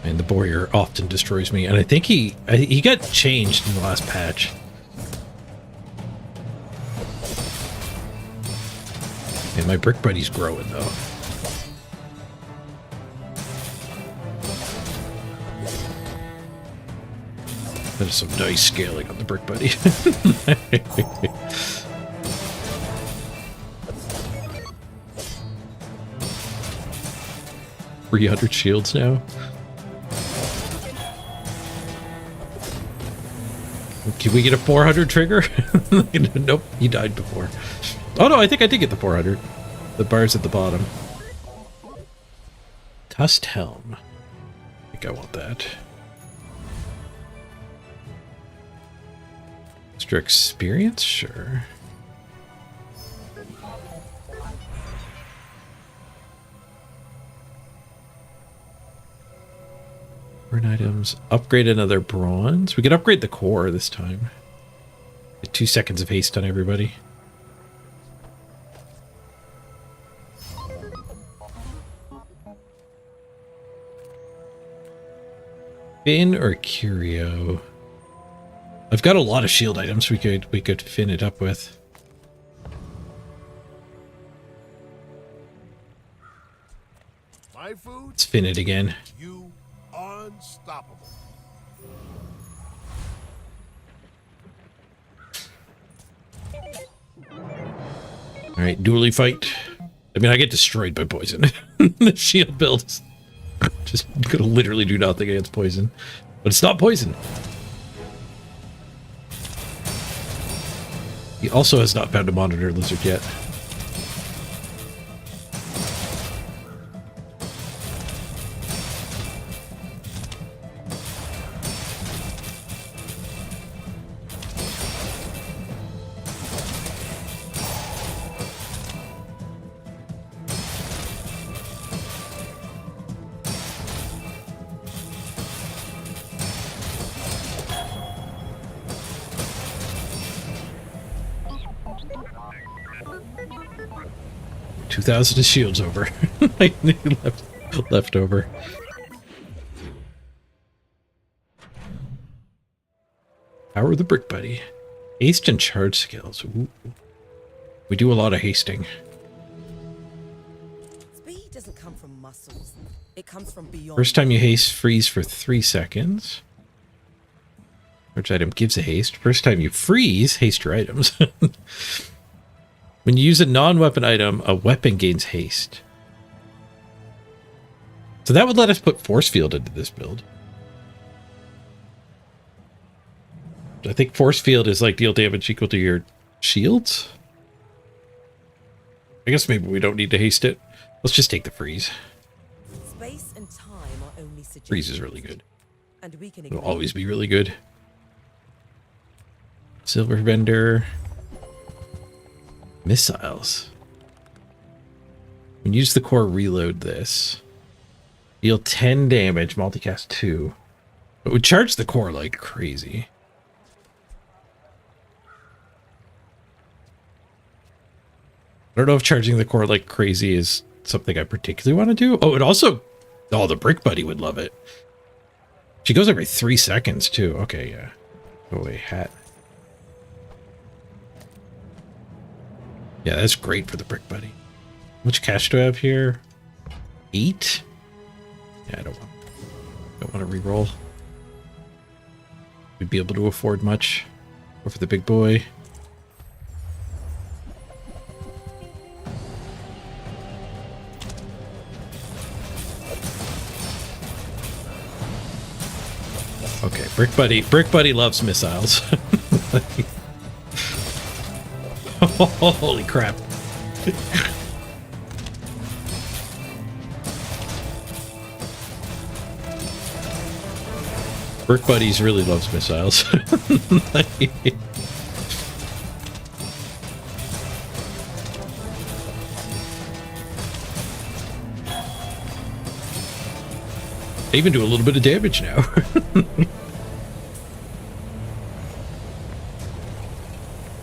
And the Warrior often destroys me. And I think he got changed in the last patch. And my brick buddy's growing though. That is some nice scaling on the brick buddy. 300 shields now. Can we get a 400 trigger? Nope, he died before. Oh no, I think I did get the 400. The bar's at the bottom. Tusked Helm. I think I want that. Extra experience? Sure. Burn items. Upgrade another bronze. We could upgrade the core this time. Get 2 seconds of haste on everybody. Finn or Curio? I've got a lot of shield items we could fin it up with. My food, Let's fin it again. you unstoppable. Alright, dually fight. I mean, I get destroyed by poison. The shield build is just gonna literally do nothing against poison. But it's not poison. He also has not found a monitor lizard yet. $2,000 shields over. left over. Power of the brick buddy. Haste and charge skills. Ooh. We do a lot of hasting. Speed doesn't come from muscles. It comes from beyond. First time you haste, freeze for 3 seconds. Which item gives a haste? First time you freeze, haste your items. When you use a non-weapon item, a weapon gains haste. So that would let us put force field into this build. I think force field is like deal damage equal to your shields. I guess maybe we don't need to haste it. Let's just take the freeze. Space and time are only suggestions. Freeze is really good. And we can It'll ignore always be really good. Silver vendor. Missiles. When you use the core, reload this. Deal 10 damage, multicast 2. But would charge the core like crazy. I don't know if charging the core like crazy is something I particularly want to do. Oh, it also... Oh, the brick buddy would love it. She goes every 3 seconds, too. Okay, yeah. Go away, hat. Yeah, that's great for the brick buddy. How much cash do I have here? 8? Yeah, I don't want to re-roll. We'd be able to afford much. Go for the big boy. Okay, Brick Buddy loves missiles. Holy crap. Brick Buddies really loves missiles. I even do a little bit of damage now.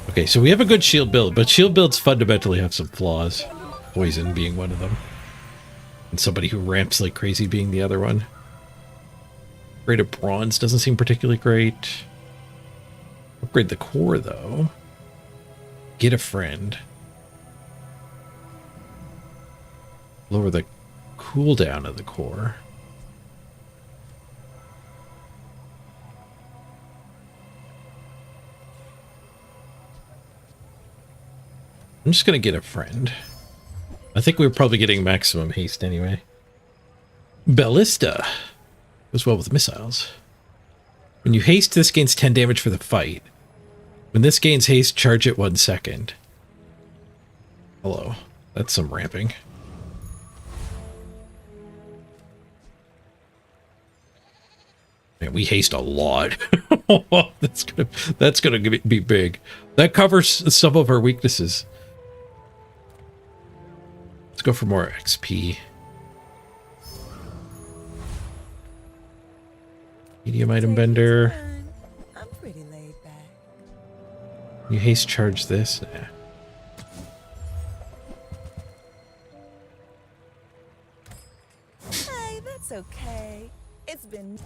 Okay, so we have a good shield build, but shield builds fundamentally have some flaws. Poison being one of them. And somebody who ramps like crazy being the other one. Upgrade of bronze doesn't seem particularly great. Upgrade the core, though. Get a friend. Lower the cooldown of the core. I'm just going to get a friend. I think we were probably getting maximum haste anyway. Ballista. Goes well with missiles. When you haste, this gains 10 damage for the fight. When this gains haste, charge it 1 second. Hello. That's some ramping. Man, we haste a lot. that's gonna be big. That covers some of our weaknesses. Let's go for more XP. Medium item bender. I'm pretty laid back. You haste charge this? Nah. Hey, that's okay. It's been...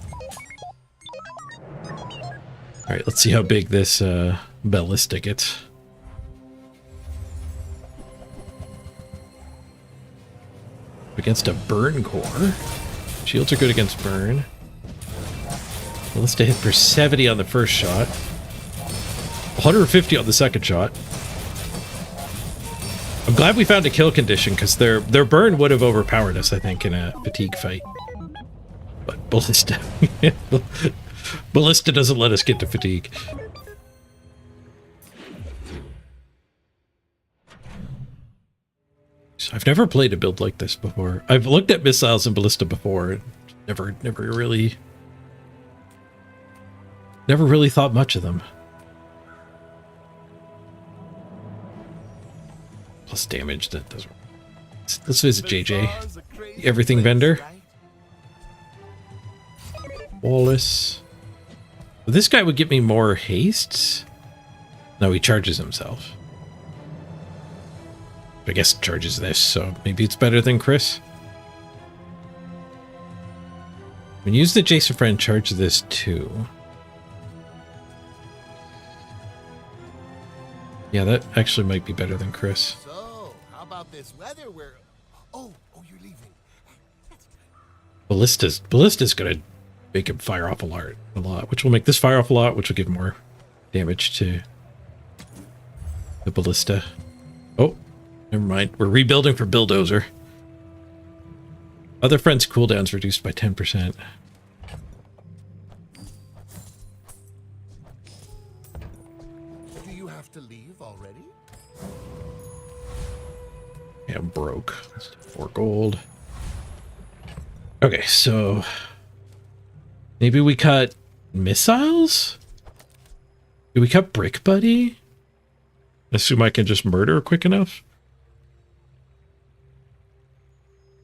Alright, let's see how big this ballista gets. Against a burn core. Shields are good against burn. Ballista hit for 70 on the first shot. 150 on the second shot. I'm glad we found a kill condition, because their burn would have overpowered us, I think, in a fatigue fight. But Ballista... Ballista doesn't let us get to fatigue. So I've never played a build like this before. I've looked at missiles and Ballista before, and never really thought much of them. Plus damage, that doesn't... Let's visit JJ. Everything vendor. Wallace. Well, this guy would give me more haste. No, he charges himself. I guess it charges this, so maybe it's better than Chris. When you use the Jason friend, charge this too. Yeah, that actually might be better than Chris. So, how about this weather where... Oh, you're leaving. Ballista's gonna make him fire off a lot, which will make this fire off a lot, which will give more damage to the ballista. Oh, never mind. We're rebuilding for Bulldozer. Other friends' cooldowns reduced by 10%. Do you have to leave already? Yeah, I'm broke. Let's do 4 gold. Okay, so maybe we cut missiles? Do we cut Brick Buddy? Assume I can just murder quick enough?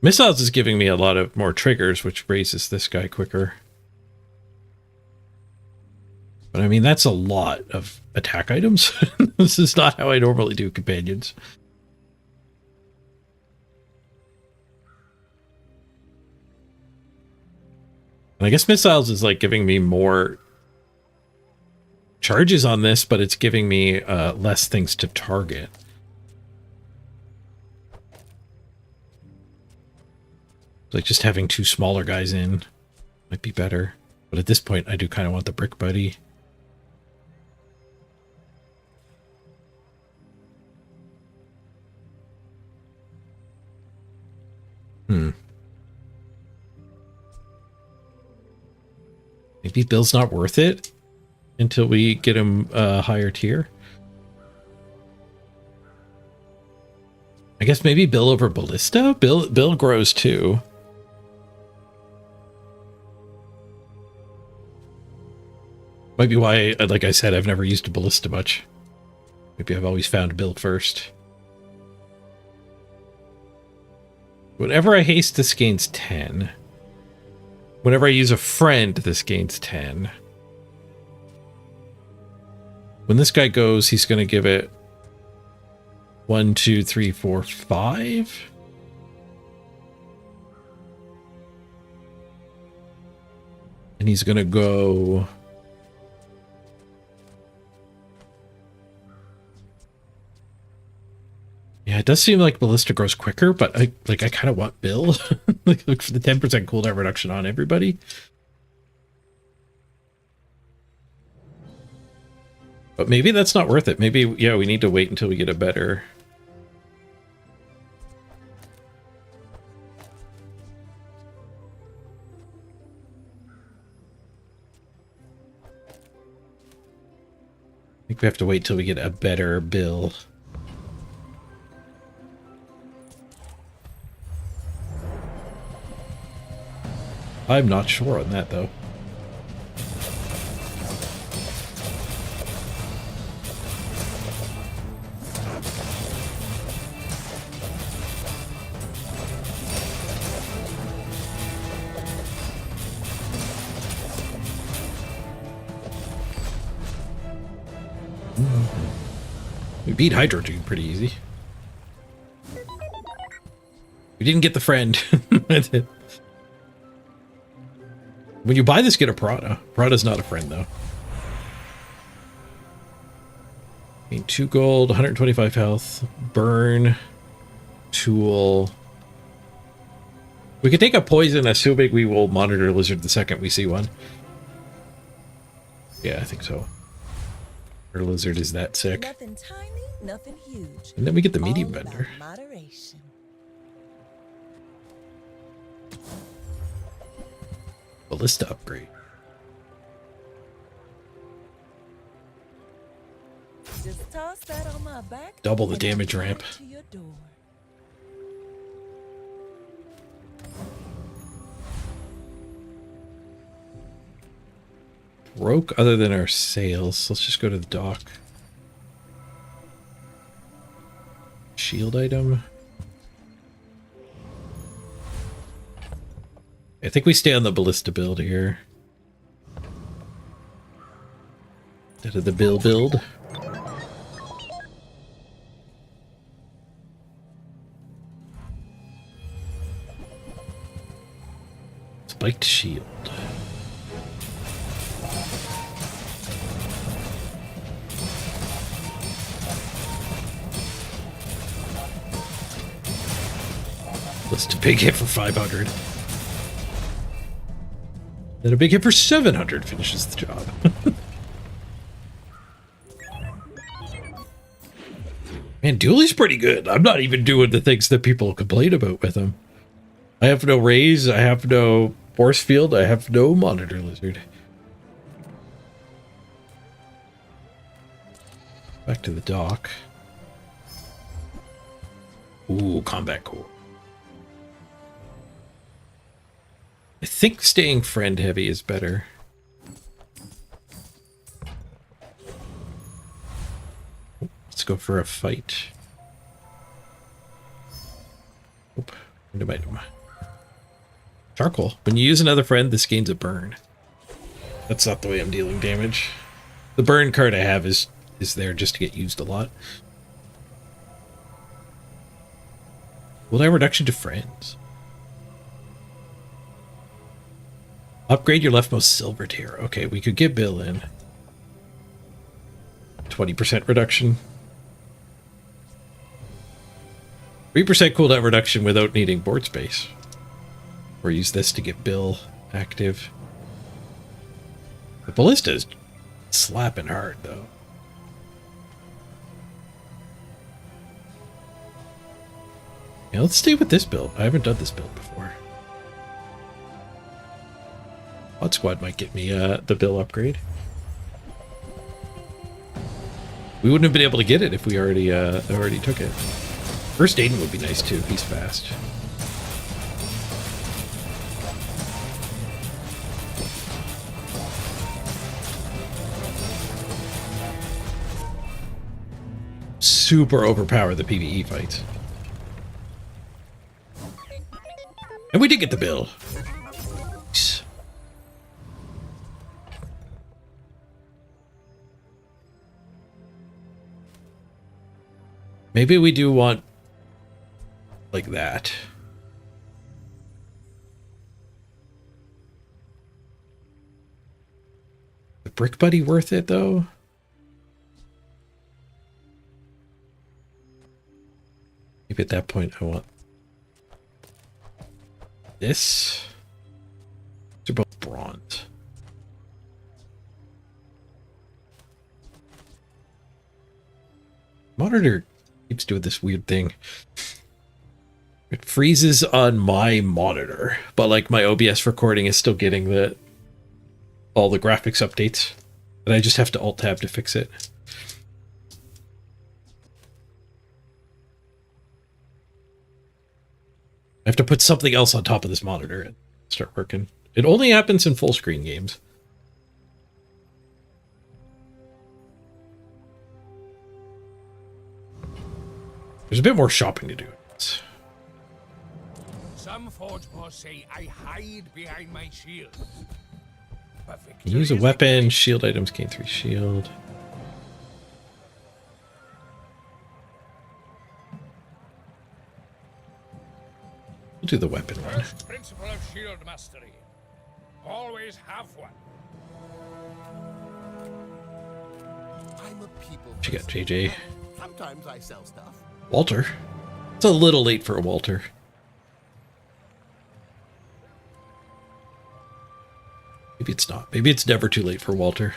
Missiles is giving me a lot of more triggers, which raises this guy quicker. But I mean, that's a lot of attack items. This is not how I normally do companions. And I guess missiles is like giving me more charges on this, but it's giving me less things to target. Like just having 2 smaller guys in might be better. But at this point, I do kind of want the Brick Buddy. Maybe Bill's not worth it until we get him a higher tier. I guess maybe Bill over Ballista? Bill grows too. Might be why, like I said, I've never used a Ballista much. Maybe I've always found Bill first. Whenever I haste, this gains 10. Whenever I use a friend, this gains 10. When this guy goes, he's going to give it 1, 2, 3, 4, 5. And he's going to go... Yeah, it does seem like Ballista grows quicker, but I kind of want Bill. Like, look for the 10% cooldown reduction on everybody. But maybe that's not worth it. Maybe, yeah, we need to wait until we get a better... I think we have to wait till we get a better Bill. I'm not sure on that, though. We beat Hydrogen pretty easy. We didn't get the friend. When you buy this, get a Prada. Prada's not a friend, though. I mean, 2 gold, 125 health, burn, tool. We could take a poison, assuming we will monitor lizard the second we see one. Yeah, I think so. Our lizard is that sick. Nothing tiny, nothing huge. And then we get the medium All about bender. moderation. Ballista upgrade. Just toss that on my back. Double the and I'll damage take it ramp. to your door. Broke other than our sails. Let's just go to the dock. Shield item. I think we stay on the Ballista build here. Instead of the Bill build. Spiked shield. That's a big hit for 500. Then a big hit for 700 finishes the job. Man, Dooley's pretty good. I'm not even doing the things that people complain about with him. I have no raise, I have no force field, I have no monitor lizard. Back to the dock. Ooh, combat core. I think staying friend heavy is better. Let's go for a fight. Oop, random item. Charcoal. When you use another friend, this gains a burn. That's not the way I'm dealing damage. The burn card I have is there just to get used a lot. Cooldown reduction to friends. Upgrade your leftmost silver tier. Okay, we could get Bill in. 20% reduction. 3% cooldown reduction without needing board space. Or use this to get Bill active. The Ballista is slapping hard, though. Yeah, let's stay with this build. I haven't done this build before. Pod Squad might get me the Bill upgrade. We wouldn't have been able to get it if we already took it. First Aiden would be nice too. He's fast. Super overpower the PvE fights. And we did get the Bill. Maybe we do want like that. The Brick Buddy worth it though? Maybe at that point I want this. They're both bronze. Monitor keeps doing this weird thing. It freezes on my monitor, but like my OBS recording is still getting all the graphics updates, and I just have to alt tab to fix it. I have to put something else on top of this monitor and start working. It only happens in full screen games. There's a bit more shopping to do. Some forge boss say I hide behind my shield. Use a weapon, shield items gain 3 shield. We'll do the weapon one. First principle of shield mastery. Always have one. I'm a people. What you got, JJ? Sometimes I sell stuff. Walter? It's a little late for a Walter. Maybe it's not. Maybe it's never too late for Walter.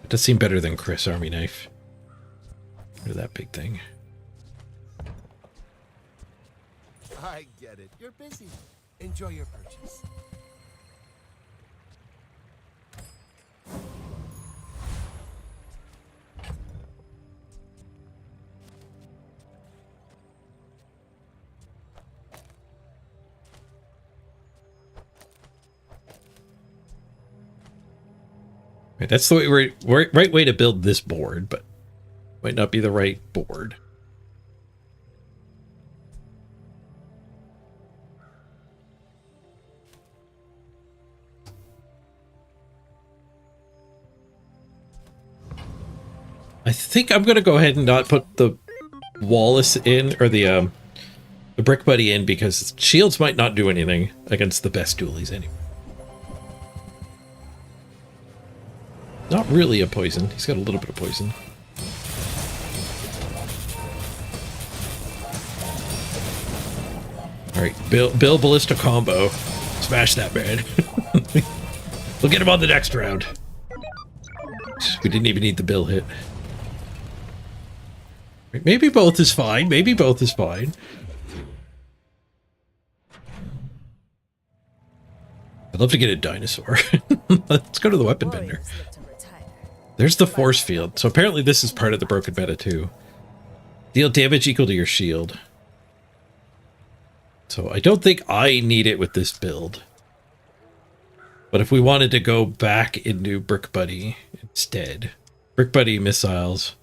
It does seem better than Chris Army Knife. Look at that big thing. I get it. You're busy. Enjoy your purchase. Right, that's the right way to build this board, but might not be the right board. I think I'm gonna go ahead and not put the Wallace in, or the Brick Buddy in, because shields might not do anything against the best dualies anyway. Not really a poison. He's got a little bit of poison. Alright, Bill Ballista combo. Smash that man. We'll get him on the next round. We didn't even need the Bill hit. Maybe both is fine. Maybe both is fine. I'd love to get a dinosaur. Let's go to the weapon vendor. Warriors look to retire. There's the force field. So apparently this is part of the broken meta too. Deal damage equal to your shield. So I don't think I need it with this build. But if we wanted to go back into Brick Buddy instead. Brick Buddy missiles.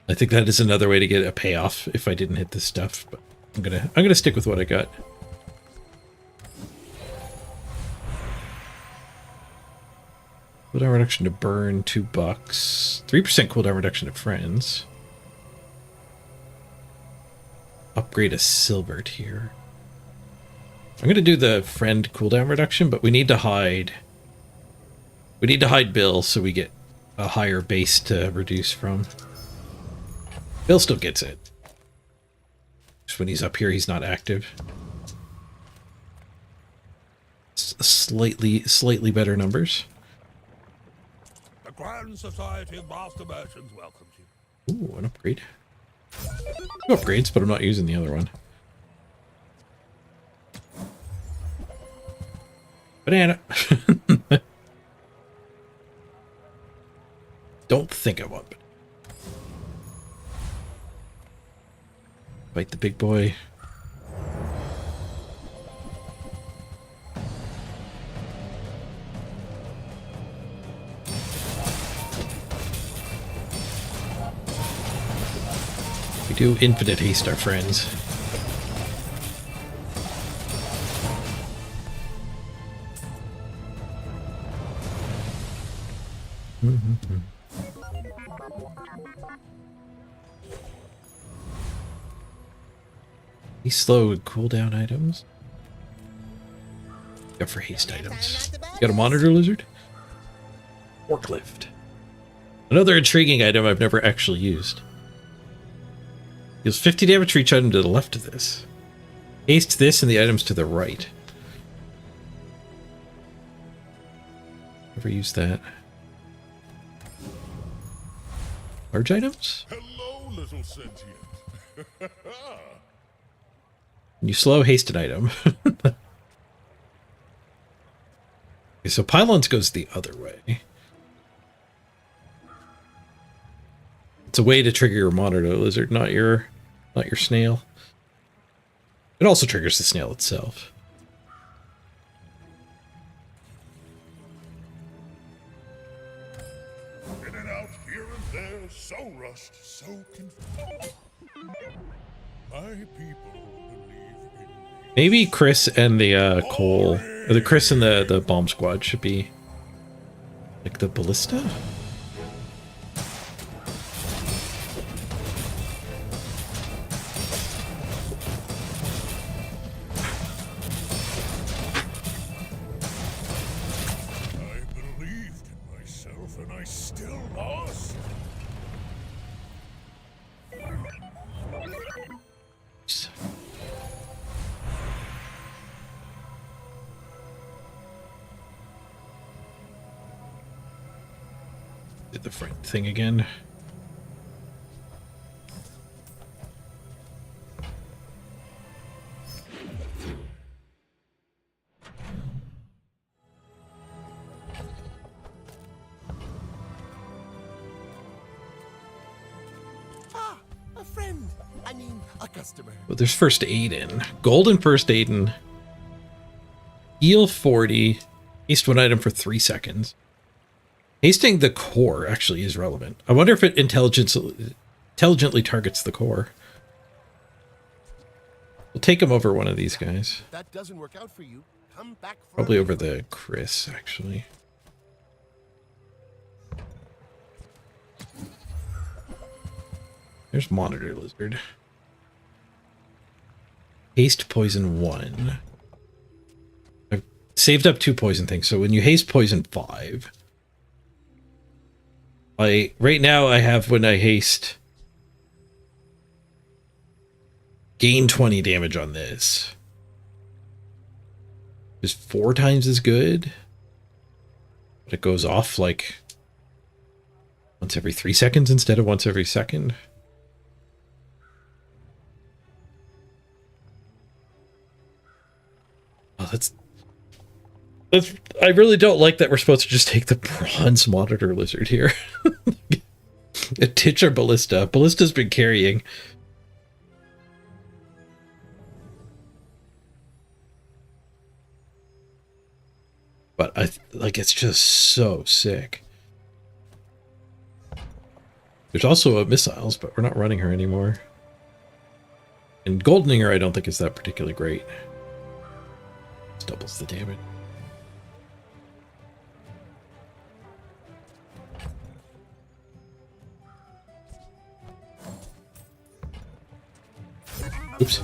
I think that is another way to get a payoff if I didn't hit this stuff. But I'm gonna stick with what I got. Cooldown reduction to burn, $2. 3% cooldown reduction to friends. Upgrade a silver tier. I'm gonna do the friend cooldown reduction, but we need to hide. We need to hide Bill so we get a higher base to reduce from. Bill still gets it. Just when he's up here, he's not active. Slightly better numbers. The Grand Society of Master Merchants welcomes you. Ooh, an upgrade. Two upgrades, but I'm not using the other one. Banana. Don't think I want it. Fight the big boy. We do infinite haste our friends. These slow cooldown items. Got for haste items. You got a monitor lizard? Forklift. Another intriguing item I've never actually used. Deals 50 damage for each item to the left of this. Haste this and the items to the right. Never used that. Large items? Hello, little sentient. You slow haste an item. Okay, so pylons goes the other way. It's a way to trigger your monitor lizard, not your snail. It also triggers the snail itself. In and out, here and there, so rushed, so confused. My people believe in me. Maybe Chris and the Cole, or the Chris and the bomb squad should be like the ballista. I believed in myself, and I still lost. Did the fright thing again. Ah, a friend. I mean, a customer. Well, there's first aid in. Golden first aid in. Heal 40. Haste one item for 3 seconds. Hasting the core actually is relevant. I wonder if it intelligently targets the core. We'll take him over one of these guys. If that doesn't work out for you, come back for Probably a over refund. the Chris, actually. There's Monitor Lizard. Haste poison 1. I've saved up 2 poison things, so when you haste poison 5... right now I have, when I haste, gain 20 damage on this. Is 4 times as good. But it goes off like once every 3 seconds instead of once every second. Oh, that's I really don't like that we're supposed to just take the bronze monitor lizard here. Ditch our ballista. Ballista's been carrying. But it's just so sick. There's also missiles, but we're not running her anymore. And goldening her I don't think is that particularly great. Just doubles the damage. Oops.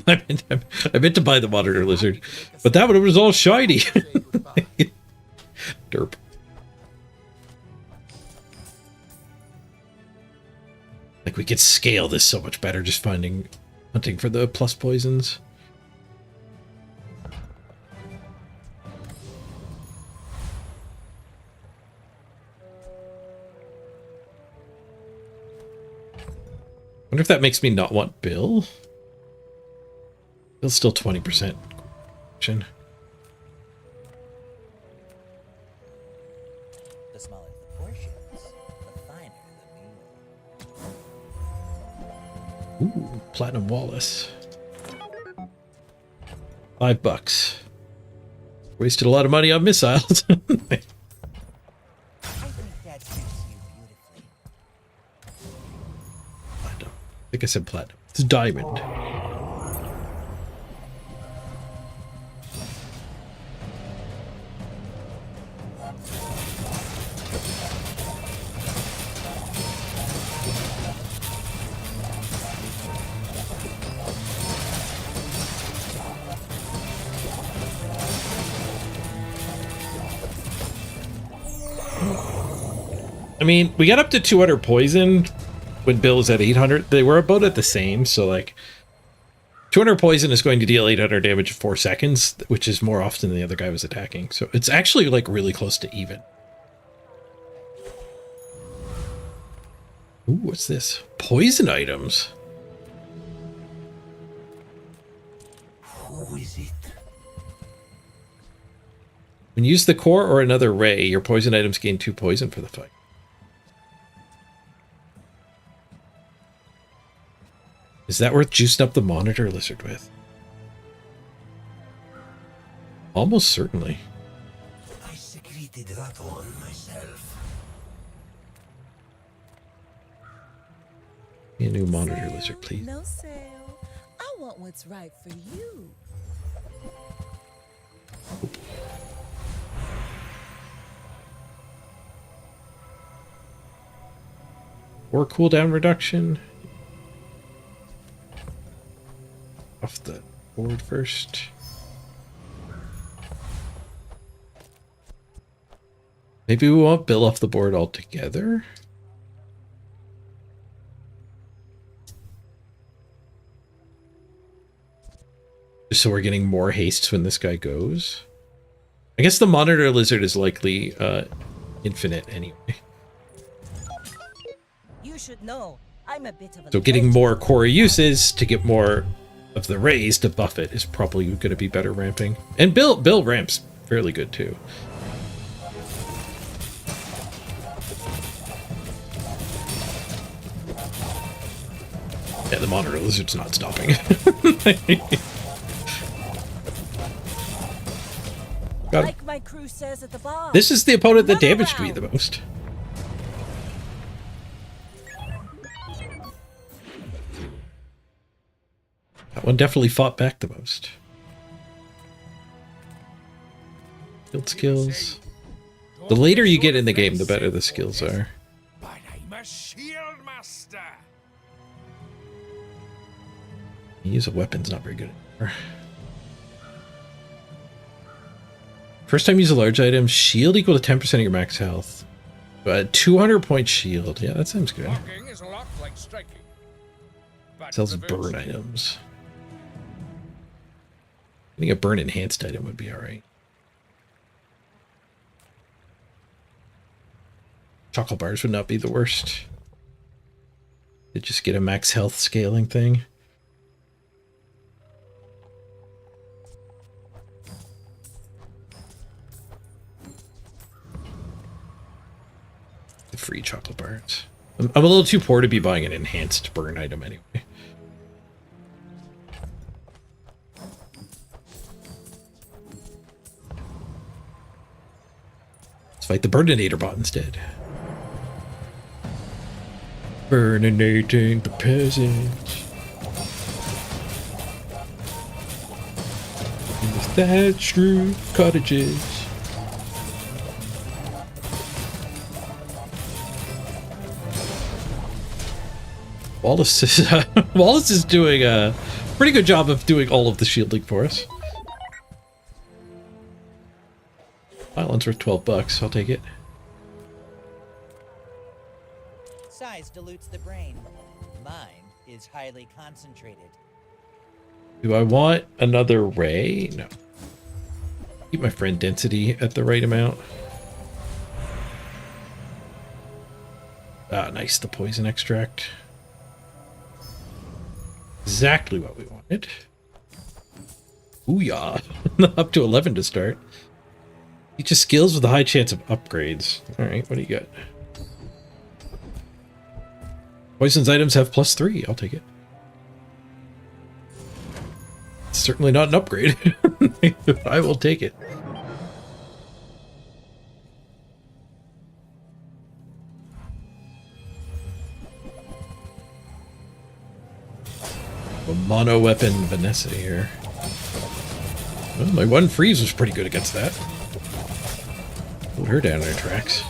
I meant to buy the monitor lizard, but that one was all shiny. Say goodbye. Derp. Like, we could scale this so much better just hunting for the plus poisons. Wonder if that makes me not want Bill? Bill's still 20% action. The smaller the portions, the finer the meal. Ooh, Platinum Wallace. $5. Wasted a lot of money on missiles. I think that suits you beautifully. Platinum. I think I said platinum. It's diamond. I mean, we got up to 200 poison when Bill was at 800. They were about at the same, so like 200 poison is going to deal 800 damage in 4 seconds, which is more often than the other guy was attacking. So it's actually like really close to even. Ooh, what's this? Poison items. Who is it? When you use the core or another ray, your poison items gain 2 poison for the fight. Is that worth juicing up the monitor lizard with? Almost certainly. I secreted that one myself. Be a new monitor lizard, please. No sale. I want what's right for you. Or cooldown reduction. Off the board first. Maybe we want Bill off the board altogether. Just so we're getting more hastes when this guy goes. I guess the monitor lizard is likely infinite anyway. You should know, I'm a bit of a So getting more core uses to get more of the rays to buff it is probably going to be better ramping. And Bill ramps fairly good too. Yeah, the monitor lizard's not stopping. Got him. Like my crew says at the bar. This is the opponent that Another damaged me round. the most. That one definitely fought back the most. Field skills. The later you get in the game, the better the skills are. But I'm a shield master. Use of weapons not very good anymore. First time use a large item, shield equal to 10% of your max health. 200 point shield. Yeah, that sounds good. Blocking is a lot like striking. But Sells prevention- burn items. I think a burn enhanced item would be alright. Chocolate bars would not be the worst. They just get a max health scaling thing. The free chocolate bars. I'm a little too poor to be buying an enhanced burn item anyway. Let's fight the Burninator bot instead. Burninating the peasants. In the thatched roof cottages. Wallace is doing a pretty good job of doing all of the shielding for us. Island's worth $12. I'll take it. Size dilutes the brain. Mind is highly concentrated. Do I want another ray? No. Keep my friend density at the right amount. Ah, nice. The poison extract. Exactly what we wanted. Ooh, yeah. Up to 11 to start. Teaches skills with a high chance of upgrades. Alright, what do you got? Poison's items have +3. I'll take it. It's certainly not an upgrade. I will take it. A mono weapon Vanessa here. Well, my one freeze was pretty good against that. Put her down in her tracks.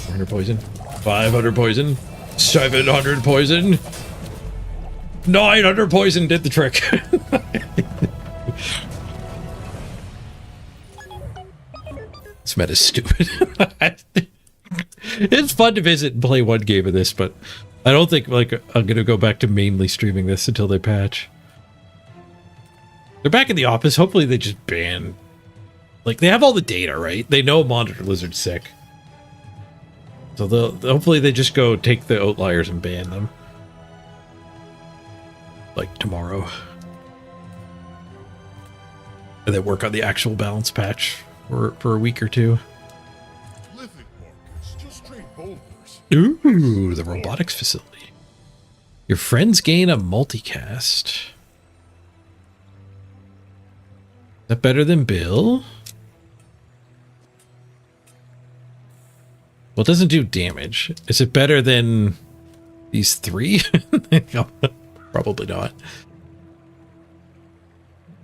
400 poison. 500 poison. 700 poison. 900 poison did the trick. This meta's stupid. It's fun to visit and play one game of this, but I don't think like I'm gonna go back to mainly streaming this until they patch. They're back in the office. Hopefully they just ban. Like they have all the data, right? They know Monitor Lizard's sick. So hopefully they just go take the outliers and ban them. Like tomorrow. And then work on the actual balance patch for a week or two. Living markers, just straight boulders. Ooh, the robotics facility. Your friends gain a multicast. Is that better than Bill? Well, it doesn't do damage. Is it better than these three? No, probably not.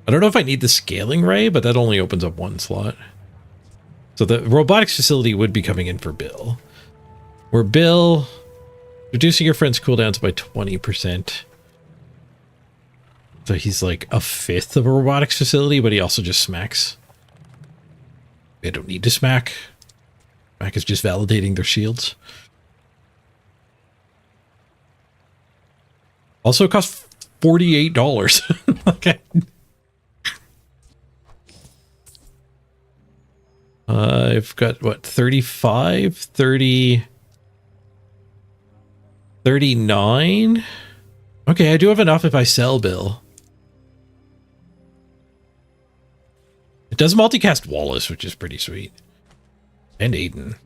I don't know if I need the scaling ray, but that only opens up one slot. So the robotics facility would be coming in for Bill. Where Bill, reducing your friend's cooldowns by 20%. So he's like a fifth of a robotics facility, but he also just smacks. They don't need to smack. Smack is just validating their shields. Also, it costs $48. Okay. I've got, what, 35, 30, 39? Okay, I do have enough if I sell Bill. It does multicast Wallace, which is pretty sweet. And Aiden.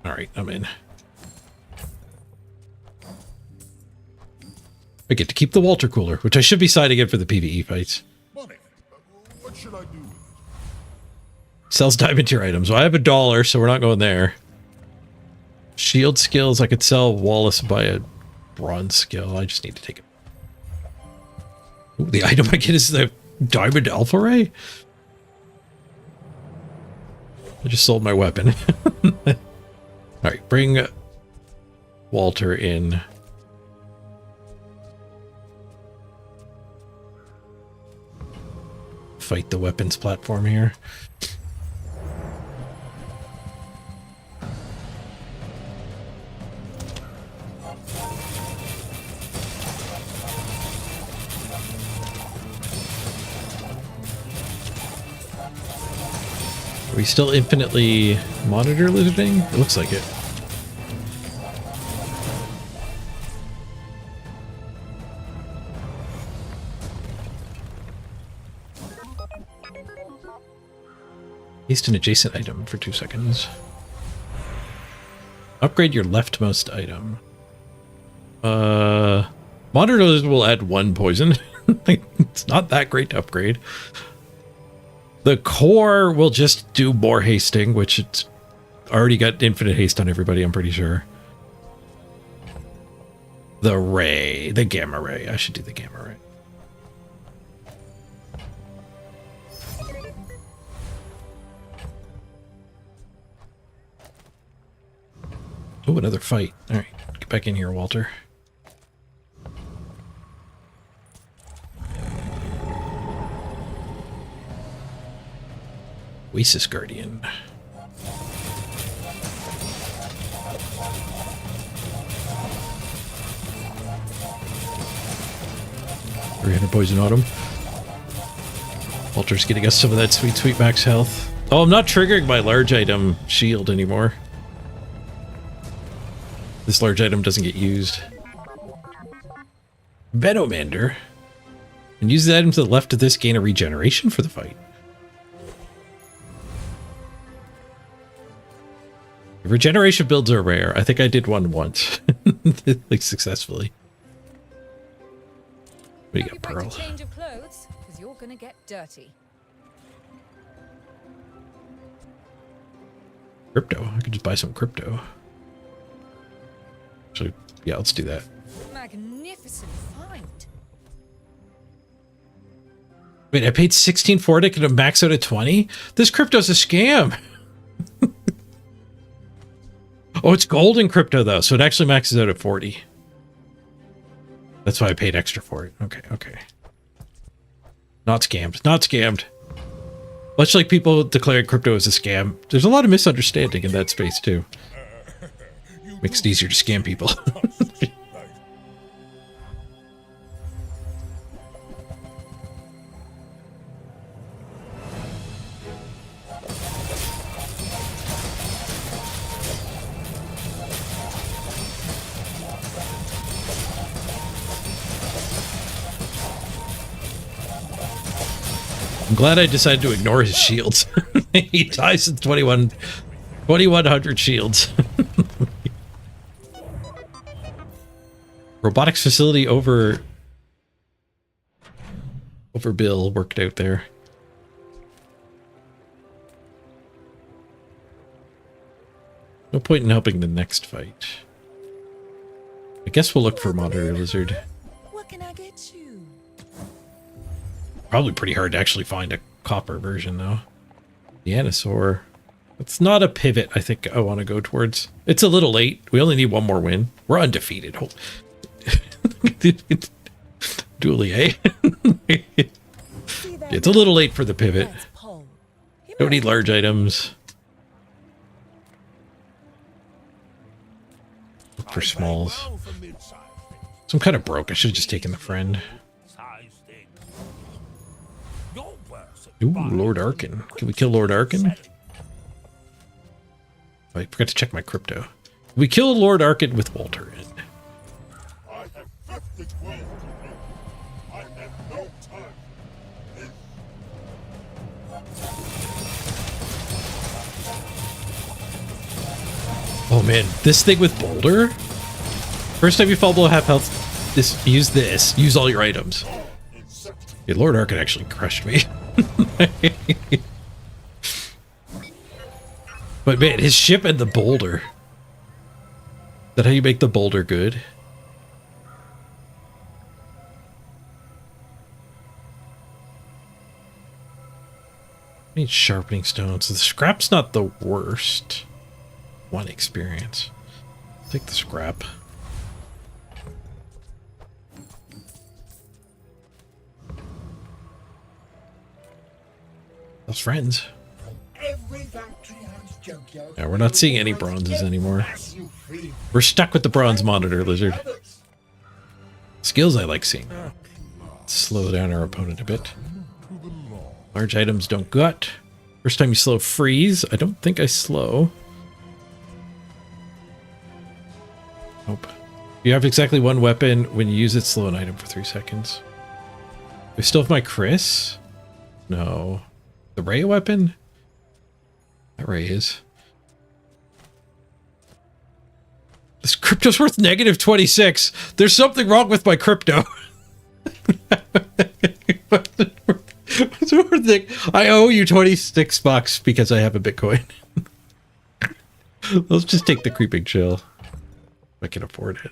Alright, I'm in. I get to keep the Walter Cooler, which I should be siding in for the PvE fights. Money. What should I do with it? Sells diamond tier items. Well, I have $1, so we're not going there. Shield skills, I could sell Wallace by a bronze skill. I just need to take it. Ooh, the item I get is the diamond alpha ray? I just sold my weapon. Alright, bring Walter in. Fight the weapons platform here. Are we still infinitely monitor lizarding? It looks like it. Haste an adjacent item for 2 seconds. Upgrade your leftmost item. Monitor lizard will add 1 poison. It's not that great to upgrade. The core will just do more hasting, which it's already got infinite haste on everybody, I'm pretty sure. The ray, the gamma ray. I should do the gamma ray. Oh, another fight. All right, get back in here, Walter. Oasis Guardian. $300 poison autumn. Walter's getting us some of that sweet, sweet max health. Oh, I'm not triggering my large item shield anymore. This large item doesn't get used. Venomander. And use the item to the left of this, gain a regeneration for the fight. Regeneration builds are rare. I think I did one once. Like successfully. What do you got, Pearl? Change of clothes, because you're gonna get dirty. Crypto. I could just buy some crypto. So yeah, let's do that. Magnificent find. Wait, I paid 16 for it. I could have maxed out at 20? This crypto's a scam. Oh, it's golden crypto though, so it actually maxes out at 40. That's why I paid extra for it. Okay, okay. Not scammed. Not scammed. Much like people declaring crypto as a scam, there's a lot of misunderstanding in that space too. Makes it easier to scam people. I'm glad I decided to ignore his shields. He dies with 2100 shields. Robotics facility over Bill worked out there. No point in helping the next fight. I guess we'll look for Monitor Lizard. What can I get you? Probably pretty hard to actually find a copper version, though. The Anasaur. It's not a pivot I think I want to go towards. It's a little late. We only need one more win. We're undefeated. Dually, eh? It's a little late for the pivot. That's Paul. He Don't might need large items. Look for smalls. Well for mid-size So I'm kind of broke. I should have just taken the friend. size thing. Your person Ooh, Lord Arkin. Can we kill Lord Arkin? I forgot to check my crypto. We kill Lord Arkin with Walter in. I have 50 12 to do. I have no time. Oh man, this thing with Boulder? First time you fall below half health, use this. Use all your items. Yeah, Lord Arkin actually crushed me. But man, his ship and the boulder. Is that how you make the boulder good? I need sharpening stones. The scrap's not the worst. One experience. Take the scrap. Those friends. Every factory and junkyard. Yeah, we're not seeing any bronzes anymore. We're stuck with the bronze Monitor Lizard. Skills I like seeing. Slow down our opponent a bit. Large items don't gut. First time you slow freeze. I don't think I slow. Nope. You have exactly one weapon. When you use it, slow an item for 3 seconds. We still have my Chris? No. The Ray weapon? That Ray is. This crypto's worth negative 26. There's something wrong with my crypto. I owe you 26 bucks because I have a Bitcoin. Let's just take the creeping chill. I can afford it.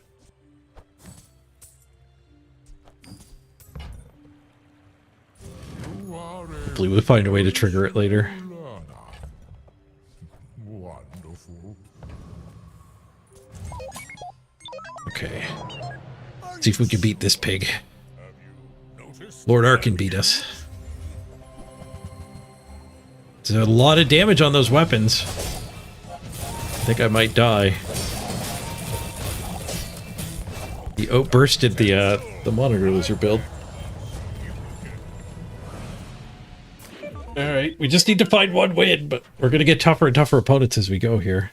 Hopefully we'll find a way to trigger it later. Wonderful. Okay. See if we can beat this pig. Have you noticed? Lord Arkin beat us. There's a lot of damage on those weapons. I think I might die. He outbursted the Monitor Lizard build. Alright, we just need to find one win, but we're gonna get tougher and tougher opponents as we go here.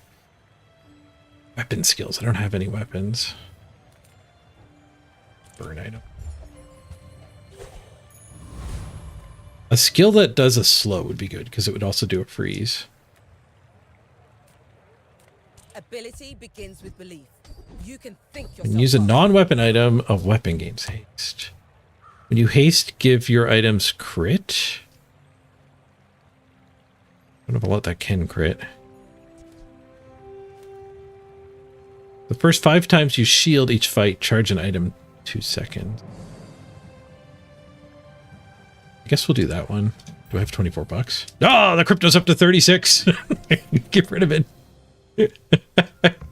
Weapon skills. I don't have any weapons. Burn item. A skill that does a slow would be good, because it would also do a freeze. Ability begins with belief. You can think yourself. And use a up. non-weapon item of weapon gains haste. When you haste, give your items crit. I don't know about that can crit. The first 5 times you shield each fight, charge an item 2 seconds. I guess we'll do that one. Do I have 24 bucks? Oh, the crypto's up to 36. Get rid of it.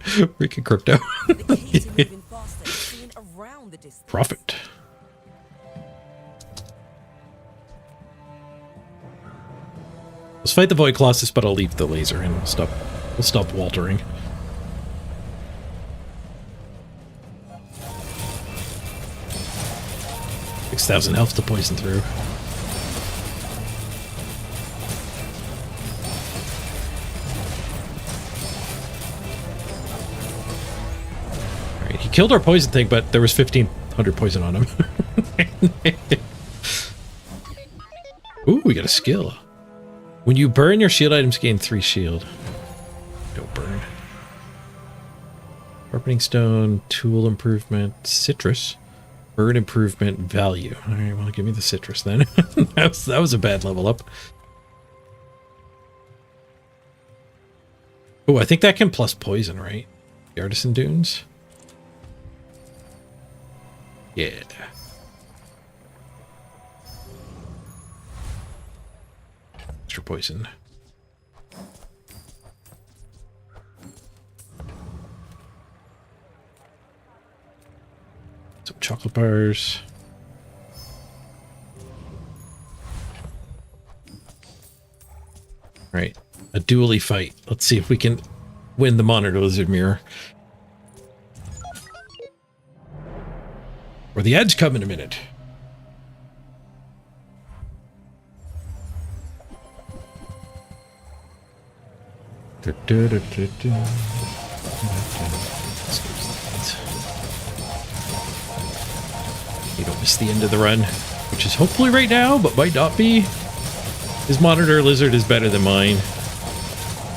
Freaking crypto. The key to moving faster is seeing around the distance. Profit. Let's fight the Void Colossus, but I'll leave the laser and we'll stop waltering. $6,000 health to poison through. Alright, he killed our poison thing, but there was 1,500 poison on him. Ooh, we got a skill. When you burn, your shield items gain 3 shield. Don't burn. Sharpening stone, tool improvement, citrus, burn improvement, value. All right, well, give me the citrus then. that was a bad level up. Oh, I think that can plus poison, right? The Artisan Dunes. Yeah. Extra poison. Some chocolate bars. All right, a dually fight. Let's see if we can win the Monitor Lizard Mirror. Or the ads come in a minute. You don't miss the end of the run, which is hopefully right now, but might not be. His Monitor Lizard is better than mine.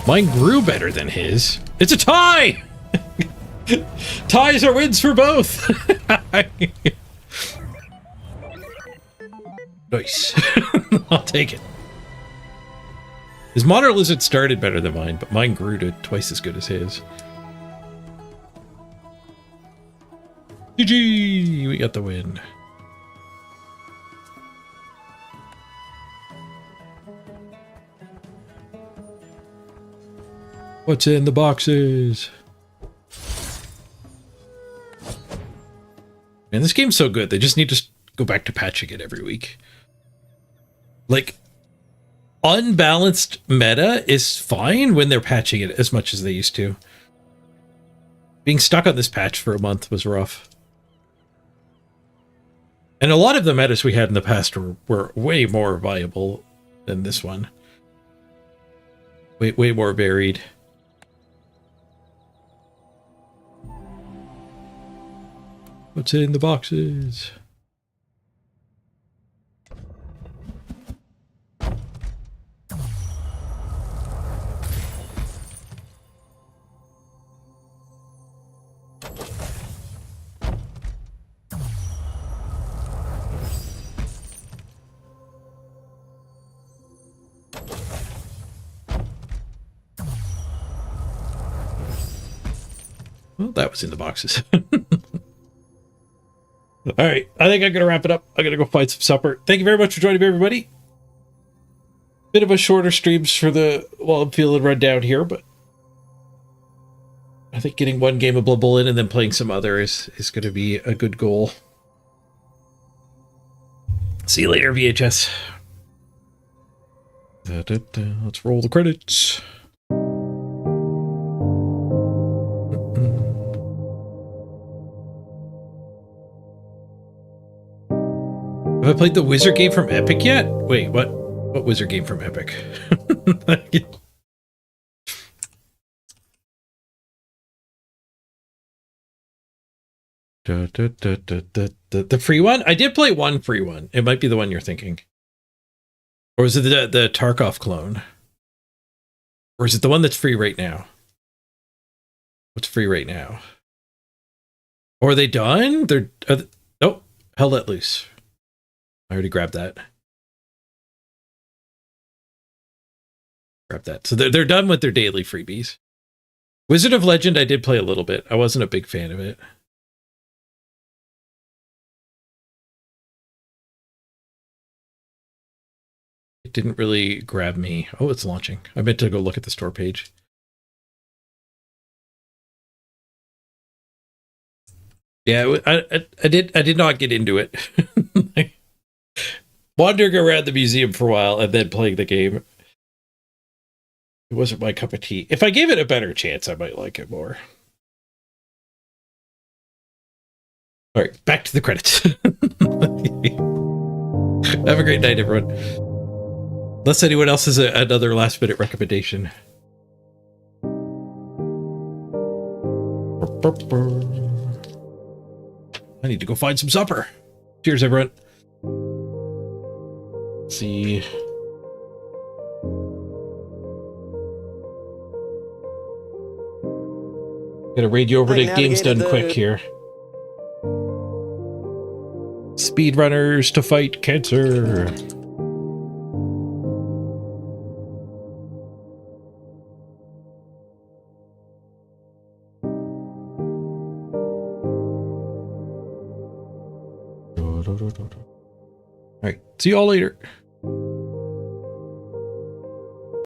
Mine grew better than his. It's a tie! Ties are wins for both! Nice. I'll take it. His Monitor Lizard started better than mine, but mine grew to twice as good as his. GG! We got the win. What's in the boxes? Man, this game's so good. They just need to go back to patching it every week. Like, unbalanced meta is fine when they're patching it as much as they used to. Being stuck on this patch for a month was rough. And a lot of the metas we had in the past were way more viable than this one. Way more varied. What's in the boxes? Well, that was in the boxes. All right, I think I'm going to wrap it up. I'm going to go find some supper. Thank you very much for joining me, everybody. Bit of a shorter streams for the while I'm feeling run down here, but I think getting one game of Blood Bowl in and then playing some other is going to be a good goal. See you later, VHS. Let's roll the credits. Have I played the Wizard game from Epic yet? Wait, what? What Wizard game from Epic? The free one? I did play one free one. It might be the one you're thinking. Or is it the Tarkov clone? Or is it the one that's free right now? What's free right now? Or are they done? Oh, Hell Let Loose. I already grabbed that. Grab that. So they're done with their daily freebies. Wizard of Legend, I did play a little bit. I wasn't a big fan of it. It didn't really grab me. Oh, it's launching. I meant to go look at the store page. Yeah, I did not get into it. Wandering around the museum for a while and then playing the game. It wasn't my cup of tea. If I gave it a better chance, I might like it more. All right, back to the credits. Have a great night, everyone. Unless anyone else has another last minute recommendation. I need to go find some supper. Cheers, everyone. Let's see. Gotta raid you over to Games Done Quick here. Speedrunners to fight cancer. All right, see you all later.